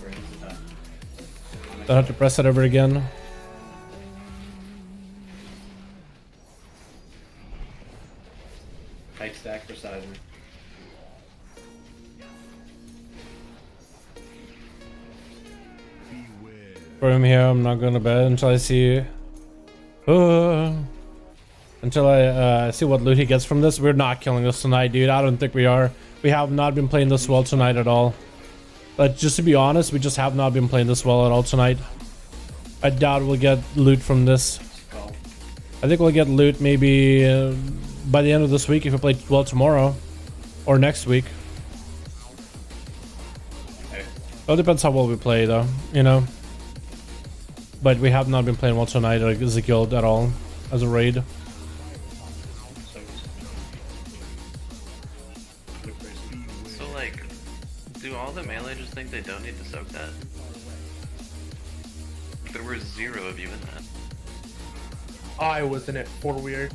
Don't have to press it over again. Tight stack for Cyber. For him here, I'm not going to bed until I see... until I see what loot he gets from this. We're not killing this tonight, dude. I don't think we are. We have not been playing this well tonight at all. But just to be honest, we just have not been playing this well at all tonight. I doubt we'll get loot from this. I think we'll get loot maybe by the end of this week if we play well tomorrow. Or next week. It all depends how well we play, though, you know. But we have not been playing well tonight as a guild at all, as a raid. So like, do all the melee just think they don't need to soak that? There were 0 of you in that. I was in it for weird.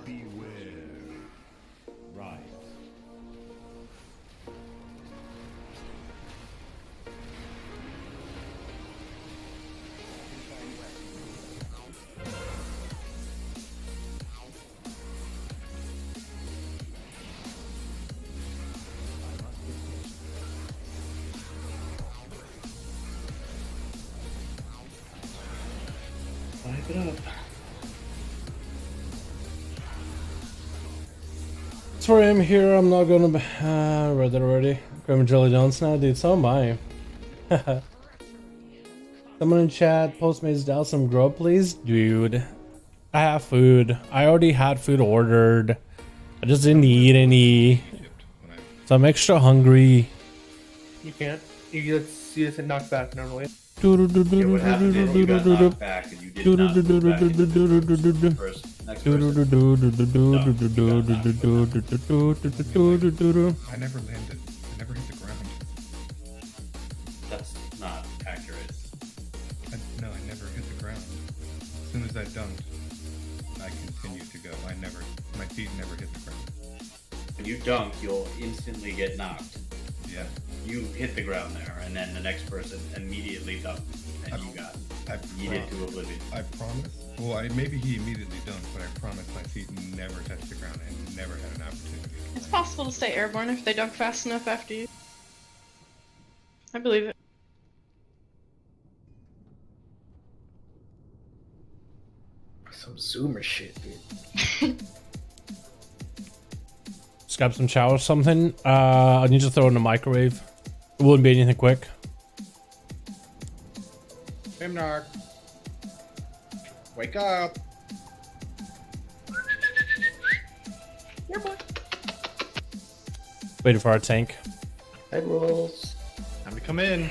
Beware. Right. Pipe it up. So I'm here, I'm not gonna read that already. Graham Jelly Downs now, dude, so am I. Someone in chat, Postmates down some grub, please? Dude, I have food. I already had food ordered. I just didn't eat any. So I'm extra hungry. You can't. You just get knocked back normally. Yeah, what happened is you got knocked back and you did not go back into the first, next person. I never landed. I never hit the ground. That's not accurate. No, I never hit the ground. As soon as I dunked, I continued to go. My feet never hit the ground. When you dunk, you'll instantly get knocked. Yeah. You hit the ground there, and then the next person immediately dunked, and you got yeeted to oblivion. I promise. Well, maybe he immediately dunked, but I promise my feet never touched the ground. I never had an opportunity. It's possible to stay airborne if they dunk fast enough after you. I believe it. Some zoomer shit, dude. Just grab some chow or something. I need to throw it in the microwave. It wouldn't be anything quick. Himnark. Wake up. Here, boy. Waiting for our tank. Egg rolls. Time to come in.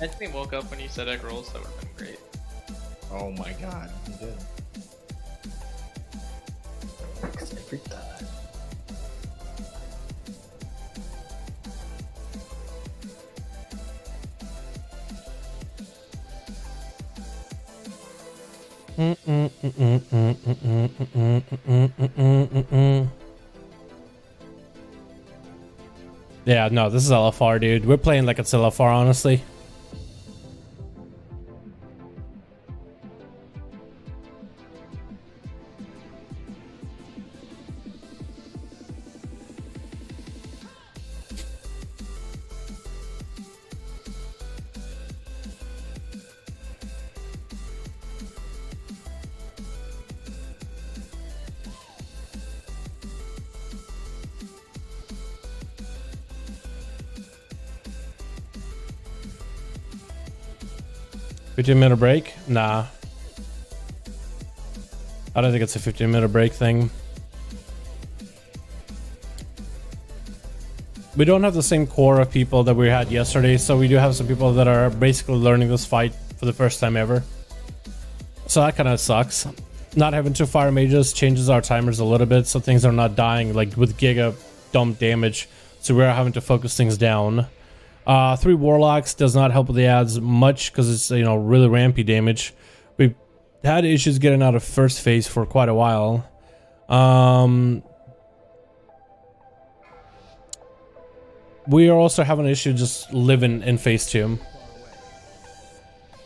Anthony woke up when you said egg rolls. That would have been great. Oh my god, he did. Works every time. Yeah, no, this is LFR, dude. We're playing like it's LFR, honestly. $15-minute break? Nah. I don't think it's a 15-minute break thing. We don't have the same core of people that we had yesterday, so we do have some people that are basically learning this fight for the first time ever. So that kind of sucks. Not having two fire mages changes our timers a little bit, so things are not dying like with giga dump damage. So we're having to focus things down. 3 warlocks does not help with the ads much because it's, you know, really rampy damage. We've had issues getting out of first phase for quite a while. We are also having an issue just living in phase 2,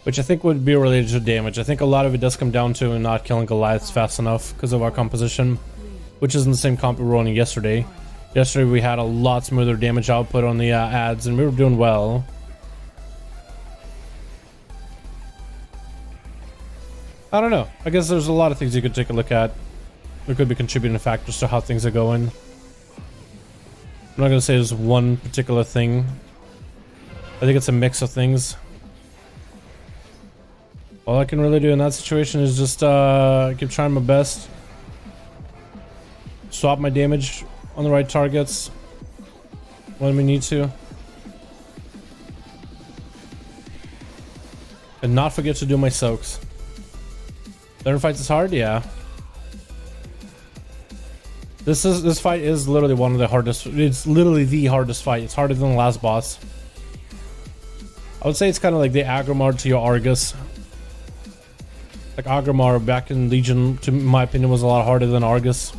which I think would be related to damage. I think a lot of it does come down to not killing Goliaths fast enough because of our composition, which is in the same comp we were running yesterday. Yesterday we had a lot smoother damage output on the ads, and we were doing well. I don't know. I guess there's a lot of things you could take a look at. There could be contributing factors to how things are going. I'm not going to say there's one particular thing. I think it's a mix of things. All I can really do in that situation is just keep trying my best. Swap my damage on the right targets when we need to. And not forget to do my soaks. Learn fights is hard, yeah. This fight is literally one of the hardest. It's literally the hardest fight. It's harder than the last boss. I would say it's kind of like the Agrimar to your Argus. Like Agrimar back in Legion, to my opinion, was a lot harder than Argus.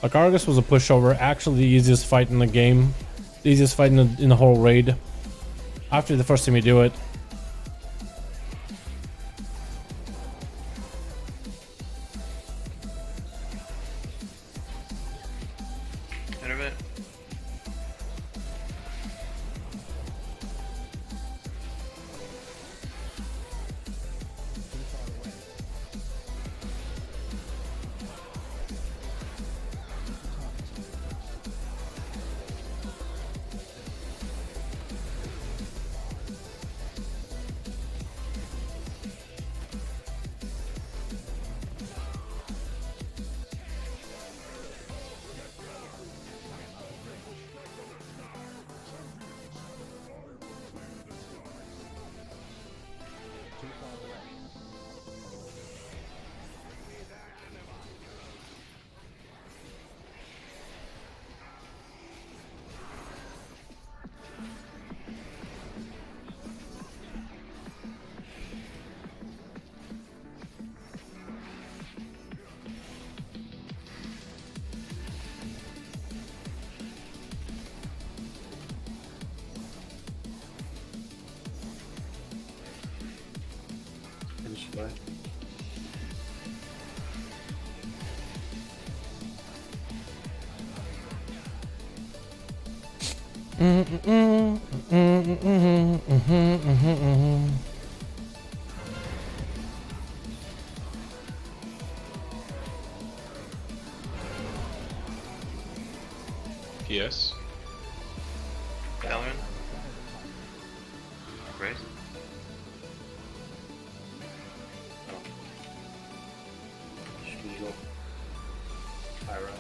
Like Argus was a pushover, actually the easiest fight in the game, the easiest fight in the whole raid. After the first time you do it. Internet. Finish the buy. PS. Dalaran. Grace. Spiegel. Pyro.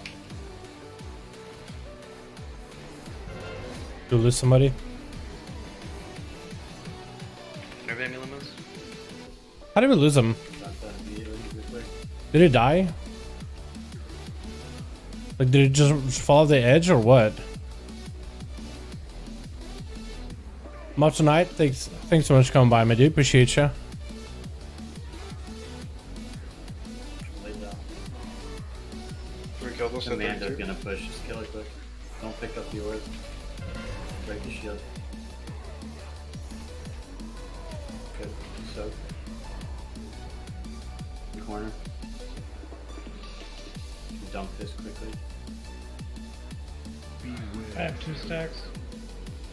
Did we lose somebody? Everybody limos? How did we lose him? Got that immediately, real quick. Did he die? Like, did he just follow the edge or what? Much tonight. Thanks so much for coming by, my dude. Appreciate you. Lay down. We killed us at Commando's 32. gonna push. Just kill it quick. Don't pick up the ores. Break the shield. Good. So. The corner. Dump this quickly. I have 2 stacks.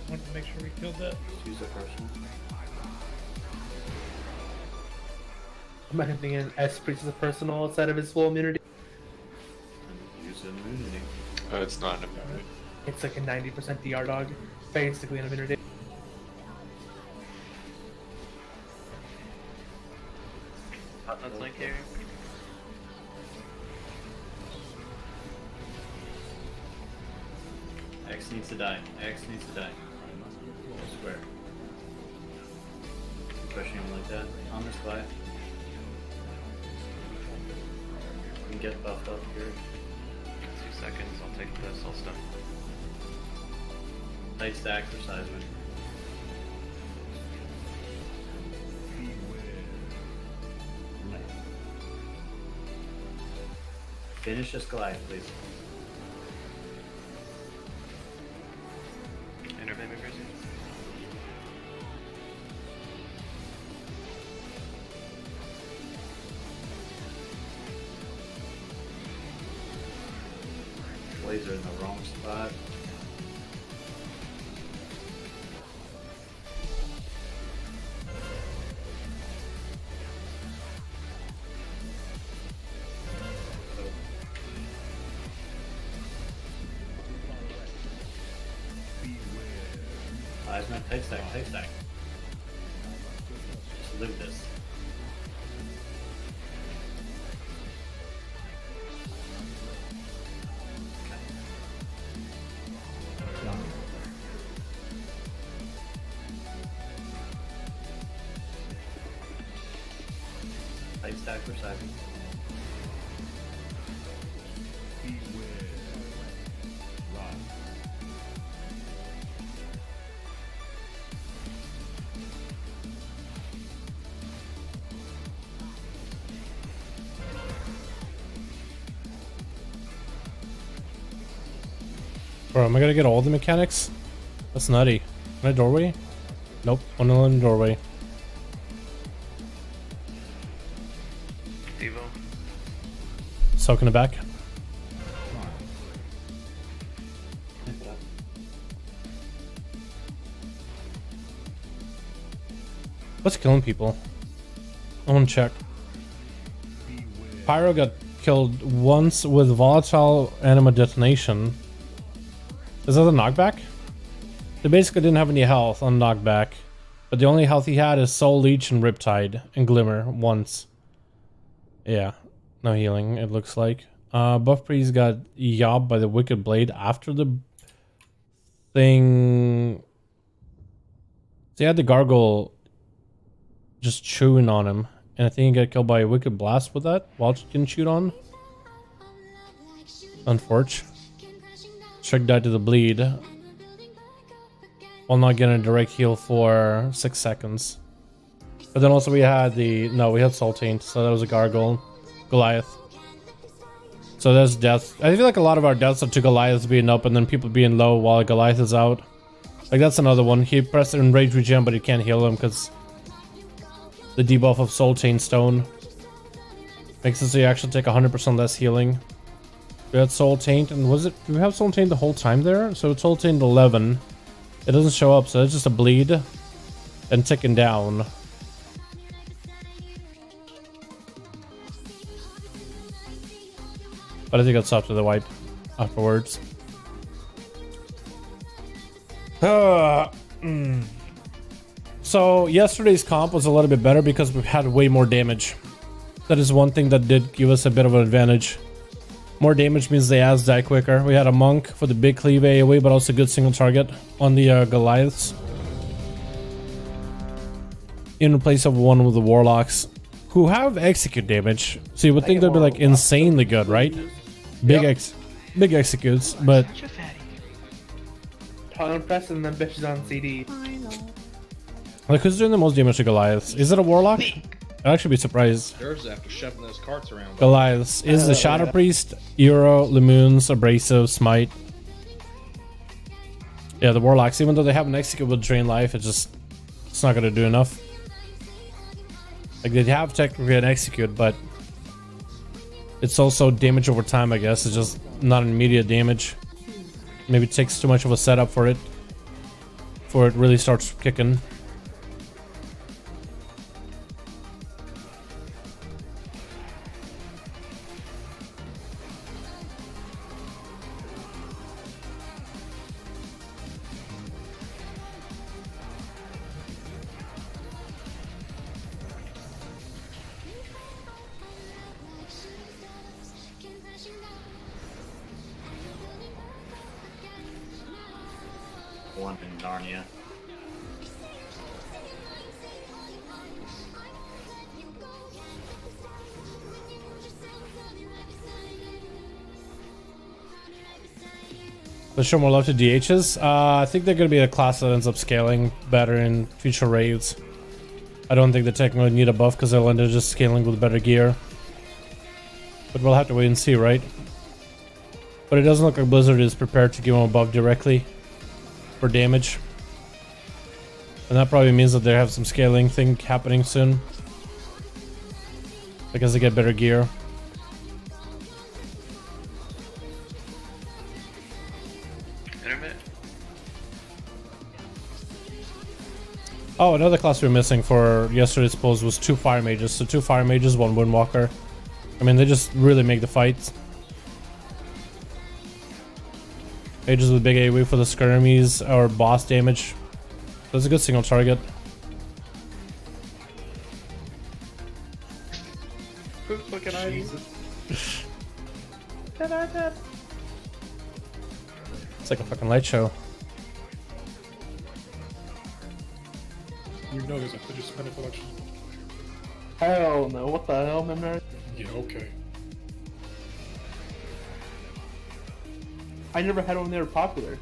Wanted to make sure we killed that. Use the personal. I'm not thinking S Priest is a personal outside of his full immunity. Use an immunity. It's not an immunity. It's like a 90% DR dog. Basically an immunity. Let's link here. X needs to die. X needs to die. Square. Pushing him like that. On this fight. You can get buffed up here. 2 seconds, I'll take this, I'll stun. Tight stack for seismic. Finish this Goliath, please. Intervene, Gracie. Laser in the wrong spot. Seismic, tight stack, tight stack. live this. Tight stack per second. Bro, am I gonna get all the mechanics? That's nutty. Can I doorway? Nope, one in the doorway. Devo. Soaking it back. What's killing people? I wanna check. Pyro got killed once with volatile anima detonation. Is that a knockback? They basically didn't have any health on knockback, but the only health he had is Soul Leech and Riptide and Glimmer once. Yeah, no healing it looks like. Buff Priest got yobbed by the Wicked Blade after the thing. They had the Gargoyle just chewing on him, and I think he got killed by a Wicked Blast with that while getting chewed on. Unfortunate. Shrek died to the bleed while not getting a direct heal for 6 seconds. But then also we had we had Soul Taint, so that was a Gargoyle. Goliath. So there's death. I feel like a lot of our deaths are to Goliaths being up and then people being low while Goliath is out. Like that's another one. He pressed Enrage Regen, but he can't heal him because the debuff of Soul Taint Stone makes it so you actually take 100% less healing. We had Soul Taint, and do we have Soul Taint the whole time there? So it's Soul Taint 11. It doesn't show up, so it's just a bleed and ticking down. But I think it's up to the wipe afterwards. So yesterday's comp was a little bit better because we've had way more damage. That is one thing that did give us a bit of an advantage. More damage means the ads die quicker. We had a monk for the big cleave AoE, but also good single target on the Goliaths. In place of one with the warlocks, who have execute damage. So you would think they'd be like insanely good, right? Big executes, but I'm pressing them bitches on CD. like who's doing the most damage to Goliaths? Is it a warlock? I'd actually be surprised. There's after shoving those carts around. Goliaths is the Shadow Priest, Euro, Lemons, Abrasive, Smite. Yeah, the warlocks, even though they have an execute with drain life, it's not gonna do enough. Like they have technically an execute, but it's also damage over time, I guess. It's just not an immediate damage. Maybe it takes too much of a setup for it before it really starts kicking. One in Narnia. Let's show more love to DHs. I think they're going to be a class that ends up scaling better in future raids. I don't think they technically need a buff because they'll end up just scaling with better gear. But we'll have to wait and see, right? But it doesn't look like Blizzard is prepared to give them a buff directly for damage. And that probably means that they have some scaling thing happening soon. Because they get better gear. Oh, another class we were missing for yesterday's polls was 2 fire mages. So 2 fire mages, 1 windwalker. I mean, they just really make the fight. Mages with big AoE for the skirmies or boss damage. That's a good single target. It's like a fucking light show. You know there's a fidget spinner collection. Hell no, what the hell, man? Yeah, okay. I never had one they were popular.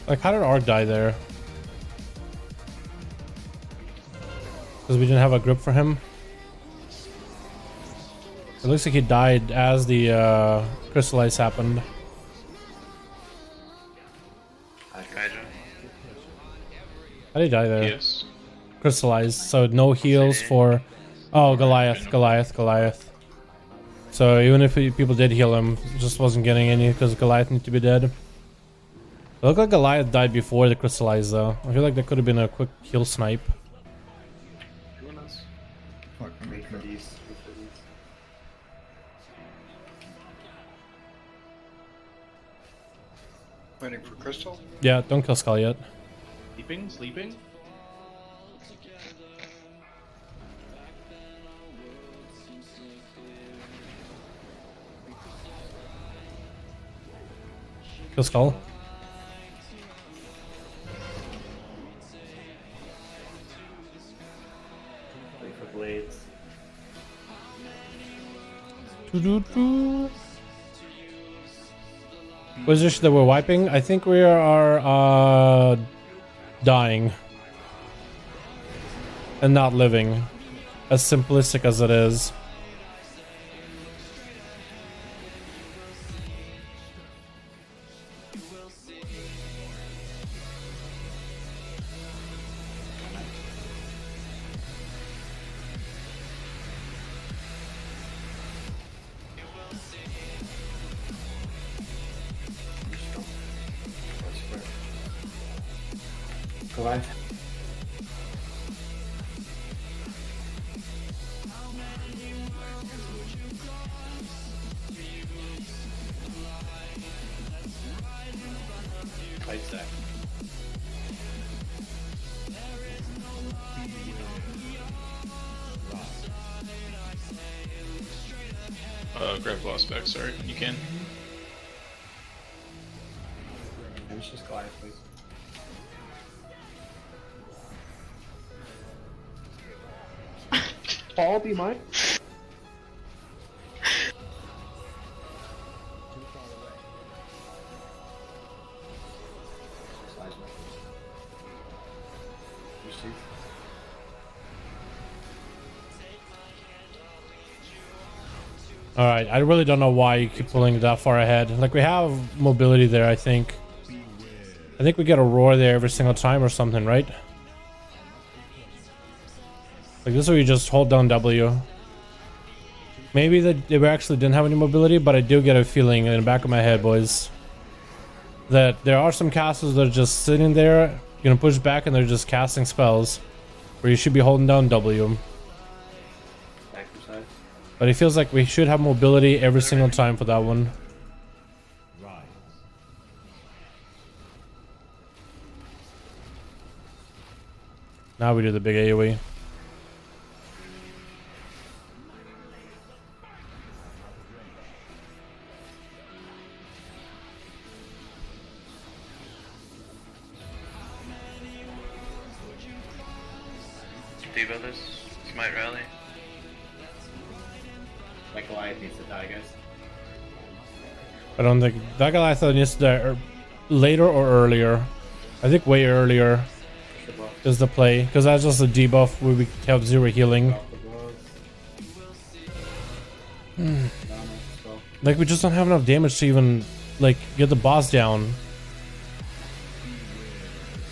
Like, how did Ark die there? Because we didn't have a grip for him. It looks like he died as the crystallize happened. How did he die there? Yes. Crystallized, so no heals for... Oh, Goliath. So even if people did heal him, just wasn't getting any because Goliath needed to be dead. It looked like Goliath died before the crystallize though. I feel like that could have been a quick heal snipe. Waiting for Crystal? Yeah, don't kill Skull yet. Sleeping? Kill Skull. Wait for blades. Position that we're wiping. I think we are dying and not living, as simplistic as it is. Goliath. Fight stack. Grab Lost back, sorry. You can. Maybe it's just Goliath, please. Paul, do you mind? Alright, I really don't know why you keep pulling it that far ahead. Like, we have mobility there, I think. I think we get a roar there every single time or something, right? Like, this is where you just hold down W. Maybe they actually didn't have any mobility, but I do get a feeling in the back of my head, boys, that there are some casters that are just sitting there, you're gonna push back, and they're just casting spells where you should be holding down W. But it feels like we should have mobility every single time for that one. Now we do the big AoE. Devo this. Smite rally. That Goliath needs to die, guys. I don't think that Goliath needs to die later or earlier. I think way earlier is the play, because that's just a debuff where we have 0 healing. Like, we just don't have enough damage to even like get the boss down.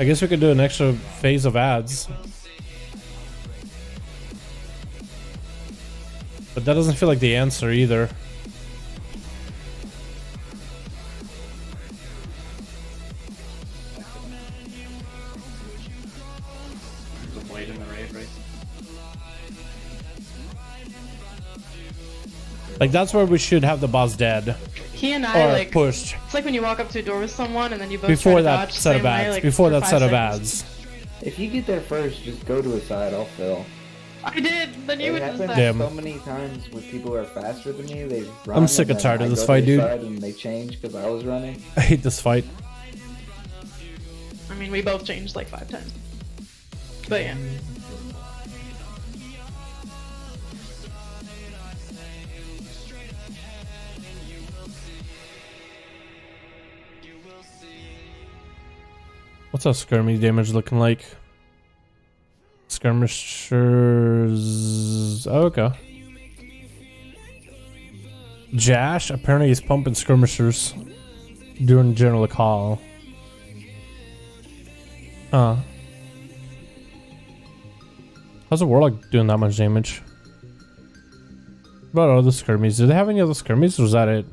I guess we could do an extra phase of ads, but that doesn't feel like the answer either. Like that's where we should have the boss dead. He and I or like pushed It's like when you walk up to a door with someone and then you both before try to that dodge set the of same way, ads. like, Before for that 5 set of seconds. ads. If you get there first, just go to a side. I'll fill. I did. Then you It would just happens that. so many times with people who are faster than me. They run. I'm sick and and then tired of I this go fight, to the dude. side And they change because I was running. I hate this fight. I mean, we both changed like 5 times. But yeah. What's our skirmish damage looking like? Skirmishers. Oh, okay. Jash apparently is pumping skirmishers during general call. Huh. How's the warlock doing that much damage? What about other skirmishes? Do they have any other skirmishes, or is that it?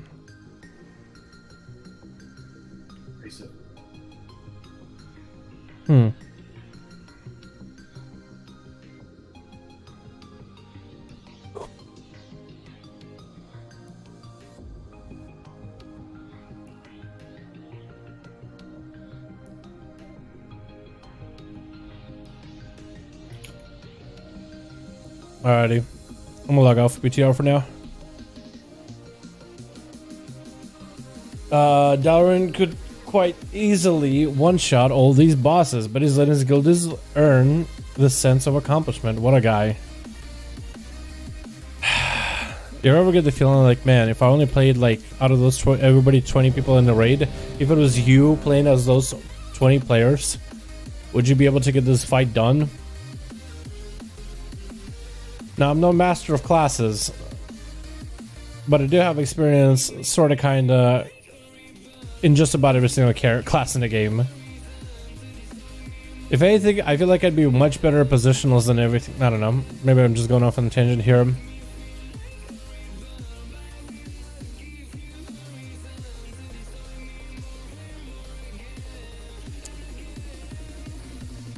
Hmm. Alrighty. I'm gonna log off BTR for now. Dalaran could quite easily one-shot all these bosses, but he's letting his guilds earn the sense of accomplishment. What a guy. Do you ever get the feeling like, man, if I only played like out of those 20 people in the raid, if it was you playing as those 20 players, would you be able to get this fight done? Now, I'm no master of classes, but I do have experience, sort of, kind of, in just about every single class in the game. If anything, I feel like I'd be much better at positionals than everything. I don't know. Maybe I'm just going off on a tangent here.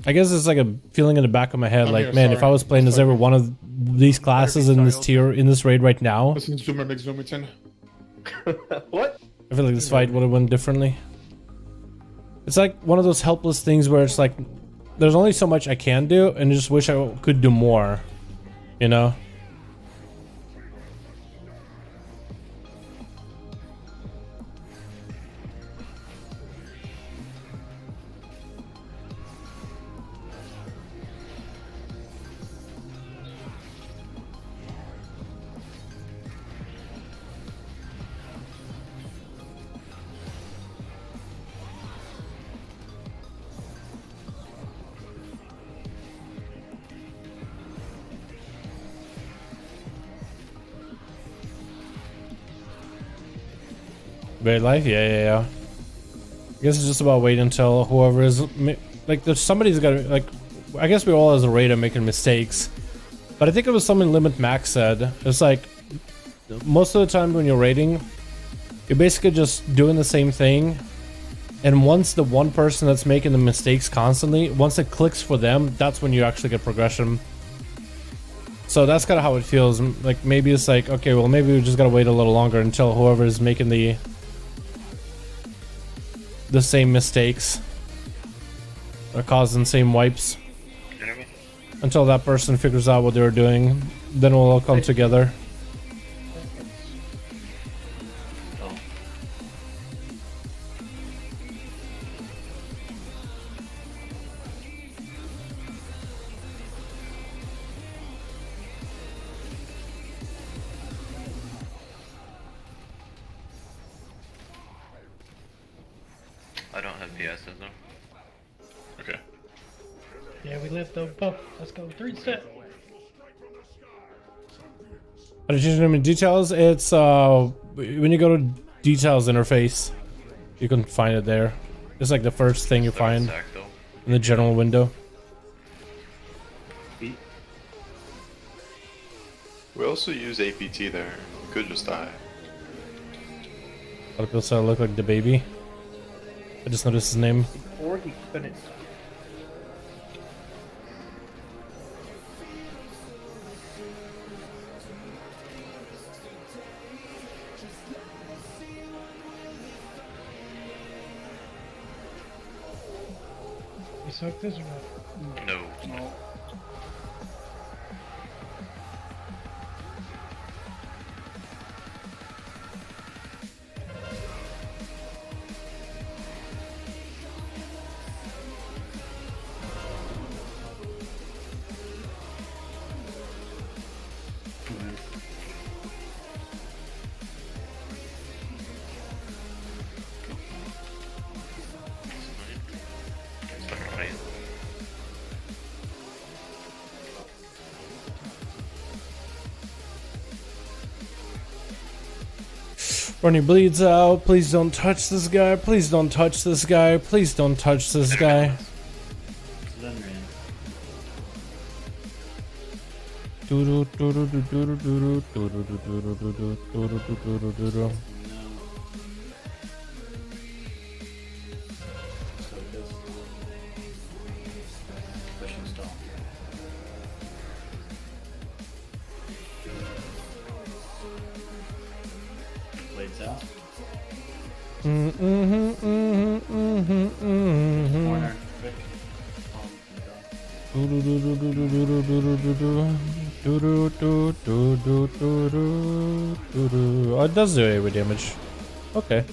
I guess it's like a feeling in the back of my head, like, man, if I was playing as every one of these classes in this tier, in this raid right now, Listen to Zoomer McZoomerton. What? I feel like this fight would have went differently. It's like one of those helpless things where it's like, there's only so much I can do, and I just wish I could do more, you know? Great life? Yeah. I guess it's just about waiting until whoever is... Like, there's somebody's gotta... Like, I guess we all as a raid are making mistakes. But I think it was something Limit Max said. It's like, most of the time when you're raiding, you're basically just doing the same thing. And once the one person that's making the mistakes constantly, once it clicks for them, that's when you actually get progression. So that's kind of how it feels. Like, maybe it's like, okay, well, maybe we just gotta wait a little longer until whoever is making the same mistakes or causing the same wipes, until that person figures out what they were doing, then we'll all come together. I don't have PSs though. Okay. Yeah, we lift the buff. Let's go 3-step. How to change them in details? It's when you go to details interface, you can find it there. It's like the first thing you find in the general window. We also use APT there. We could just die. A lot of people say I look like the baby. I just noticed his name. Or he couldn't. You soak this or not? No. Running bleeds out. Please don't touch this guy. Please don't touch this guy. Please don't touch this guy. Pushing stall. Blades out. Corner. Quick. Oh, it does do AoE damage. Okay.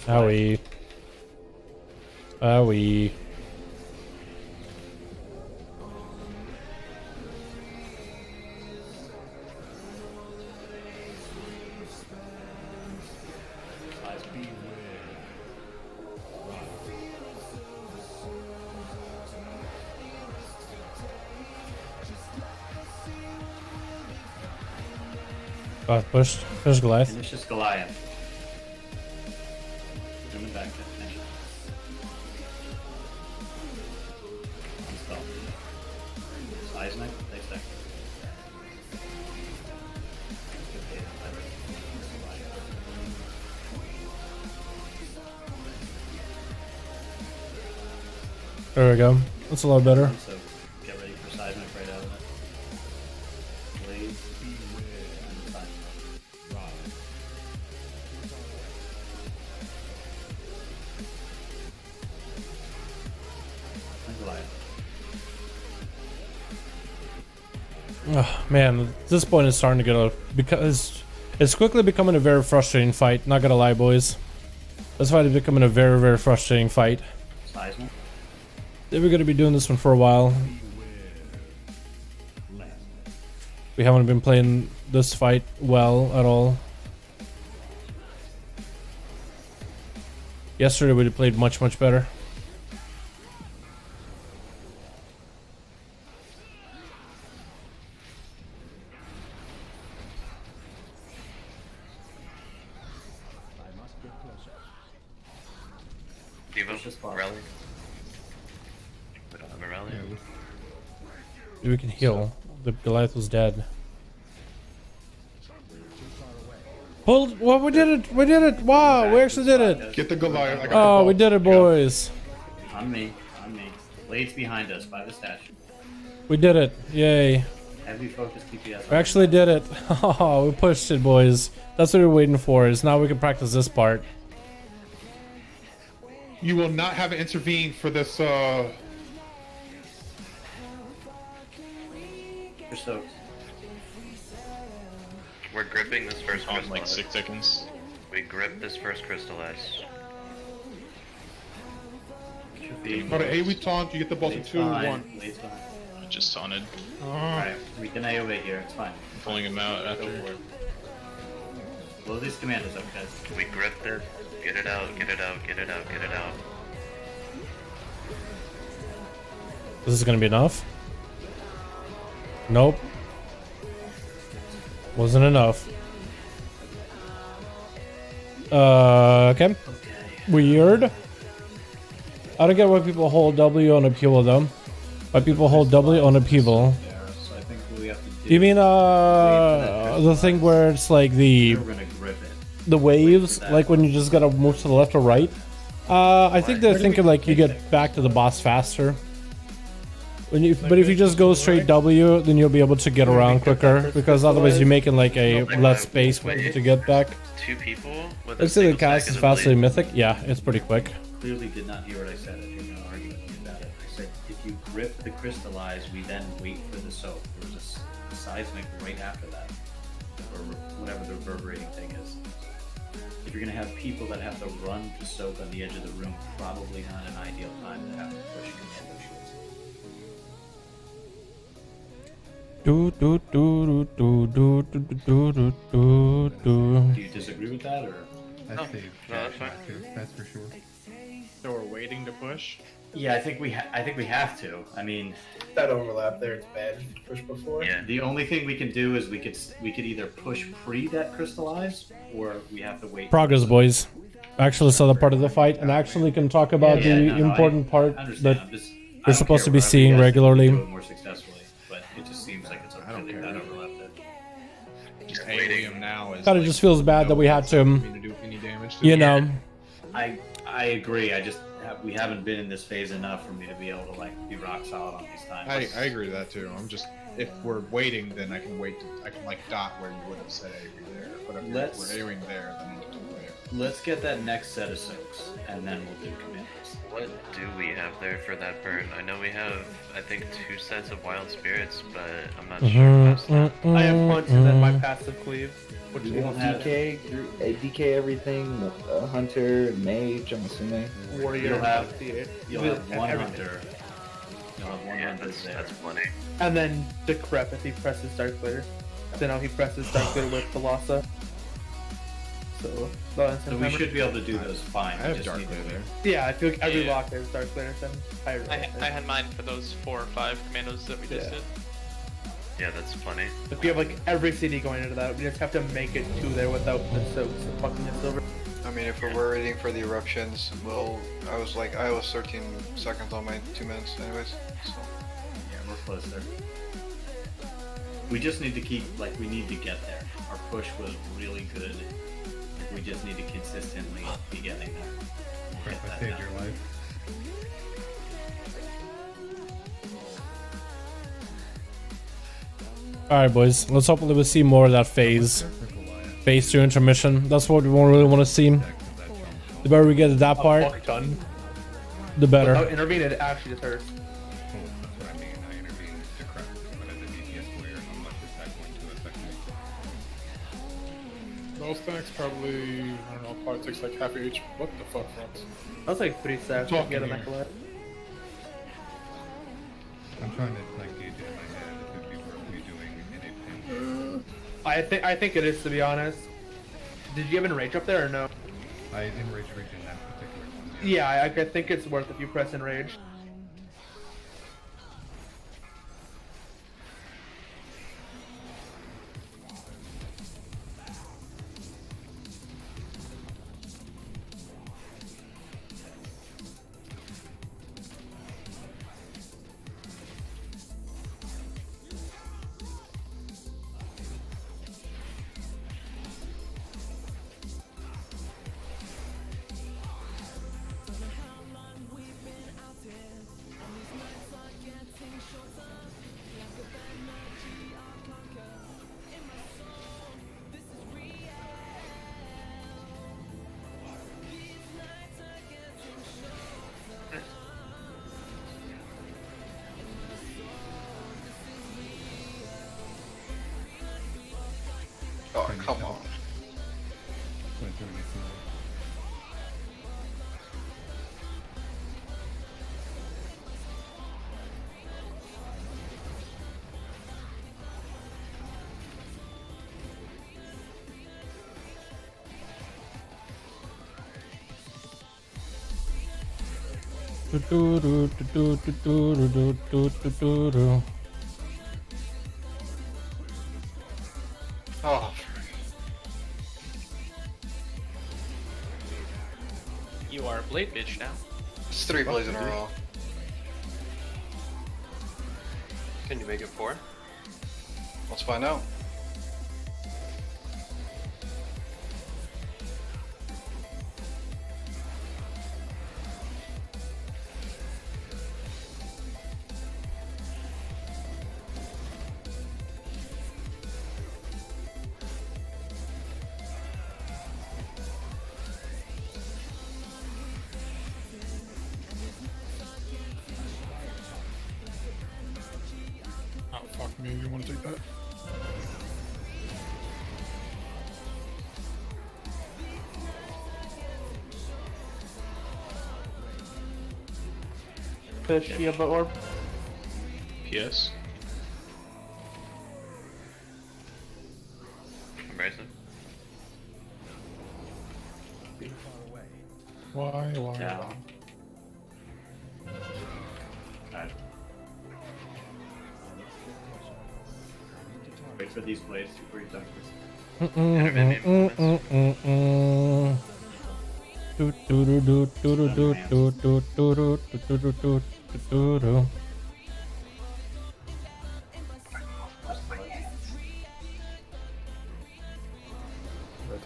Owie. Owie. Pushed. There's Goliath. Finish this Goliath. Coming back to finish it. Unspell. Seismic, next second. There we go. That's a lot better. So get ready for seismic right out of it. Blades. And seismic. And Goliath. Oh, man, at this point it's starting to get a because it's quickly becoming a very frustrating fight. Not gonna lie, boys. This fight is becoming a very, very frustrating fight. Seismic. We're gonna be doing this one for a while. We haven't been playing this fight well at all. Yesterday we played much, much better. Devo, rally. We don't have a rally. We can heal. The Goliath was dead. Hold! Well, we did it! We did it! Wow, we actually did it! Get the Goliath. I got the Oh, ball. we did it, boys! On me. On me. Blades behind us by the statue. We did it! Yay! Heavy focus TPS. We actually did it! Oh, we pushed it, boys. That's what we were waiting for. Is now we can practice this part. You will not have it intervene for this. You're soaked. We're gripping this first On crystal. like 6 seconds. We grip this first crystal ice. Go to AoE taunt. You get the boss in Blades 2, behind. 1. Blades behind. I just taunted. Alright, we can AoE here. It's fine. Pulling him out after. Blow these commanders up, guys. We grip it. Get it out, get it out, get it out, get it out. This is gonna be enough? Nope. Wasn't enough. Okay. Weird. I don't get why people hold W on a Pula though. But people hold W on upheaval. There, so I think what we have to do. You mean the thing where it's like the We're gonna grip it. the waves, like when you just gotta move to the left or right? I think they're thinking like you get back to the boss faster. But if you just go straight W, then you'll be able to get around quicker, because otherwise you're making like a less space for you to get back. 2 people with Let's say the cast is fastly mythic. Yeah, it's pretty quick. Clearly did not hear what I said. If you're going to argue with me about it, I said if you grip the crystallize, we then wait for the soak. There was a seismic right after that, or whatever the reverberating thing is. If you're going to have people that have to run to soak on the edge of the room, probably not an ideal time to have to push commando shields. Do you disagree with that, or? I'd say that's for sure. So we're waiting to push? Yeah, I think we have to. I mean, That overlap there, it's bad. Push before. yeah. The only thing we can do is we could either push pre that crystallize, or we have to wait. Progress, boys. Actually saw the part of the fight, and actually can talk about the important part that we're supposed to be seeing regularly. More successfully, but it just seems like it's a really bad overlap there. Just AOE now is Kind of just feels bad that we had to, do any damage to you him. know. I agree. We haven't been in this phase enough for me to be able to like be rock solid on these times. I agree with that too. I'm just, if we're waiting, then I can wait. I can like dot where you would have said AOE there. But if we're AOEing there, then I'll do there. Let's get that next set of soaks, and then we'll do commandos. What do we have there for that burn? I know we have, I think, 2 sets of wild spirits, but I'm not sure past that. I have punches and my passive cleave. Which You won't DK everything, hunter, mage, I'm assuming. Warrior. You'll have and one everything. hunter. You'll have one hunter there. That's plenty. And then Decrep if he presses Dark Clear. So now he presses Dark Clear with Thalassa. So we should be able to do those fine. I have Dark Clear there. Yeah, I feel like every lock there's Dark Clear and higher. I had mine for those 4 or 5 commandos that we just did. Yeah, that's plenty. If we have like every CD going into that, we just have to make it to there without the soaks and fucking us over. I mean, if we're waiting for the eruptions, well, I was 13 seconds on my 2 minutes anyways, so. Yeah, we're close there. We just need to keep, we need to get there. Our push was really good. We just need to consistently be getting there. We'll get that Saved done. your life. Alright, boys. Let's hopefully we'll see more of that phase. Phase 2 intermission. That's what we really want to see. The better we get to that part, Fuck ton. the better. Without intervene, it actually just hurts. Oh, that's what I mean. I intervened to crack, but as a DPS player, not much is that going to affect me. Those stacks probably, I don't know, probably takes like half each. What the fuck, Fox? That was like 3 stacks to Talking get a here. Mechalite. I'm trying to gauge it in my head if it'd be worth me doing in a pinch. I think it is, to be honest. Did you have enrage up there or no? I enrage region that particular one. Yeah, I think it's worth if you press enrage. Oh, come on. Went through anything. Oh, You are a blade bitch now. it's 3 plays in a row. Can you make it 4? Let's find out. Oh fuck me, you want to take that? Fish, you have the orb? PS. Embrace it. Why? Down. Alright. Wait for these blades to breathe up this. I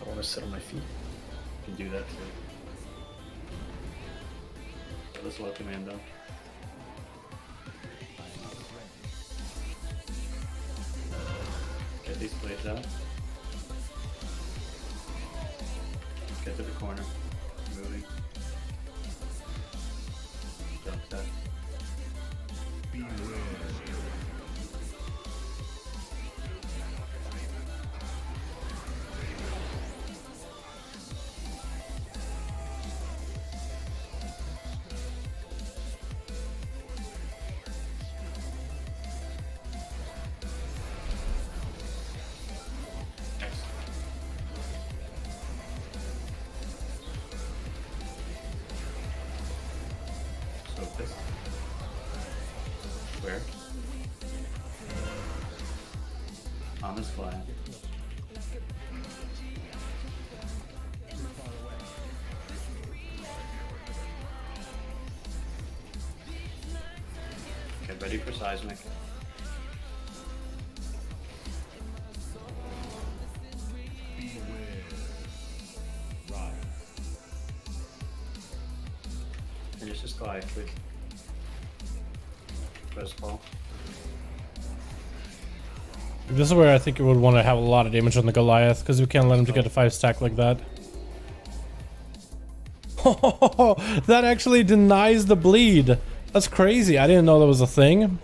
want to sit on my feet. You can do that too. Let's low commando. Get these blades out. Get to the corner. Moving. Jump set. Focus. Where? On this flag. Get ready for seismic. Finish this glide, please. Press ball. This is where I think you would want to have a lot of damage on the Goliath, because we can't let him to get a 5 stack like that. That actually denies the bleed. That's crazy. I didn't know that was a thing.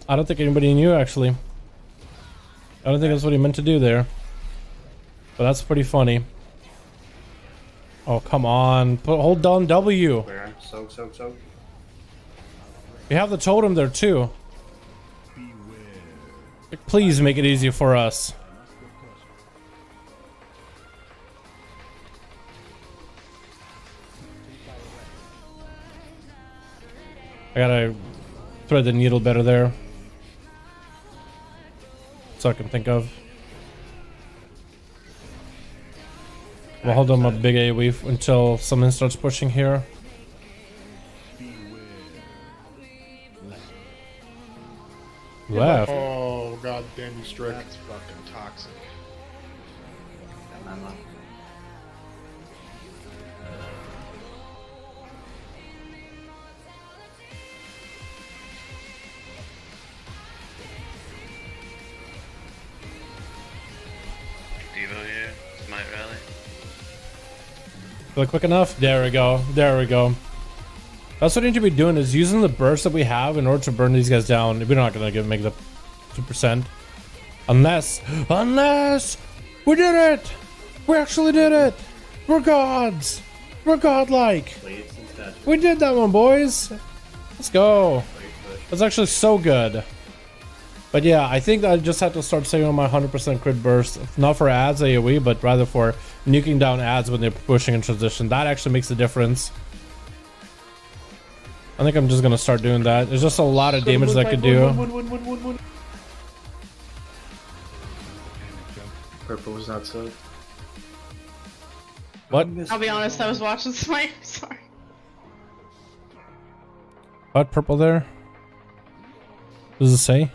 I don't think anybody knew, actually. I don't think that's what he meant to do there. But that's pretty funny. Oh, come on. Hold down W. Where? Soak. We have the totem there, too. Please make it easier for us. I gotta thread the needle better there. So I can think of. We'll hold on my big AoE until someone starts pushing here. Left. Oh god damn you, Strick. That's fucking toxic. Devo here. Smite rally. Feel quick enough? There we go. There we go. That's what we need to be doing, is using the burst that we have in order to burn these guys down. We're not gonna make the 2%. Unless we did it! We actually did it! We're gods! We're godlike! We did that one, boys! Let's go! That's actually so good. But yeah, I think I just have to start saving on my 100% crit burst. Not for ads AoE, but rather for nuking down ads when they're pushing in transition. That actually makes a difference. I think I'm just gonna start doing that. There's just a lot of damage that I could do. Purple was not so. What? I'll be honest, I was watching Smite. Sorry. What? Purple there? What does it say?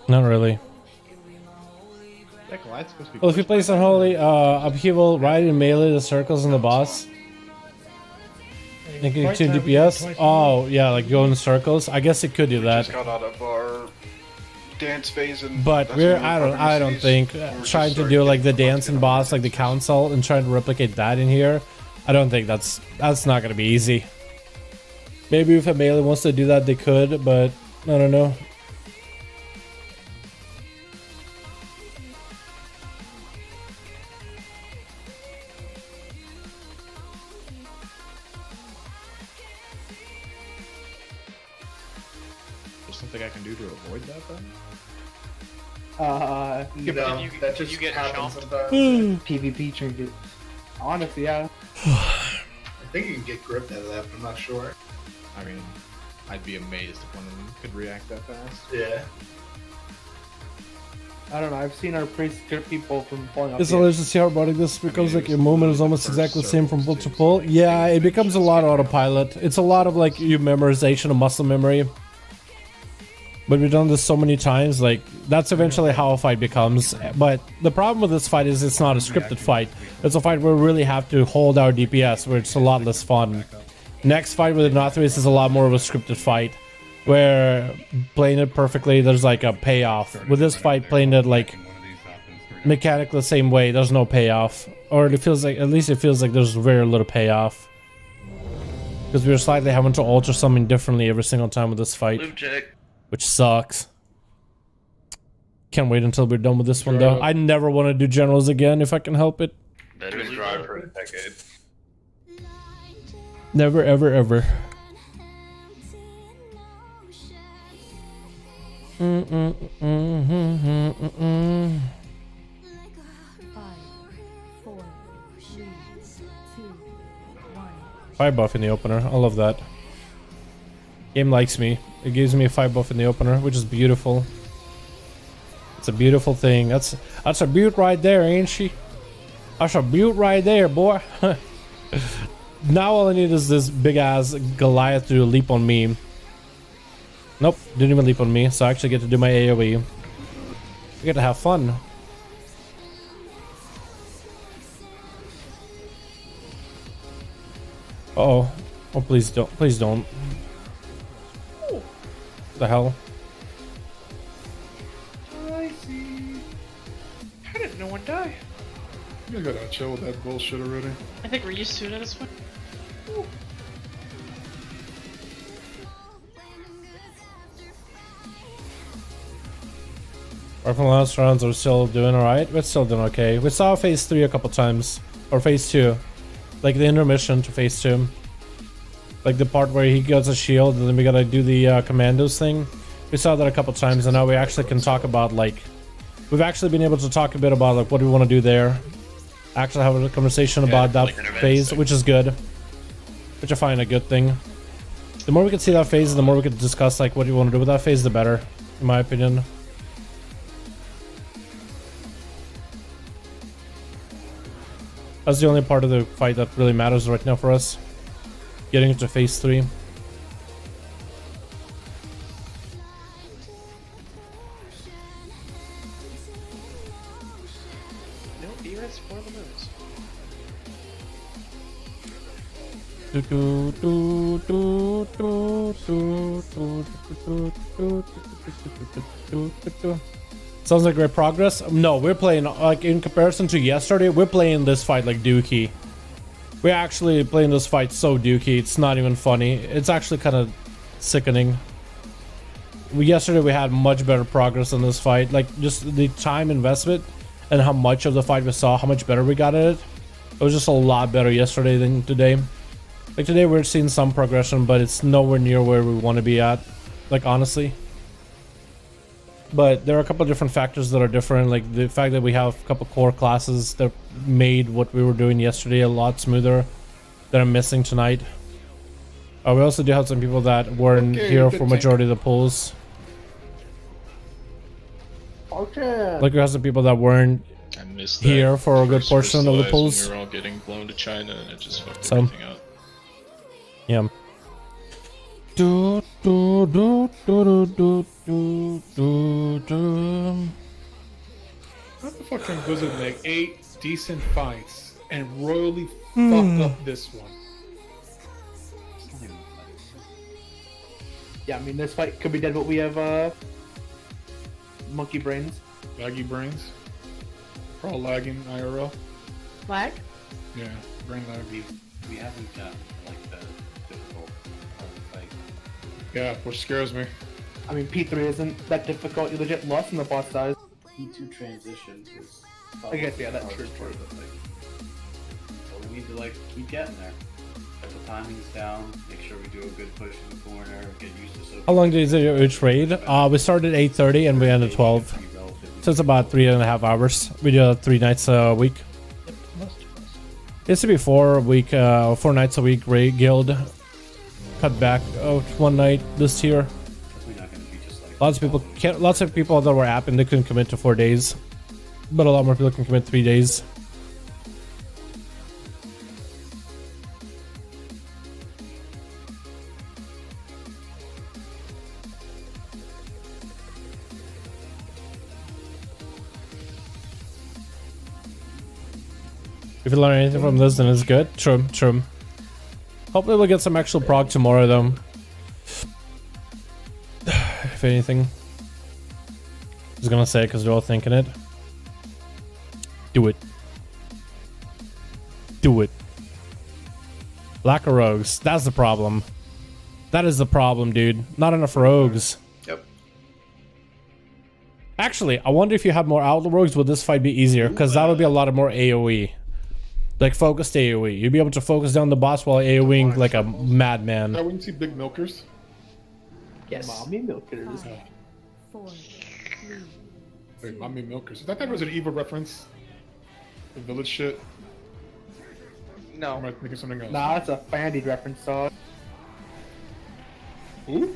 Not really. That Goliath's supposed to be Well, if you place Unholy, upheaval, right in melee, the circles in the boss. Making 2 DPS. Oh, yeah, like go in circles. I guess it could do that. Just got out of our dance phase, and But that's we're when I don't think trying to do like the dance and boss, like the council, and trying to replicate that in here. I don't think that's not gonna be easy. Maybe if a melee wants to do that, they could, but I don't know. There's something I can do to avoid that then? No, that just get happens chomped? sometimes. PvP trinket. Honestly, yeah. I think you can get gripped out of that, but I'm not sure. I mean, I'd be amazed if one of them could react that fast. Yeah. I don't know. I've seen our priest grip people from falling off. It's the hilarious to see how robotic this becomes. Like your movement is almost exactly the same from pull to pull. Yeah, it becomes a lot of autopilot. It's a lot of like your memorization of muscle memory. But we've done this so many times, like that's eventually how a fight becomes. But the problem with this fight is it's not a scripted fight. It's a fight where we really have to hold our DPS, where it's a lot less fun. Next fight with the NATHRIA is a lot more of a scripted fight, where playing it perfectly, there's like a payoff. With this fight, playing it like mechanically the same way, there's no payoff. Or it feels like, at least it feels like there's very little payoff. Because we're slightly having to alter something differently every single time with this fight. Which sucks. Can't wait until we're done with this one though. I never want to do generals again if I can help it. Better drive for a decade. Never, ever, ever. Fire buff in the opener. I love that. Game likes me. It gives me a 5 buff in the opener, which is beautiful. It's a beautiful thing. That's a beaut right there, ain't she? That's a beaut right there, boy. Now all I need is this big ass Goliath to leap on me. Nope, didn't even leap on me, so I actually get to do my AoE. I get to have fun. Uh-oh. Oh, please don't. Please don't. The hell? I see. How did no one die? You gotta chill with that bullshit already. I think we're used to it at this point. Our from last rounds are still doing alright. We're still doing okay. We saw phase 3 a couple times. Or phase 2. Like the intermission to phase 2. Like the part where he gets a shield and then we gotta do the commandos thing. We saw that a couple times and now we actually can talk about like... We've actually been able to talk a bit about like what we want to do there. Actually have a conversation about that phase, which is good. Which I find a good thing. The more we can see that phase, the more we can discuss like what you want to do with that phase, the better. In my opinion. That's the only part of the fight that really matters right now for us. Getting into phase 3. No BRS for the moves. Sounds like great progress. No, we're playing like in comparison to yesterday, we're playing this fight like dookie. We're actually playing this fight so dookie, it's not even funny. It's actually kind of sickening. Yesterday we had much better progress in this fight. Like just the time investment and how much of the fight we saw, how much better we got at it. It was just a lot better yesterday than today. Like today we're seeing some progression, but it's nowhere near where we want to be at. Like honestly. But there are a couple of different factors that are different, like the fact that we have a couple core classes that made what we were doing yesterday a lot smoother that I'm missing tonight. We also do have some people that weren't here for majority of the pulls. Okay. Like we have some people that weren't here for a good portion of the pulls. We were all getting blown to China and it just fucked So, everything up. Yeah. Do, do, do, do, do, do, do, do. How the fuck can Blizzard make 8 decent fights and royally fuck up this one? Yeah, I mean this fight could be dead, but we have monkey brains. Laggy brains. We're all lagging IRL. Lag? Yeah, brain lag. We haven't gotten like the difficult part of the fight. Yeah, which scares me. I mean, P3 isn't that difficult. You legit lost when the boss dies. P2 transition is. I guess, yeah, that's true. So we need to like keep getting there. Get the timings down. Make sure we do a good push in the corner. Get used to. How long did each raid? We started at 8:30 and we ended at 12. So it's about 3.5 hours. We do 3 nights a week. It used to be 4 nights a week raid guild. Cut back 1 night this year. Lots of people that were apping, they couldn't commit to 4 days, but a lot more people can commit 3 days. If you learn anything from this, then it's good. True. Hopefully we'll get some actual prog tomorrow, though. If anything. I was gonna say, because they're all thinking it. Do it. Do it. Lack of rogues. That's the problem. That is the problem, dude. Not enough rogues. Yep. Actually, I wonder if you had more outlaw rogues, would this fight be easier? Because that would be a lot of more AoE. Like focused AoE. You'd be able to focus down the boss while AoEing like a madman. Now we can see big milkers. Yes. Mommy milkers. 4, 3. Wait, mommy milkers. Is that was an evil reference? The village shit? No. Or am I thinking something else? Nah, it's a Fandy reference song. Who?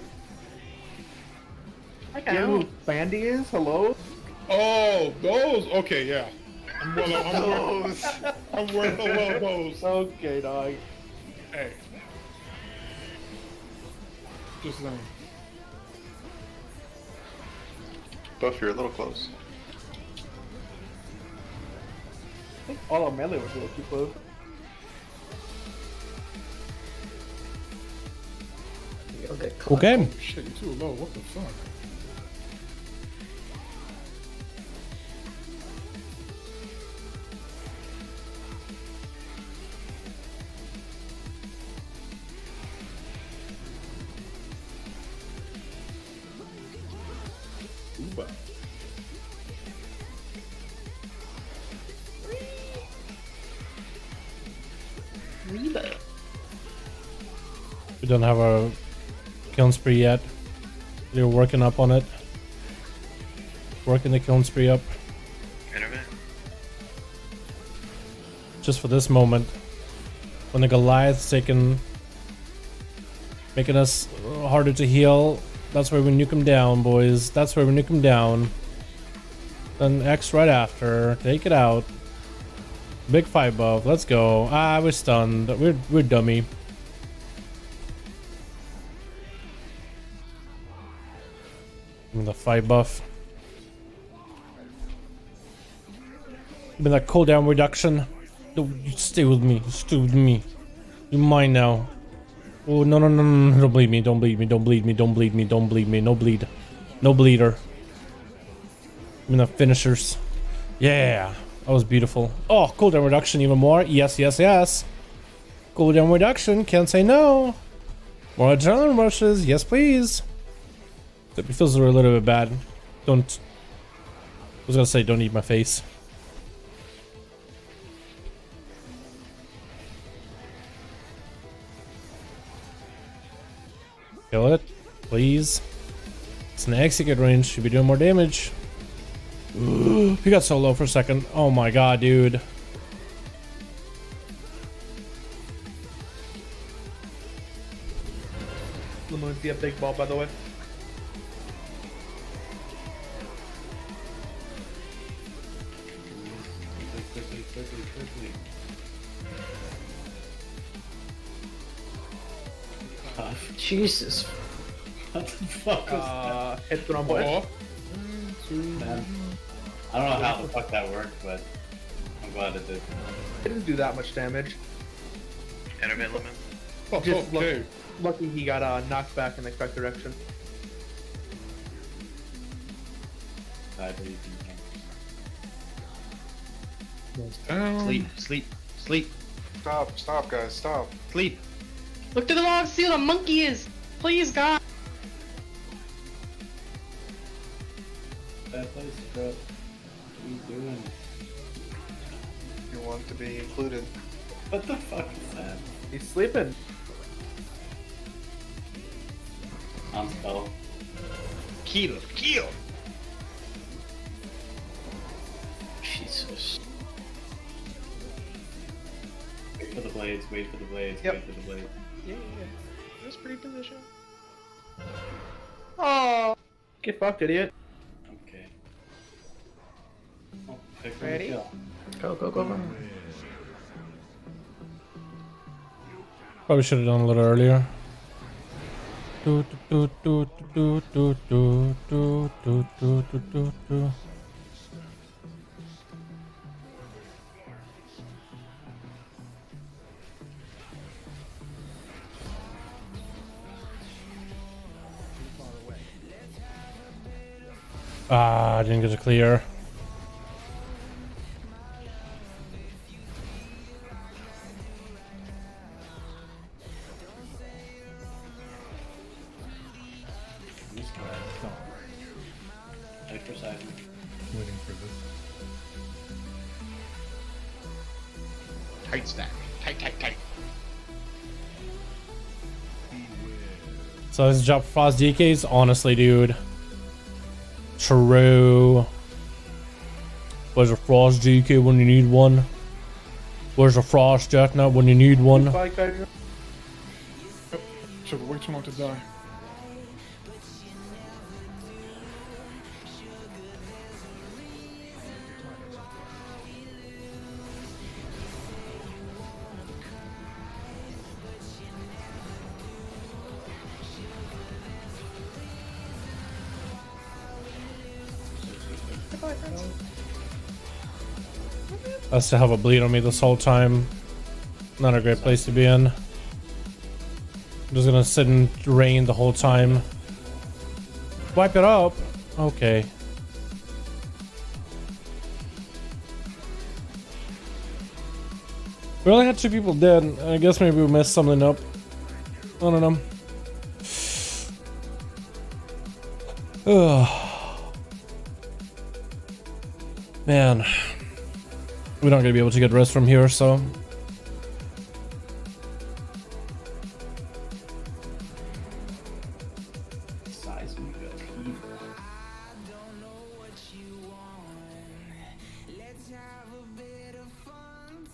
You know who Fandy is? Hello? Oh, those? Okay, yeah. I'm well below those. Okay, dog. Hey. Just saying. Buff, you're a little close. I think all our melee was a little too close. Okay. Oh, shit, you're too low. What the fuck? Uba. Reba. We don't have our kiln spree yet. They're working up on it. Working the kiln spree up. Just for this moment. When the Goliath's making us harder to heal. That's where we nuke him down, boys. That's where we nuke him down. Then X right after. Take it out. Big 5 buff. Let's go. Ah, we're stunned. We're dummy. Give me the 5 buff. Give me that cooldown reduction. Stay with me. Stay with me. You're mine now. Oh, no. Don't bleed me. Don't bleed me. Don't bleed me. Don't bleed me. Don't bleed me. No bleed. No bleeder. Give me the finishers. Yeah. That was beautiful. Oh, cooldown reduction even more. Yes. Cooldown reduction. Can't say no. More adrenaline rushes. Yes, please. It feels a little bit bad. Don't. I was gonna say don't eat my face. Kill it, please. It's an execute range. Should be doing more damage. He got so low for a second. Oh my god, dude. Lemoon's the big ball, by the way. Quickly. Jesus. What the fuck was that? Hit the wrong button. Man. I don't know how the fuck that worked, but I'm glad it did. It didn't do that much damage. Intermit limit. Just lucky he got knocked back in the correct direction. I believe you Sleep, sleep, sleep. Stop, guys, stop. Sleep. Look to the log, see who the monkey is! Please, God! Bad place, bro. What are you doing? You want to be included. What the fuck is that? He's sleeping. On spell. Kill, kill. Jesus. Wait for the blades, wait for the blades, Yep. wait for the blades. Yeah. That's pretty position. Oh! Get fucked, idiot. Okay. Oh, pick Ready? Go, go, go, go. Probably should have done a little earlier. Do, do, do, do, do, do, do, do, do, do, do, do. Ah, I didn't get to clear. This guy. Exercise. Waiting for this. Tight stack. Tight, tight, tight. So this job for Frost DKs, honestly, dude. True. Where's a Frost DK when you need one? Where's a Frost Jetnut when you need one? Took way too long to die. I still have a bleed on me this whole time. Not a great place to be in. I'm just gonna sit in rain the whole time. Wipe it up. Okay. We only had 2 people dead. I guess maybe we messed something up. I don't know. Ugh. Man. We're not gonna be able to get rest from here, so.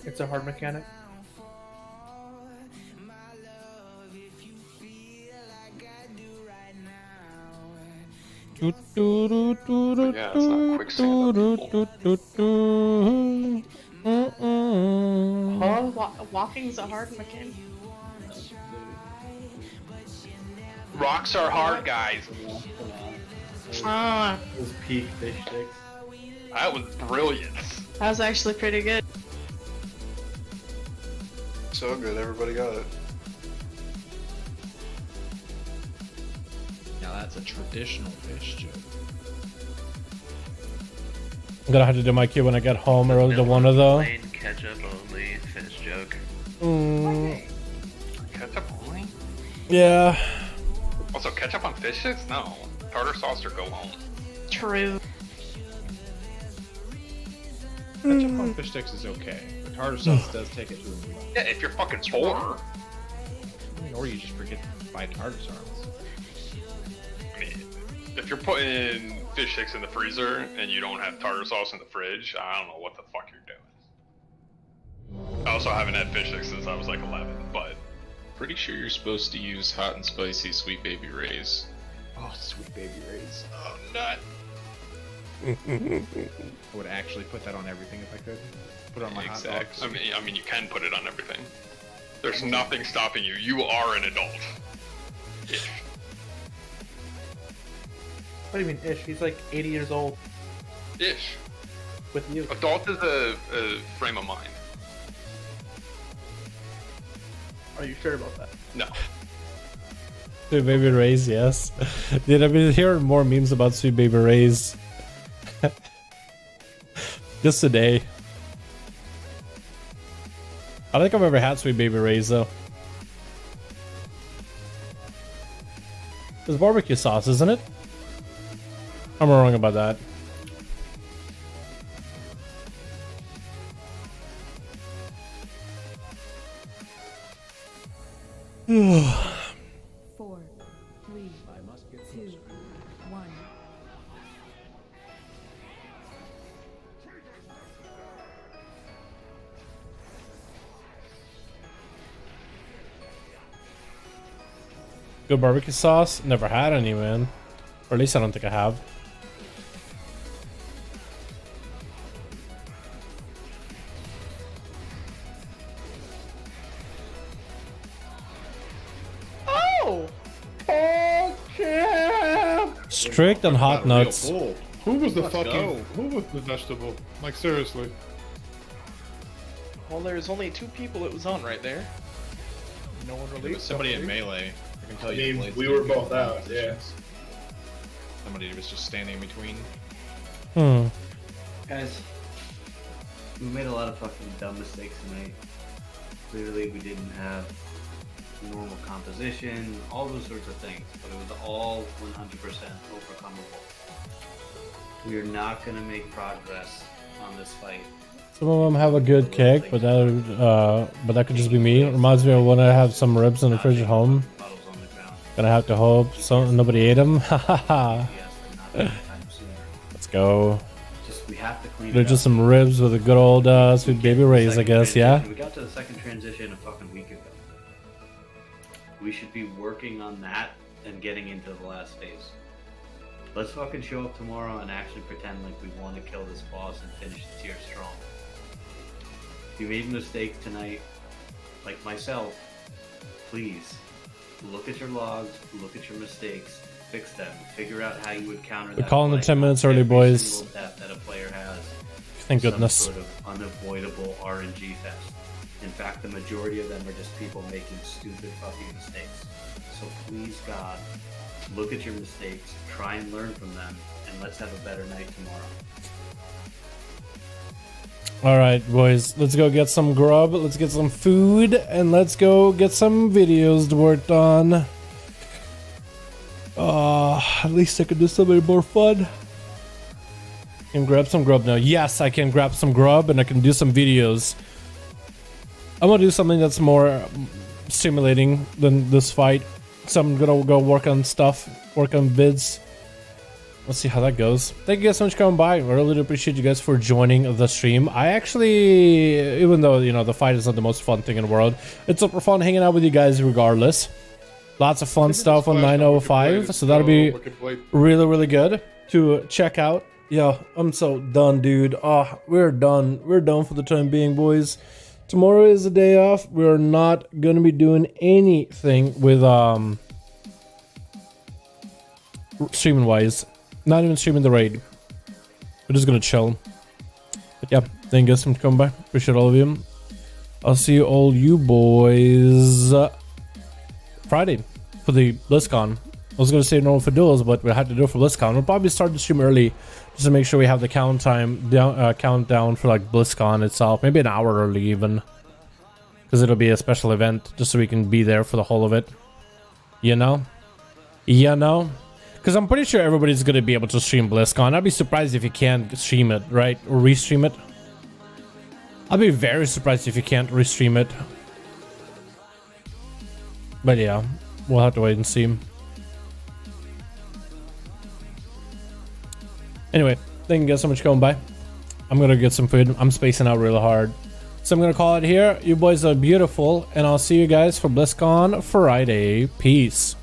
It's a hard mechanic. Yeah, it's not quicksand. Walking's a hard mechanic. Rocks are hard, guys. Ah, Those peak fish sticks. That was brilliant. that was actually pretty good. So good, everybody got it. Now that's a traditional fish joke. I'm gonna have to do my cue when I get home, or the one of the. Plain ketchup only fish joke. Ketchup only? Yeah. Also, ketchup on fish sticks? No. Tartar sauce or go home. True. Ketchup on fish sticks is okay, but tartar sauce does take it to a new level. Yeah, if you're fucking poor. I mean, or you just forget to buy tartar sauce. I mean, if you're putting fish sticks in the freezer and you don't have tartar sauce in the fridge, I don't know what the fuck you're doing. I also haven't had fish sticks since I was like 11, but Pretty sure you're supposed to use hot and spicy Sweet Baby Ray's. Oh, Sweet Baby Ray's. oh, nut. I would actually put that on everything if I could. Put it on my hot dogs. I mean, you can put it on everything. There's nothing stopping you. You are an adult. What do you mean ish? He's like 80 years old. Ish. With you. Adult is a frame of mind. Are you sure about that? No. Sweet Baby Ray's, yes. Dude, I've been hearing more memes about Sweet Baby Ray's. Just today. I don't think I've ever had Sweet Baby Ray's though. It's barbecue sauce, isn't it? I'm wrong about that. Four, three, two, one. Good barbecue sauce? Never had any, man. Or at least I don't think I have. Oh! Strict and hot nuts. Who was the Let's fucking? go. Who was the vegetable? Like seriously. Well, there's only 2 people it was on right there. No one There released. was somebody in melee. I can tell I you. mean, Blades we didn't were get both the out, positions. Somebody was just standing in between. Guys, we made a lot of fucking dumb mistakes tonight. Clearly, we didn't have normal composition, all those sorts of things, but it was all 100% overcomable. We are not going to make progress on this fight. Some of them have a good kick, but that could just be me. It reminds me of when I have some ribs in the fridge at home. Gonna have to hope nobody ate them. Let's go. We have to clean They're it just up. some ribs with a good old Sweet Baby Ray's, I guess. Yeah. We got to the second transition a fucking week ago. We should be working on that and getting into the last phase. Let's fucking show up tomorrow and actually pretend like we want to kill this boss and finish the tier strong. If you made mistakes tonight, like myself, please look at your logs, look at your mistakes, fix them, figure out how you would counter that. We're calling them play. 10 minutes early, Every boys. single death that a player has Thank is goodness. some sort of unavoidable RNG fest. In fact, the majority of them are just people making stupid fucking mistakes. So please, God, look at your mistakes, try and learn from them, and let's have a better night tomorrow. Alright, boys, let's go get some grub, let's get some food, and let's go get some videos worked on. At least I can do something more fun. Can grab some grub now. Yes, I can grab some grub and I can do some videos. I'm gonna do something that's more stimulating than this fight. So I'm gonna go work on stuff, work on vids. Let's see how that goes. Thank you guys so much for coming by. I really do appreciate you guys for joining the stream. I actually, even though, you know, the fight is not the most fun thing in the world, it's super fun hanging out with you guys regardless. Lots of fun stuff on 905, so that'll be really, really good to check out. Yeah, I'm so done, dude. We're done. We're done for the time being, boys. Tomorrow is a day off. We're not gonna be doing anything with streaming wise. Not even streaming the raid. We're just gonna chill. But yeah, thank you guys for coming by. Appreciate all of you. I'll see all you boys Friday for the BlizzCon. I was gonna say normal for duels, but we had to do it for BlizzCon. We'll probably start the stream early just to make sure we have the countdown for like BlizzCon itself. Maybe an hour early even, because it'll be a special event, just so we can be there for the whole of it. You know, because I'm pretty sure everybody's gonna be able to stream BlizzCon. I'd be surprised if you can't stream it, right, or restream it. I'd be very surprised if you can't restream it. But yeah, we'll have to wait and see. Anyway, thank you guys so much for coming by. I'm gonna get some food. I'm spacing out really hard. So I'm gonna call it here. You boys are beautiful, and I'll see you guys for BlizzCon Friday. Peace.